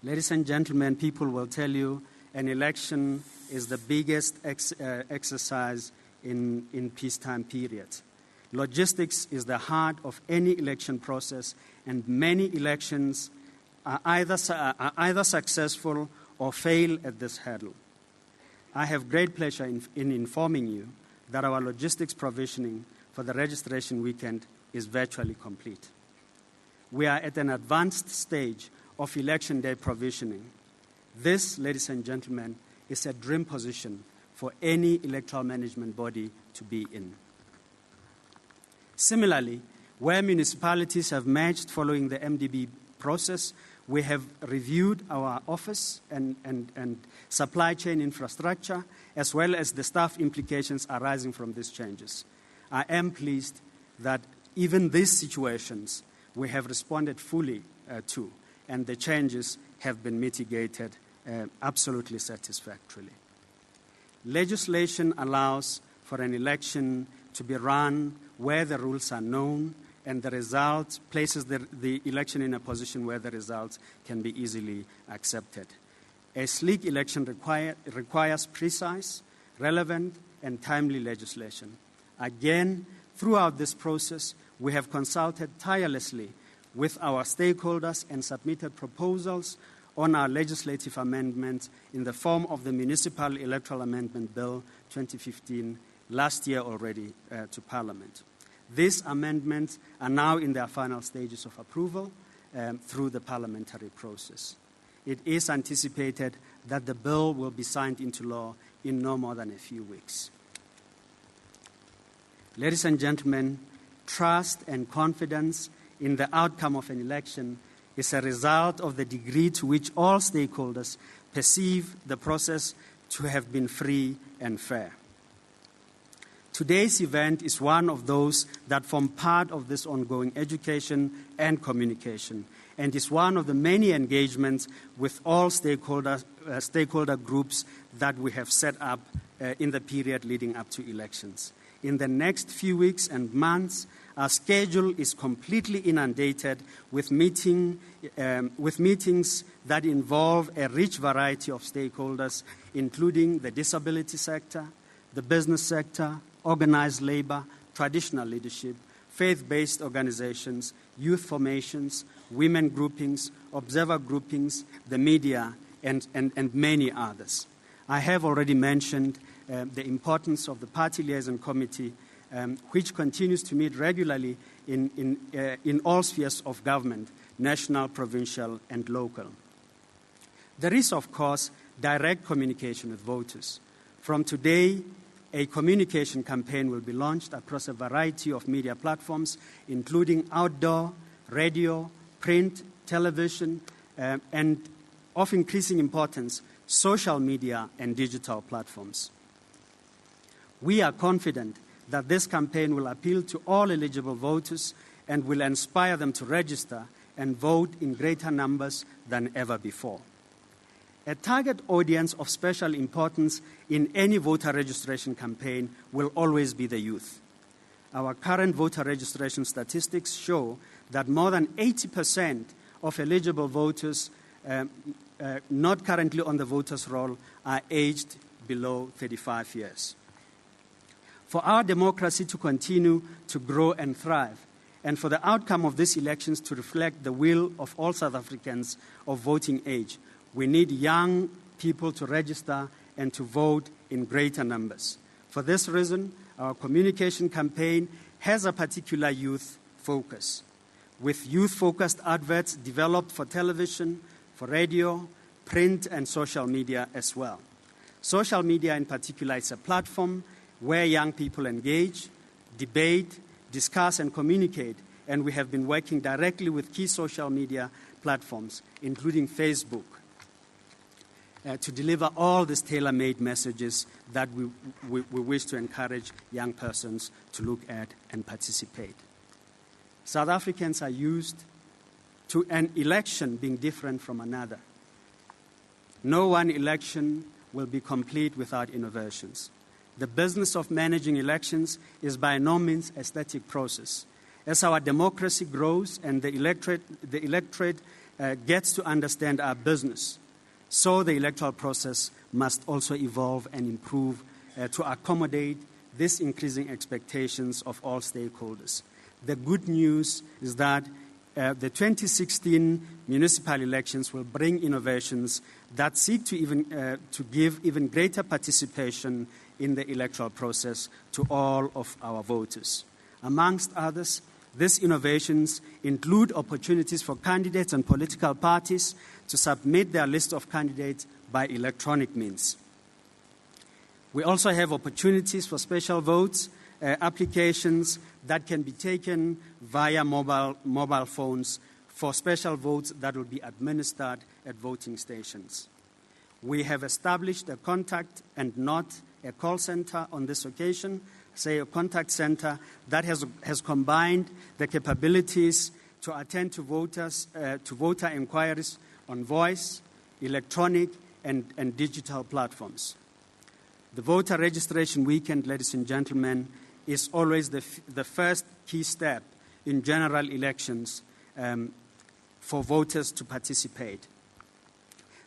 Ladies and gentlemen, people will tell you an election is the biggest exercise in peacetime periods. Logistics is the heart of any election process, and many elections are either successful or fail at this hurdle. I have great pleasure in informing you that our logistics provisioning for the registration weekend is virtually complete. We are at an advanced stage of election day provisioning. This, ladies and gentlemen, is a dream position for any electoral management body to be in. Similarly, where municipalities have merged following the MDB process, we have reviewed our office and supply chain infrastructure, as well as the staff implications arising from these changes. I am pleased that even these situations we have responded fully to, and the changes have been mitigated absolutely satisfactorily. Legislation allows for an election to be run where the rules are known, and the result places the election in a position where the results can be easily accepted. A sleek election requires precise, relevant, and timely legislation. Again, throughout this process, we have consulted tirelessly with our stakeholders and submitted proposals on our legislative amendments in the form of the Municipal Electoral Amendment Bill 2015 last year already to Parliament. These amendments are now in their final stages of approval through the parliamentary process. It is anticipated that the bill will be signed into law in no more than a few weeks. Ladies and gentlemen, trust and confidence in the outcome of an election is a result of the degree to which all stakeholders perceive the process to have been free and fair. Today's event is one of those that form part of this ongoing education and communication, and is one of the many engagements with all stakeholder groups that we have set up in the period leading up to elections. In the next few weeks and months, our schedule is completely inundated with meetings that involve a rich variety of stakeholders, including the disability sector, the business sector, organized labor, traditional leadership, faith-based organizations, youth formations, women groupings, observer groupings, the media, and many others. I have already mentioned the importance of the Party Liaison Committee, which continues to meet regularly in all spheres of government, national, provincial, and local. There is, of course, direct communication with voters. From today, a communication campaign will be launched across a variety of media platforms, including outdoor, radio, print, television, and of increasing importance, social media and digital platforms. We are confident that this campaign will appeal to all eligible voters and will inspire them to register and vote in greater numbers than ever before. A target audience of special importance in any voter registration campaign will always be the youth. Our current voter registration statistics show that more than 80% of eligible voters not currently on the voters' roll are aged below 35 years. For our democracy to continue to grow and thrive, and for the outcome of these elections to reflect the will of all South Africans of voting age, we need young people to register and to vote in greater numbers. For this reason, our communication campaign has a particular youth focus, with youth-focused adverts developed for television, for radio, print, and social media as well. Social media in particular is a platform where young people engage, debate, discuss, and communicate, and we have been working directly with key social media platforms, including Facebook, to deliver all these tailor-made messages that we wish to encourage young persons to look at and participate. South Africans are used to an election being different from another. No one election will be complete without innovations. The business of managing elections is by no means a static process. As our democracy grows and the electorate gets to understand our business, so the electoral process must also evolve and improve to accommodate these increasing expectations of all stakeholders. The good news is that the 2016 municipal elections will bring innovations that seek to give even greater participation in the electoral process to all of our voters. Amongst others, these innovations include opportunities for candidates and political parties to submit their list of candidates by electronic means. We also have opportunities for special votes, applications that can be taken via mobile phones for special votes that will be administered at voting stations. We have established a contact and not a call center on this occasion, say a contact center that has combined the capabilities to attend to voter inquiries on voice, electronic, and digital platforms. The voter registration weekend, ladies and gentlemen, is always the first key step in general elections for voters to participate.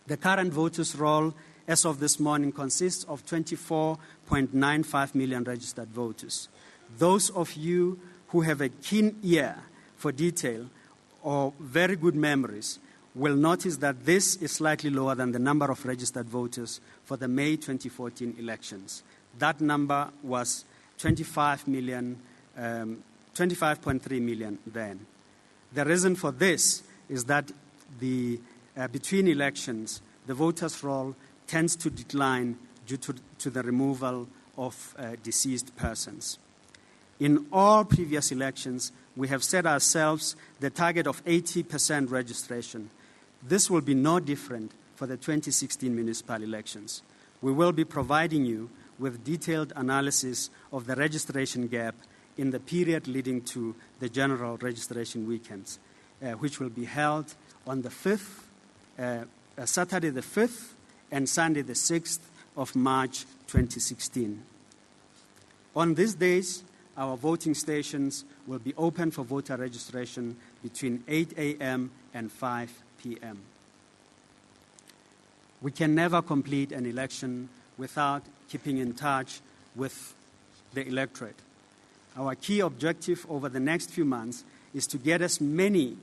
The current voters' roll as of this morning consists of 24.95 million registered voters. Those of you who have a keen ear for detail or very good memories will notice that this is slightly lower than the number of registered voters for the May 2014 elections. That number was 25.3 million then. The reason for this is that between elections, the voters' roll tends to decline due to the removal of deceased persons. In all previous elections, we have set ourselves the target of 80% registration. This will be no different for the 2016 municipal elections. We will be providing you with detailed analysis of the registration gap in the period leading to the general registration weekends, which will be held on the 5th, Saturday the 5th and Sunday the 6th of March 2016. On these days, our voting stations will be open for voter registration between 8 a.m. and 5 p.m. We can never complete an election without keeping in touch with the electorate. Our key objective over the next few months is to get as many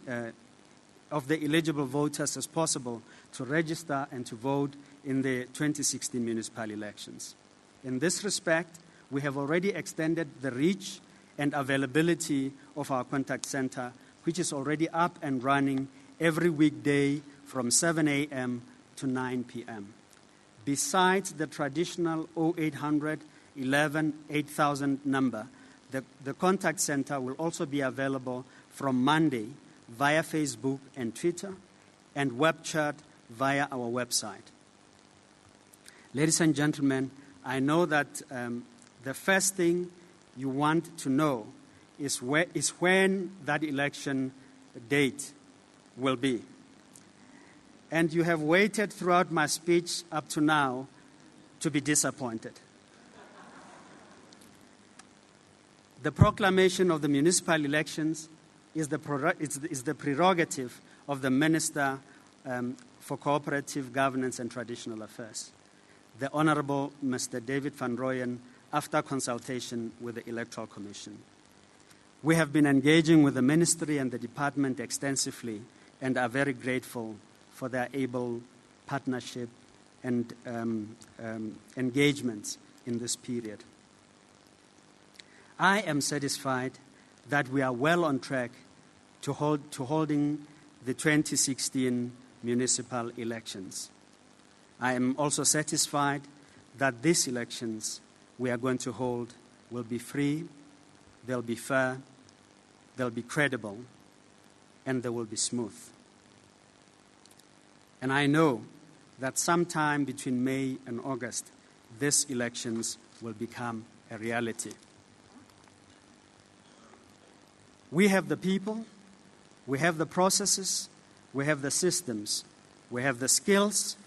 of the eligible voters as possible to register and to vote in the 2016 municipal elections. In this respect, we have already extended the reach and availability of our contact center, which is already up and running every weekday from 7 a.m. to 9 p.m. Besides the traditional 0800 11 8000 number, the contact center will also be available from Monday via Facebook and Twitter, and web chat via our website. Ladies and gentlemen, I know that the first thing you want to know is when that election date will be. And you have waited throughout my speech up to now to be disappointed. The proclamation of the municipal elections is the prerogative of the Minister for Cooperative Governance and Traditional Affairs, the Honourable Mr. David van Rooyen, after consultation with the Electoral Commission. We have been engaging with the Ministry and the Department extensively and are very grateful for their able partnership and engagements in this period. I am satisfied that we are well on track to holding the 2016 municipal elections. I am also satisfied that these elections we are going to hold will be free, they'll be fair, they'll be credible, and they will be smooth. And I know that sometime between May and August, these elections will become a reality. We have the people, we have the processes, we have the systems, we have the skills,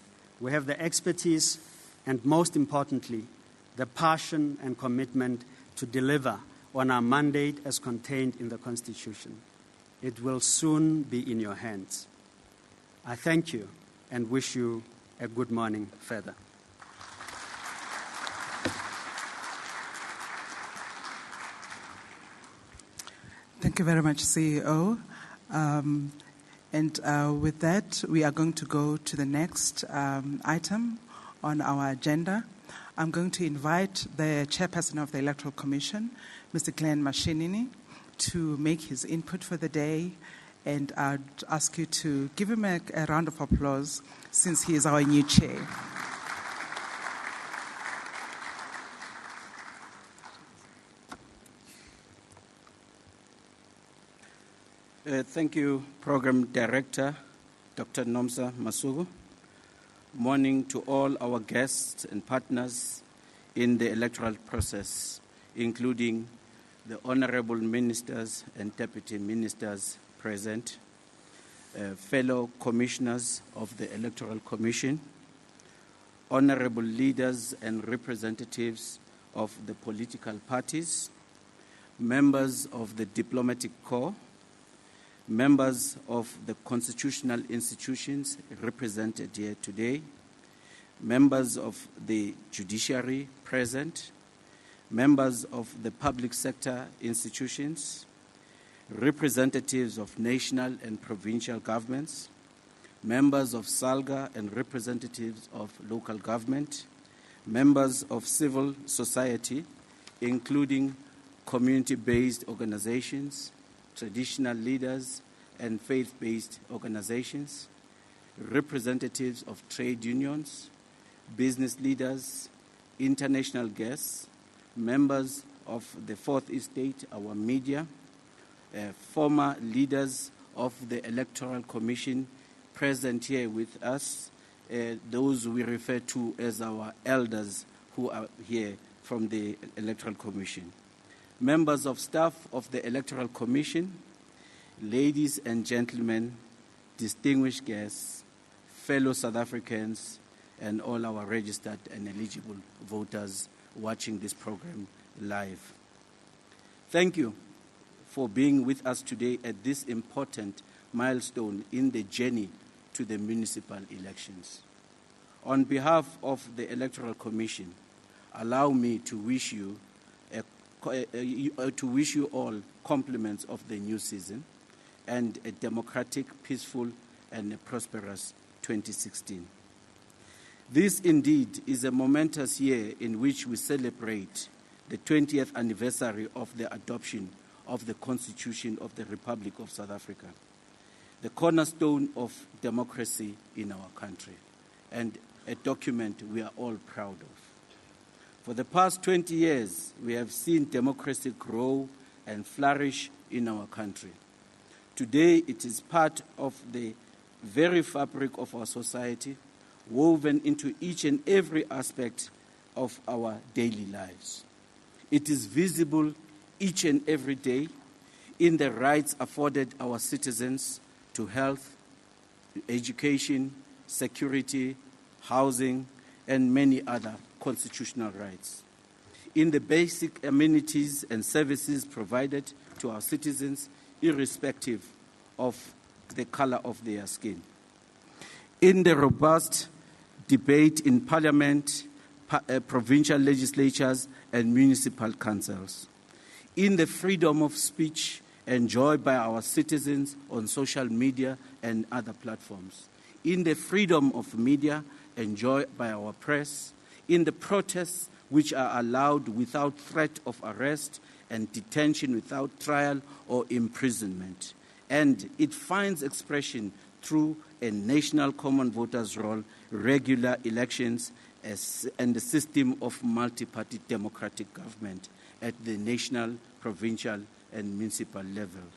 we have the expertise, and most importantly, the passion and commitment to deliver on our mandate as contained in the Constitution. It will soon be in your hands. I thank you and wish you a good morning further. Thank you very much, CEO. With that, we are going to go to the next item on our agenda. I'm going to invite the chairperson of the Electoral Commission, Mr. Glenn Mashinini, to make his input for the day, and I'd ask you to give him a round of applause since he is our new chair. Thank you, Program Director, Dr. Nomsa Masuku. Morning to all our guests and partners in the electoral process, including the honorable ministers and deputy ministers present, fellow commissioners of the Electoral Commission, honorable leaders and representatives of the political parties, members of the diplomatic corps, members of the constitutional institutions represented here today, members of the judiciary present, members of the public sector institutions, representatives of national and provincial governments, members of SALGA and representatives of local government, members of civil society, including community-based organizations, traditional leaders and faith-based organizations, representatives of trade unions, business leaders, international guests, members of the Fourth Estate, our media, former leaders of the Electoral Commission present here with us, those we refer to as our elders who are here from the Electoral Commission, members of staff of the Electoral Commission, ladies and gentlemen, distinguished guests, fellow South Africans, and all our registered and eligible voters watching this program live. Thank you for being with us today at this important milestone in the journey to the municipal elections. On behalf of the Electoral Commission, allow me to wish you all compliments of the new season and a democratic, peaceful, and a prosperous 2016. This indeed is a momentous year in which we celebrate the 20th anniversary of the adoption of the Constitution of the Republic of South Africa, the cornerstone of democracy in our country, and a document we are all proud of. For the past 20 years, we have seen democracy grow and flourish in our country. Today, it is part of the very fabric of our society, woven into each and every aspect of our daily lives. It is visible each and every day in the rights afforded our citizens to health, education, security, housing, and many other constitutional rights, in the basic amenities and services provided to our citizens, irrespective of the color of their skin, in the robust debate in Parliament, provincial legislatures, and municipal councils, in the freedom of speech enjoyed by our citizens on social media and other platforms, in the freedom of media enjoyed by our press, in the protests which are allowed without threat of arrest and detention without trial or imprisonment. And it finds expression through a national common voters' roll, regular elections, and the system of multi-party democratic government at the national, provincial, and municipal levels.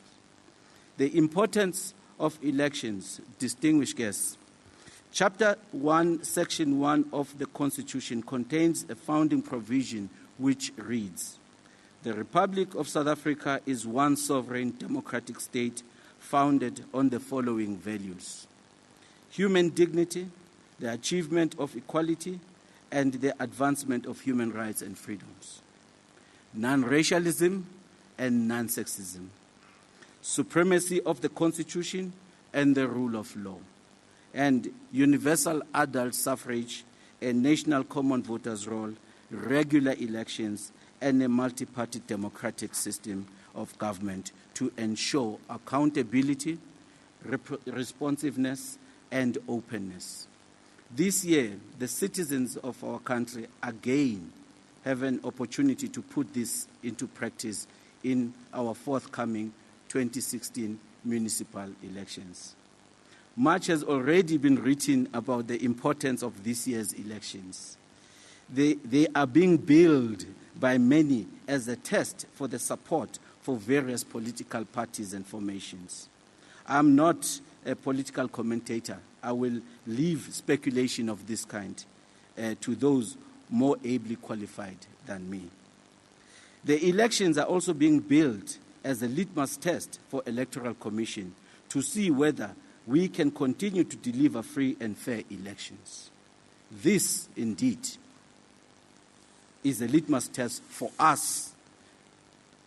The importance of elections, distinguished guests. Chapter 1, Section 1 of the Constitution contains a founding provision which reads, "The Republic of South Africa is one sovereign democratic state founded on the following values: human dignity, the achievement of equality, and the advancement of human rights and freedoms, non-racialism and non-sexism, supremacy of the Constitution and the rule of law, and universal adult suffrage, a national common voters' roll, regular elections, and a multi-party democratic system of government to ensure accountability, responsiveness, and openness." This year, the citizens of our country again have an opportunity to put this into practice in our forthcoming 2016 municipal elections. Much has already been written about the importance of this year's elections. They are being billed by many as a test for the support for various political parties and formations. I'm not a political commentator. I will leave speculation of this kind to those more ably qualified than me. The elections are also being billed as a litmus test for Electoral Commission to see whether we can continue to deliver free and fair elections. This, indeed, is a litmus test for us,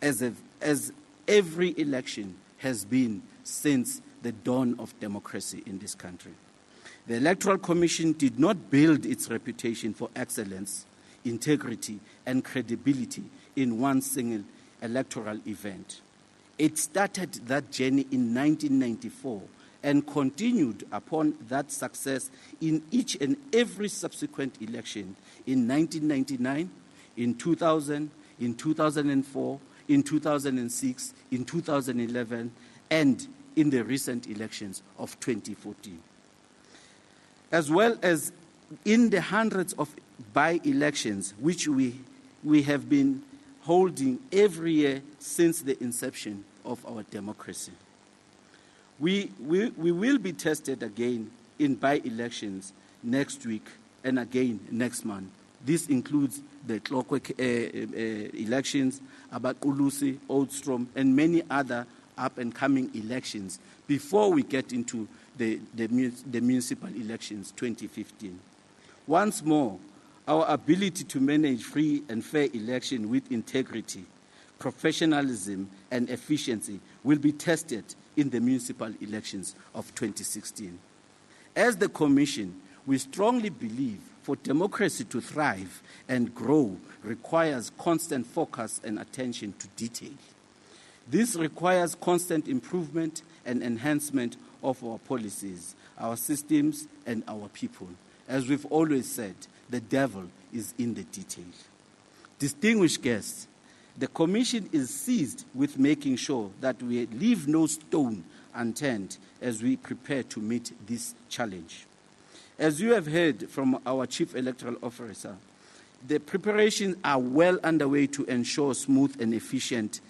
as every election has been since the dawn of democracy in this country. The Electoral Commission did not build its reputation for excellence, integrity, and credibility in one single electoral event. It started that journey in 1994 and continued upon that success in each and every subsequent election in 1999, in 2000, in 2004, in 2006, in 2011, and in the recent elections of 2014. As well as in the hundreds of by-elections which we have been holding every year since the inception of our democracy. We will be tested again in by-elections next week and again next month This includes the Tlokwe elections, Abaqulusi, Oudtshoorn, and many other up-and-coming elections before we get into the municipal elections 2015. Once more, our ability to manage free and fair election with integrity, professionalism, and efficiency will be tested in the municipal elections of 2016. As the Commission, we strongly believe for democracy to thrive and grow requires constant focus and attention to detail. This requires constant improvement and enhancement of our policies, our systems, and our people. As we've always said, the devil is in the detail. Distinguished guests, the Commission is seized with making sure that we leave no stone unturned as we prepare to meet this challenge. As you have heard from our Chief Electoral Officer, the preparations are well underway to ensure smooth and efficient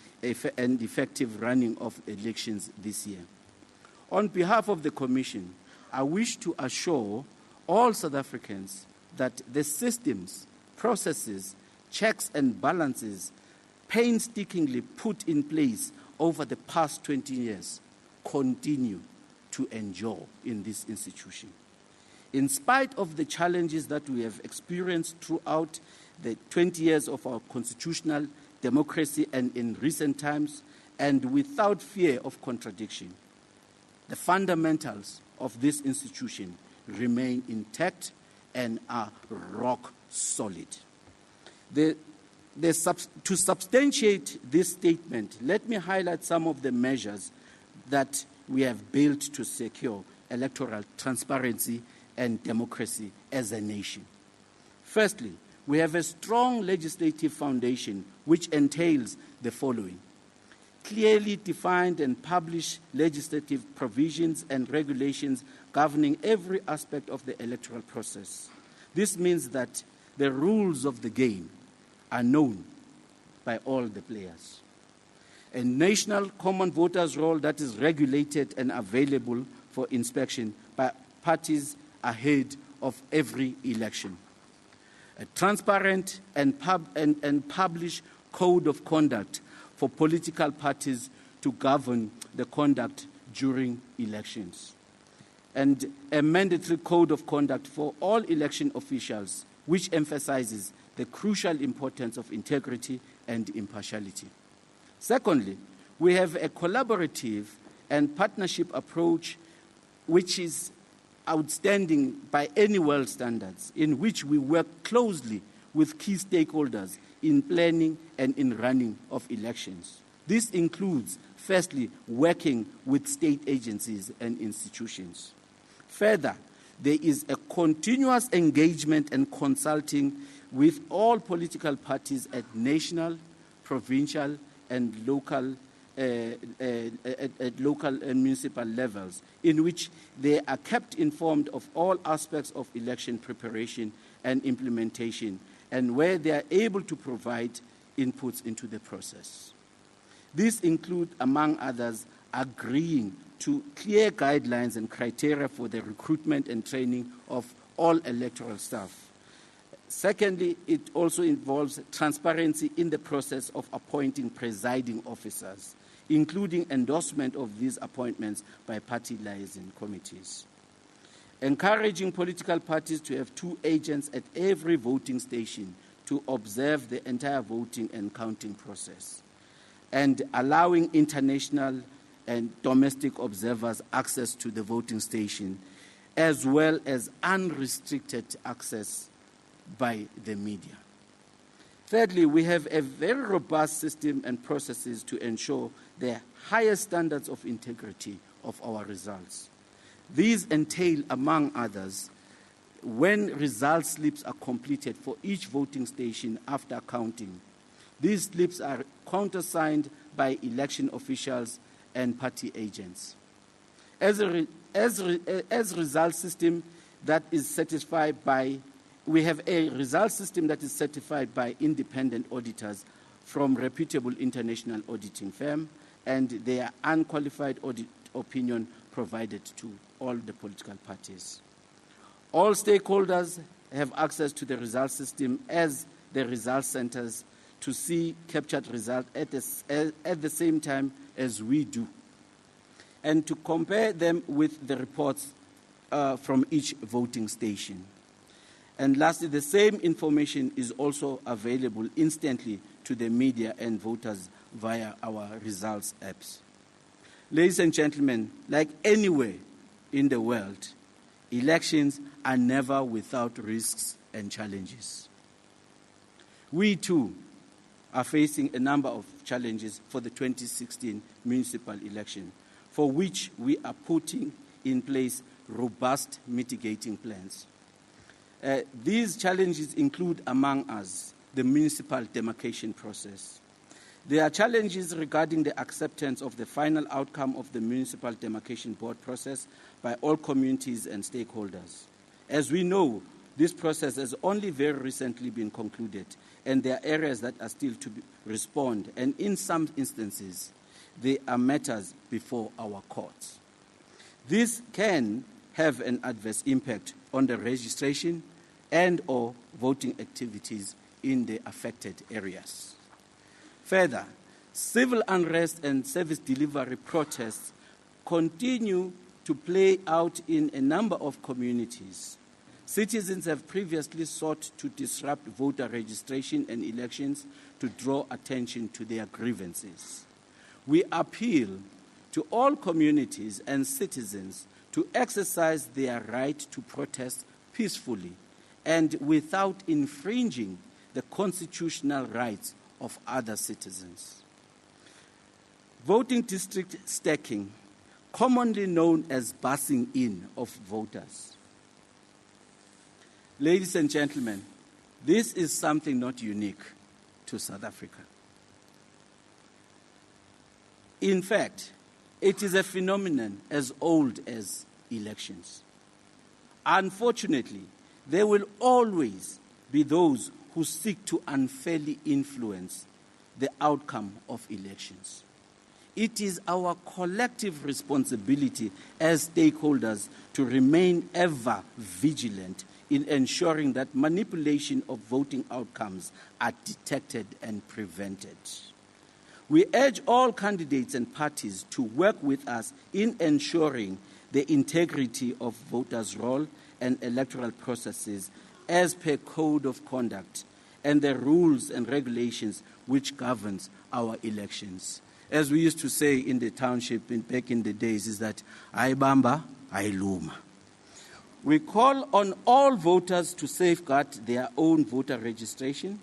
and effective running of elections this year. On behalf of the Commission, I wish to assure all South Africans that the systems, processes, checks and balances painstakingly put in place over the past 20 years continue to endure in this institution. In spite of the challenges that we have experienced throughout the 20 years of our constitutional democracy and in recent times, and without fear of contradiction, the fundamentals of this institution remain intact and are rock solid. To substantiate this statement, let me highlight some of the measures that we have built to secure electoral transparency and democracy as a nation. Firstly, we have a strong legislative foundation which entails the following: clearly defined and published legislative provisions and regulations governing every aspect of the electoral process. This means that the rules of the game are known by all the players. A national common voters' roll that is regulated and available for inspection by parties ahead of every election. A transparent and published code of conduct for political parties to govern the conduct during elections. And a mandatory code of conduct for all election officials, which emphasizes the crucial importance of integrity and impartiality. Secondly, we have a collaborative and partnership approach which is outstanding by any world standards, in which we work closely with key stakeholders in planning and in running of elections. This includes, firstly, working with state agencies and institutions. Further, there is a continuous engagement and consulting with all political parties at national, provincial, and local and municipal levels, in which they are kept informed of all aspects of election preparation and implementation, and where they are able to provide inputs into the process. These include, among others, agreeing to clear guidelines and criteria for the recruitment and training of all electoral staff. Secondly, it also involves transparency in the process of appointing presiding officers, including endorsement of these appointments by party liaison committees. Encouraging political parties to have 2 agents at every voting station to observe the entire voting and counting process, and allowing international and domestic observers access to the voting station, as well as unrestricted access by the media. Thirdly, we have a very robust system and processes to ensure the highest standards of integrity of our results. These entail, among others, when result slips are completed for each voting station after counting, these slips are countersigned by election officials and party agents. As result system that is certified by We have a result system that is certified by independent auditors from reputable international auditing firm, and their unqualified audit opinion provided to all the political parties. All stakeholders have access to the result system as the result centers to see captured results at the same time as we do, and to compare them with the reports from each voting station. And lastly, the same information is also available instantly to the media and voters via our results apps. Ladies and gentlemen, like anywhere in the world, elections are never without risks and challenges. We too are facing a number of challenges for the 2016 municipal election, for which we are putting in place robust mitigating plans. These challenges include, among us, the municipal demarcation process. There are challenges regarding the acceptance of the final outcome of the municipal demarcation board process by all communities and stakeholders. As we know, this process has only very recently been concluded, and there are areas that are still to respond, and in some instances, there are matters before our courts. This can have an adverse impact on the registration and or voting activities in the affected areas. Further, civil unrest and service delivery protests continue to play out in a number of communities. Citizens have previously sought to disrupt voter registration and elections to draw attention to their grievances. We appeal to all communities and citizens to exercise their right to protest peacefully and without infringing the constitutional rights of other citizens. Voting district stacking, commonly known as busing in of voters. Ladies and gentlemen, this is something not unique to South Africa. In fact, it is a phenomenon as old as elections. Unfortunately, there will always be those who seek to unfairly influence the outcome of elections. It is our collective responsibility as stakeholders to remain ever vigilant in ensuring that manipulation of voting outcomes are detected and prevented. We urge all candidates and parties to work with us in ensuring the integrity of voters' roll and electoral processes as per Code of Conduct and the rules and regulations which governs our elections. As we used to say in the township back in the days, is that Aibamba, Ailuma. We call on all voters to safeguard their own voter registration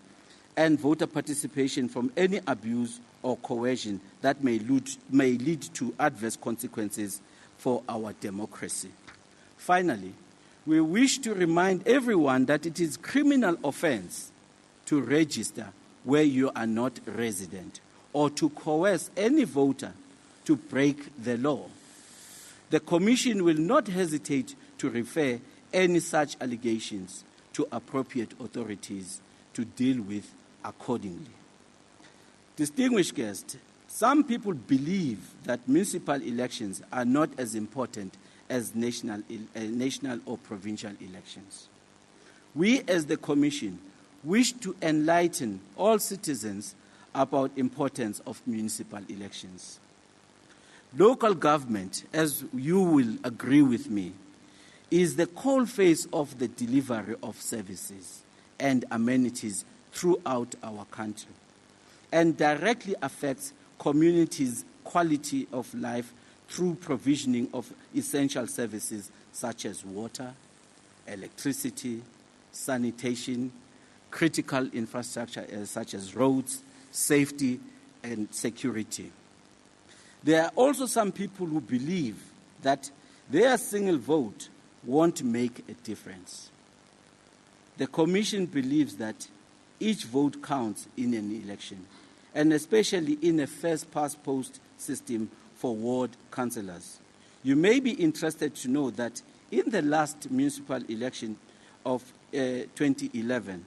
and voter participation from any abuse or coercion that may lead to adverse consequences for our democracy. Finally, we wish to remind everyone that it is criminal offense to register where you are not resident or to coerce any voter to break the law. The Commission will not hesitate to refer any such allegations to appropriate authorities to deal with accordingly. Distinguished guests, some people believe that municipal elections are not as important as national or provincial elections. We, as the Commission, wish to enlighten all citizens about the importance of municipal elections. Local government, as you will agree with me, is the coalface of the delivery of services and amenities throughout our country and directly affects communities' quality of life through provisioning of essential services such as water, electricity, sanitation, critical infrastructure such as roads, safety, and security. There are also some people who believe that their single vote won't make a difference. The Commission believes that each vote counts in an election, and especially in a first-past-post system for ward councillors. You may be interested to know that in the last municipal election of 2011,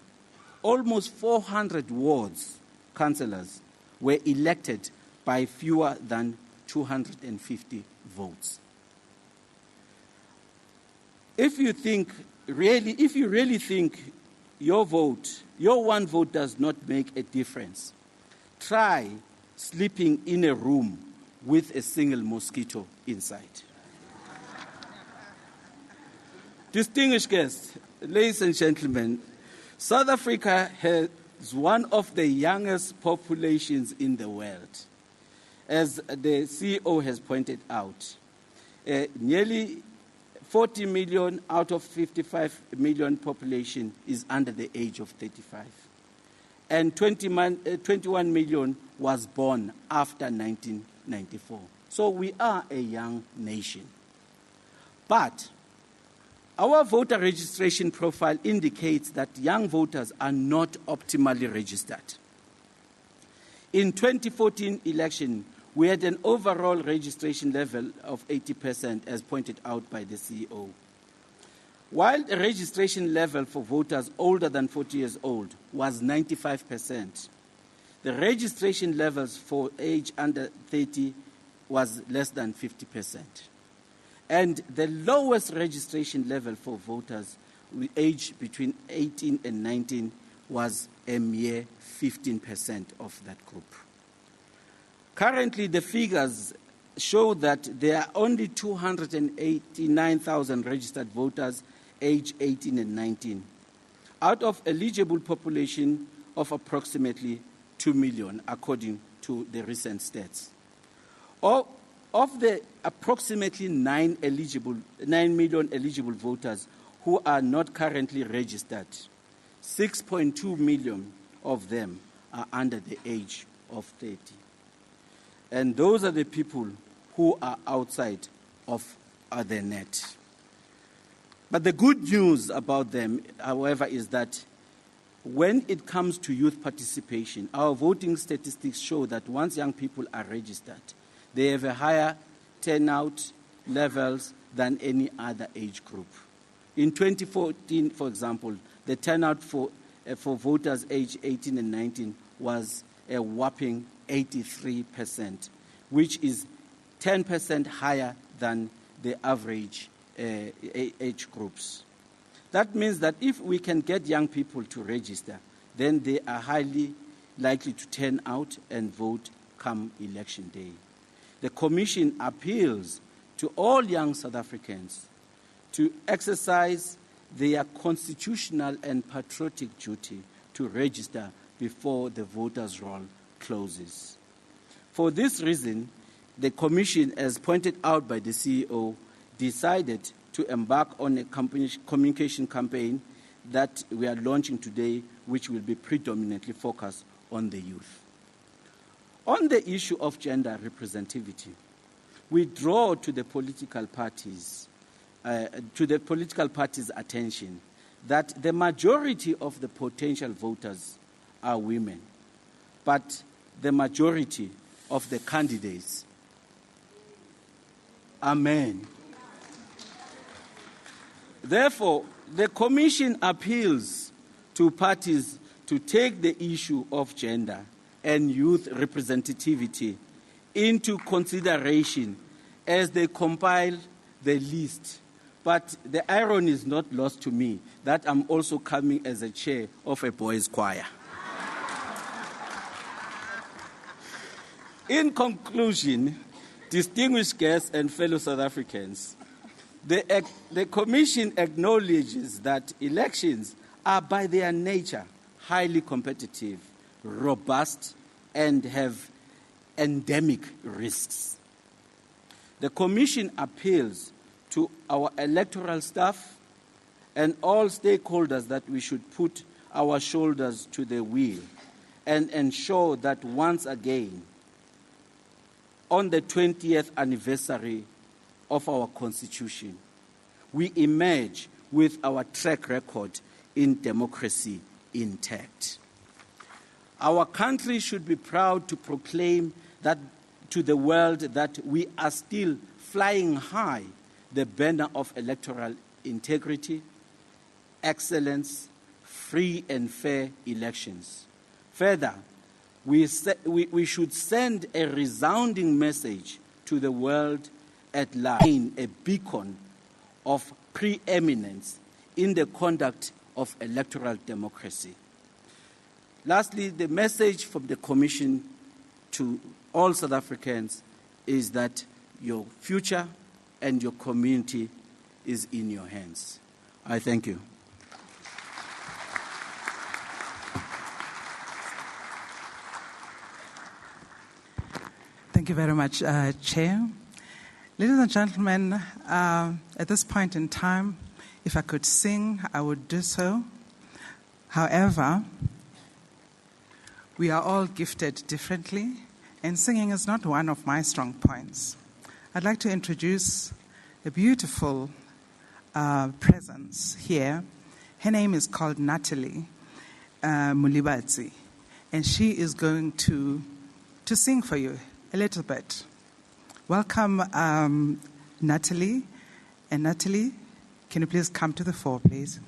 almost 400 wards councillors were elected by fewer than 250 votes. If you think really, if you really think your one vote does not make a difference, try sleeping in a room with a single mosquito inside. Distinguished guests, ladies and gentlemen, South Africa has one of the youngest populations in the world. As the CEO has pointed out, nearly 40 million out of 55 million population is under the age of 35. And 21 million was born after 1994. So we are a young nation. But our voter registration profile indicates that young voters are not optimally registered. In 2014 election, we had an overall registration level of 80%, as pointed out by the CEO. While the registration level for voters older than 40 years old was 95%, the registration levels for age under 30 was less than 50%. And the lowest registration level for voters aged between 18 and 19 was a mere 15% of that group. Currently, the figures show that there are only 289,000 registered voters aged 18 and 19, out of eligible population of approximately 2 million, according to the recent stats. Of the approximately 9 million eligible voters who are not currently registered, 6.2 million of them are under the age of 30. And those are the people who are outside of the net. But the good news about them, however, is that when it comes to youth participation, our voting statistics show that once young people are registered, they have a higher turnout levels than any other age group. In 2014, for example, the turnout for voters aged 18 and 19 was a whopping 83%, which is 10% higher than the average age groups. That means that if we can get young people to register, then they are highly likely to turn out and vote come election day. The Commission appeals to all young South Africans to exercise their constitutional and patriotic duty to register before the voters' roll closes. For this reason, the Commission, as pointed out by the CEO, decided to embark on a communication campaign that we are launching today, which will be predominantly focused on the youth. On the issue of gender representativity, we draw to the political parties' attention that the majority of the potential voters are women, but the majority of the candidates are men. Therefore, the Commission appeals to parties to take the issue of gender and youth representativity into consideration as they compile the list. But the irony is not lost to me that I'm also coming as a chair of a boys' choir. In conclusion, distinguished guests and fellow South Africans, the Commission acknowledges that elections are by their nature highly competitive, robust, and have endemic risks. The Commission appeals to our electoral staff and all stakeholders that we should put our shoulders to the wheel and ensure that once again, on the 20th anniversary of our Constitution, we emerge with our track record in democracy intact. Our country should be proud to proclaim that to the world that we are still flying high the banner of electoral integrity, excellence, free and fair elections. Further, we should send a resounding message to the world at large, a beacon of preeminence in the conduct of electoral democracy. Lastly, the message from the Commission to all South Africans is that your future and your community is in your hands. I thank you. Thank you very much, Chair. Ladies and gentlemen, at this point in time, if I could sing, I would do so. However, we are all gifted differently, and singing is not one of my strong points. I'd like to introduce a beautiful presence here. Her name is called Natalie Mulibatsi, and she is going to sing for you a little bit. Welcome, Natalie. And Natalie, can you please come to the fore, please?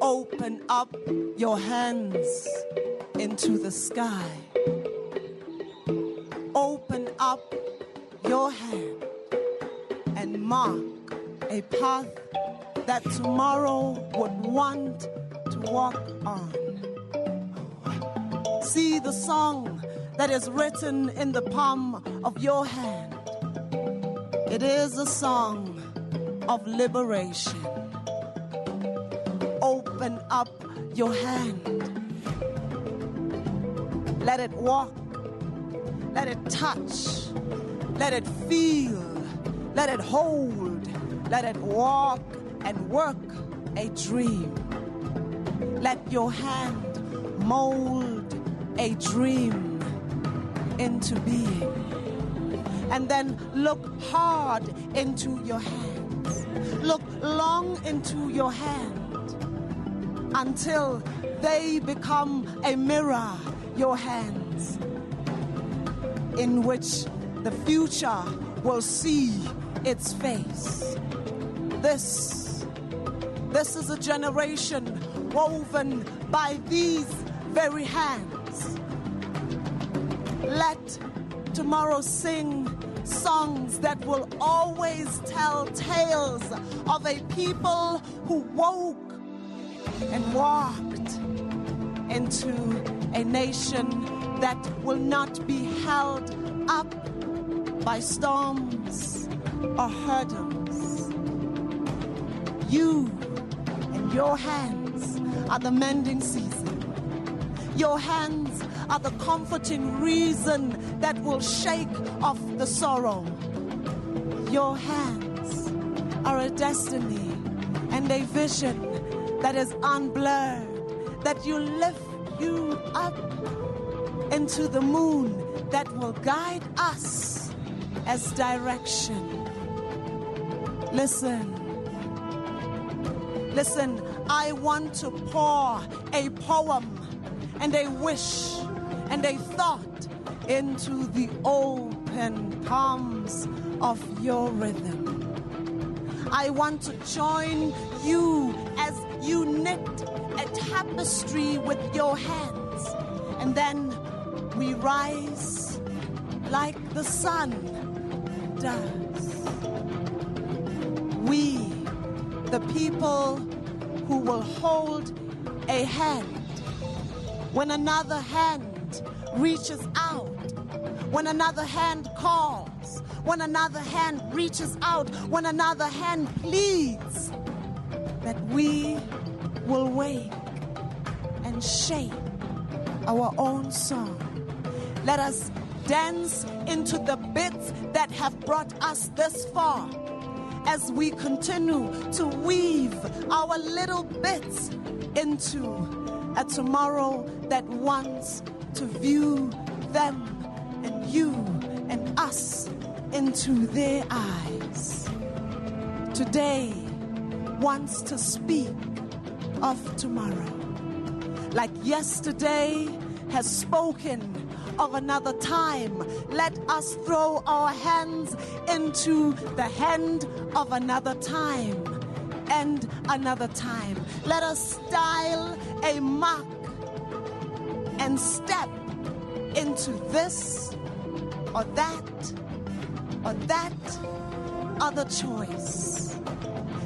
Open up your hands into the sky. Open up your hand and mark a path that tomorrow would want to walk on. See the song that is written in the palm of your hand. It is a song of liberation. Open up your hand. Let it walk. Let it touch. Let it feel. Let it hold. Let it walk and work a dream. Let your hand mold a dream into being. And then look hard into your hands. Look long into your hand until they become a mirror, your hands, in which the future will see its face. This is a generation woven by these very hands. Let tomorrow sing songs that will always tell tales of a people who woke and walked into a nation that will not be held up by storms or hurdles. You and your hands are the mending season. Your hands are the comforting reason that will shake off the sorrow. Your hands are a destiny and a vision that is unblurred, that you lift you up into the moon that will guide us as direction. Listen, I want to pour a poem and a wish and a thought into the open palms of your rhythm. I want to join you as you knit a tapestry with your hands, and then we rise like the sun does. We, the people who will hold a hand when another hand reaches out, when another hand calls, when another hand reaches out, when another hand pleads, that we will wake and shape our own song. Let us dance into the bits that have brought us this far as we continue to weave our little bits into a tomorrow that wants to view them and you and us into their eyes. Today wants to speak of tomorrow, like yesterday has spoken of another time. Let us throw our hands into the hand of another time and another time. Let us style a mark and step into this or that other choice.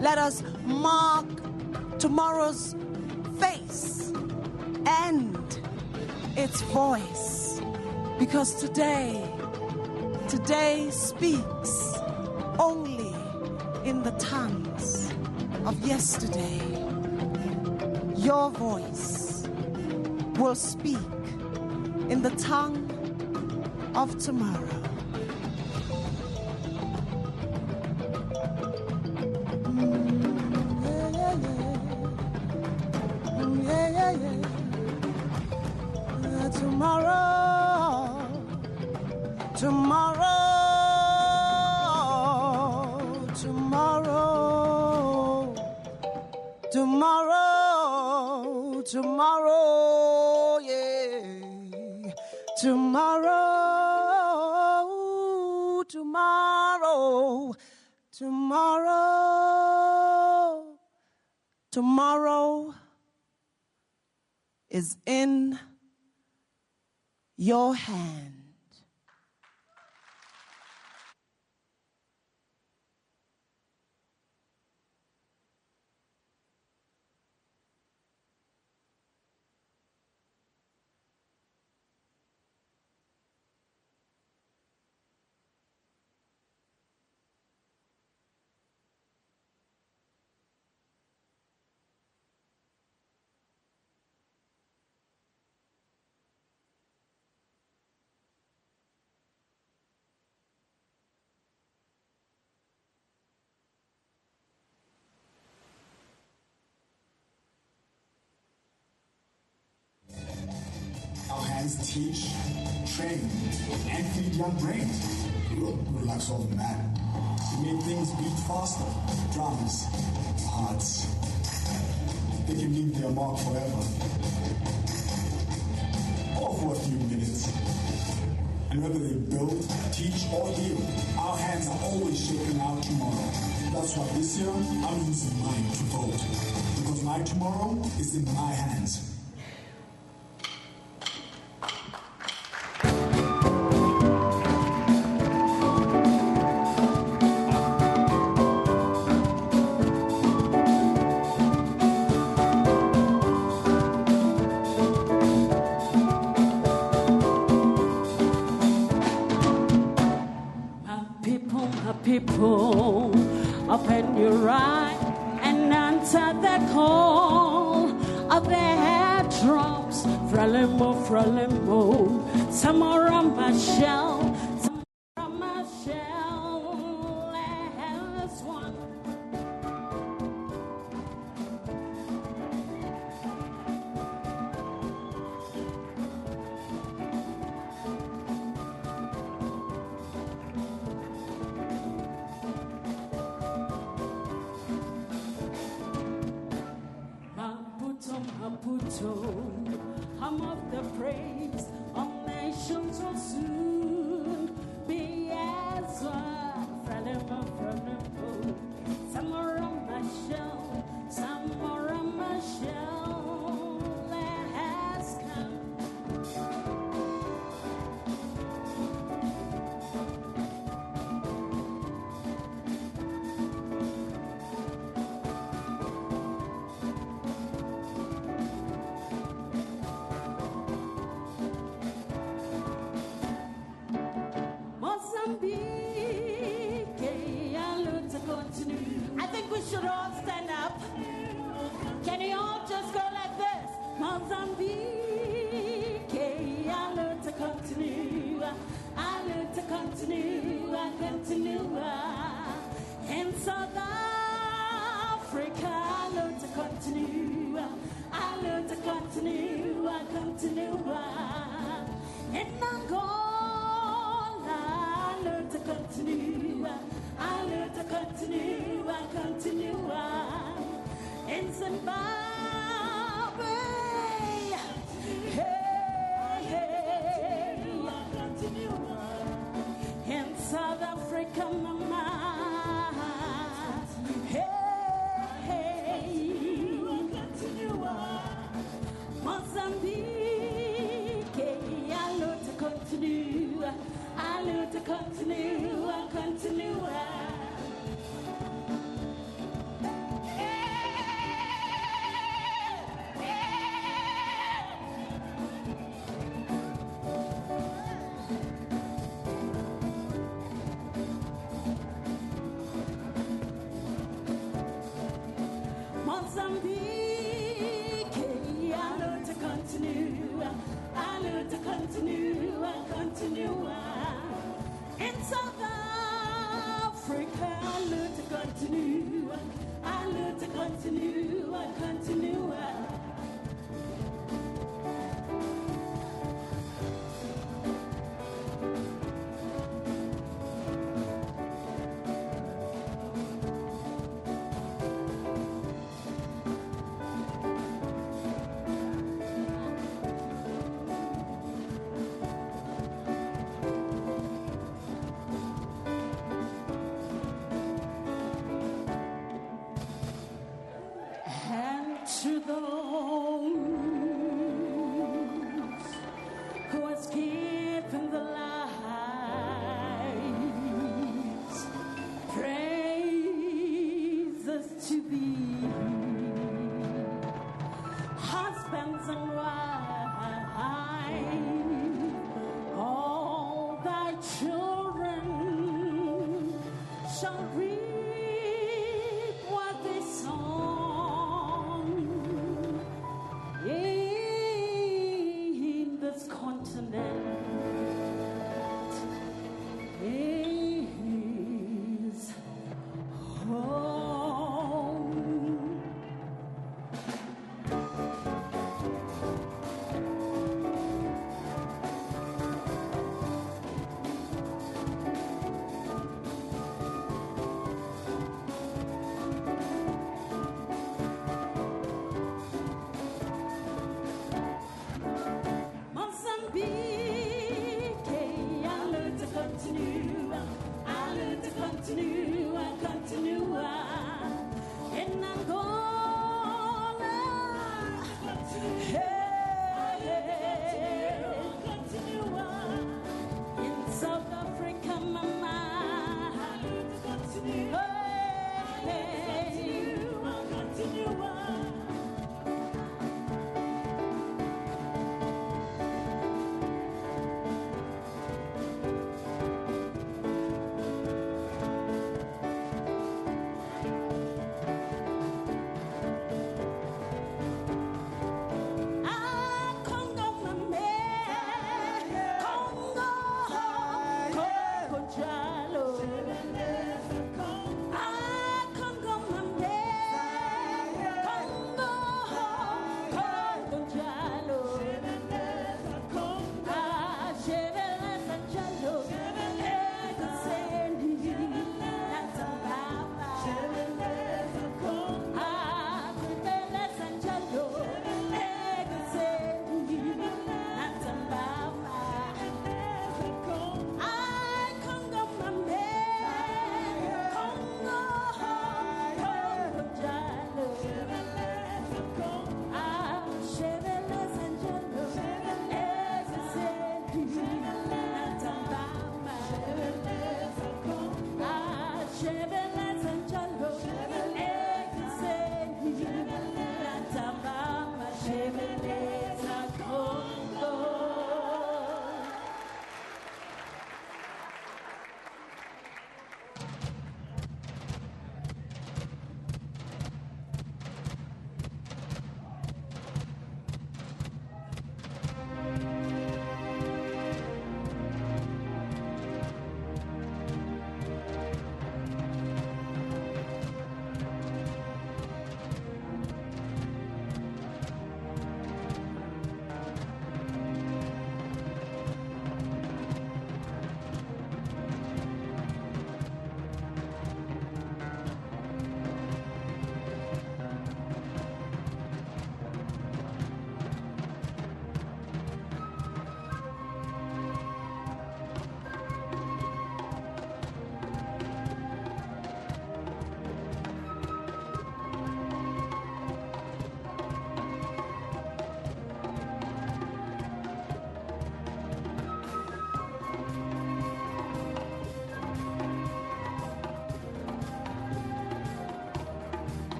Let us mark tomorrow's face and its voice, because today speaks only in the tongues of yesterday. Your voice will speak in the tongue of tomorrow. Tomorrow, yeah. Tomorrow is in your hand. Our hands teach, train, and feed young brains. Look, relax all the matter. We make things beat faster. Drums, hearts. They can leave their mark forever. Or for a few minutes. And whether they build, teach, or heal, our hands are always shaping our tomorrow. That's why this year, I'm using mine to vote. Because my tomorrow is in my hands. People, open your eye and answer the call of their drops. Frelimo, Frelimo, Samora Michelle, Samora Michelle, as one. Maputo, hum of the praise of nations will soon be as one. Frelimo, Frelimo, Samora Michelle, Samora Michelle has come. should all stand up. Can you all just go like this? Mozambique, I learned to continue. I learned to continue. I continue. In South Africa, I learned to continue. I learned to continue. I continue. In Angola, I learned to continue. I learned to continue. I continue. In Zimbabwe, hey, I continue. In South Africa, mama, hey, I continue. Mozambique, I learned to continue. I learned to continue. I continue. Mozambique, I learned to continue. I learned to continue. I continue. In South Africa, I learned to continue. I learned to continue. I continue. And to those who has given the lives, praises to thee, husbands and wives, all thy children shall reap what they sow. In this continent is home.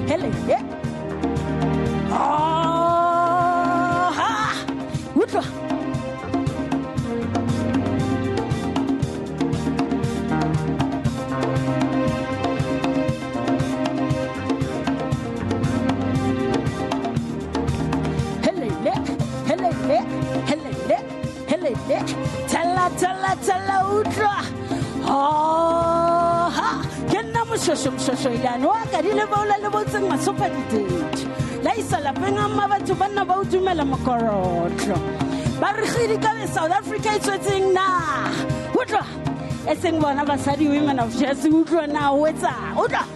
Hele, yeah. Utwa. Hele. Tella utwa. Shoshoilano akarile baola le botseng masopa ditete la isa lapeng a mma batho ba nna ba o dumela mokorotlo ba re gidi ka South Africa e tswetseng na utlwa e seng bona basadi women of jazz utlwa na wetsa utlwa.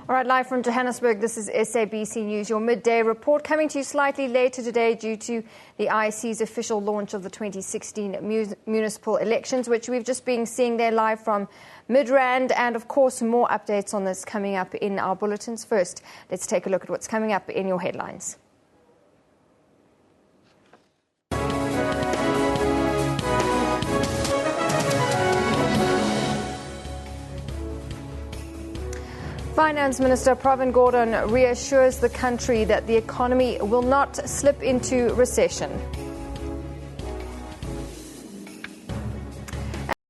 All right, live from Johannesburg, this is SABC News, your midday report, coming to you slightly later today due to the IEC's official launch of the 2016 municipal elections, which we've just been seeing there live from Midrand, and of course more updates on this coming up in our bulletins. First, let's take a look at what's coming up in your headlines. Finance Minister Pravin Gordhan reassures the country that the economy will not slip into recession.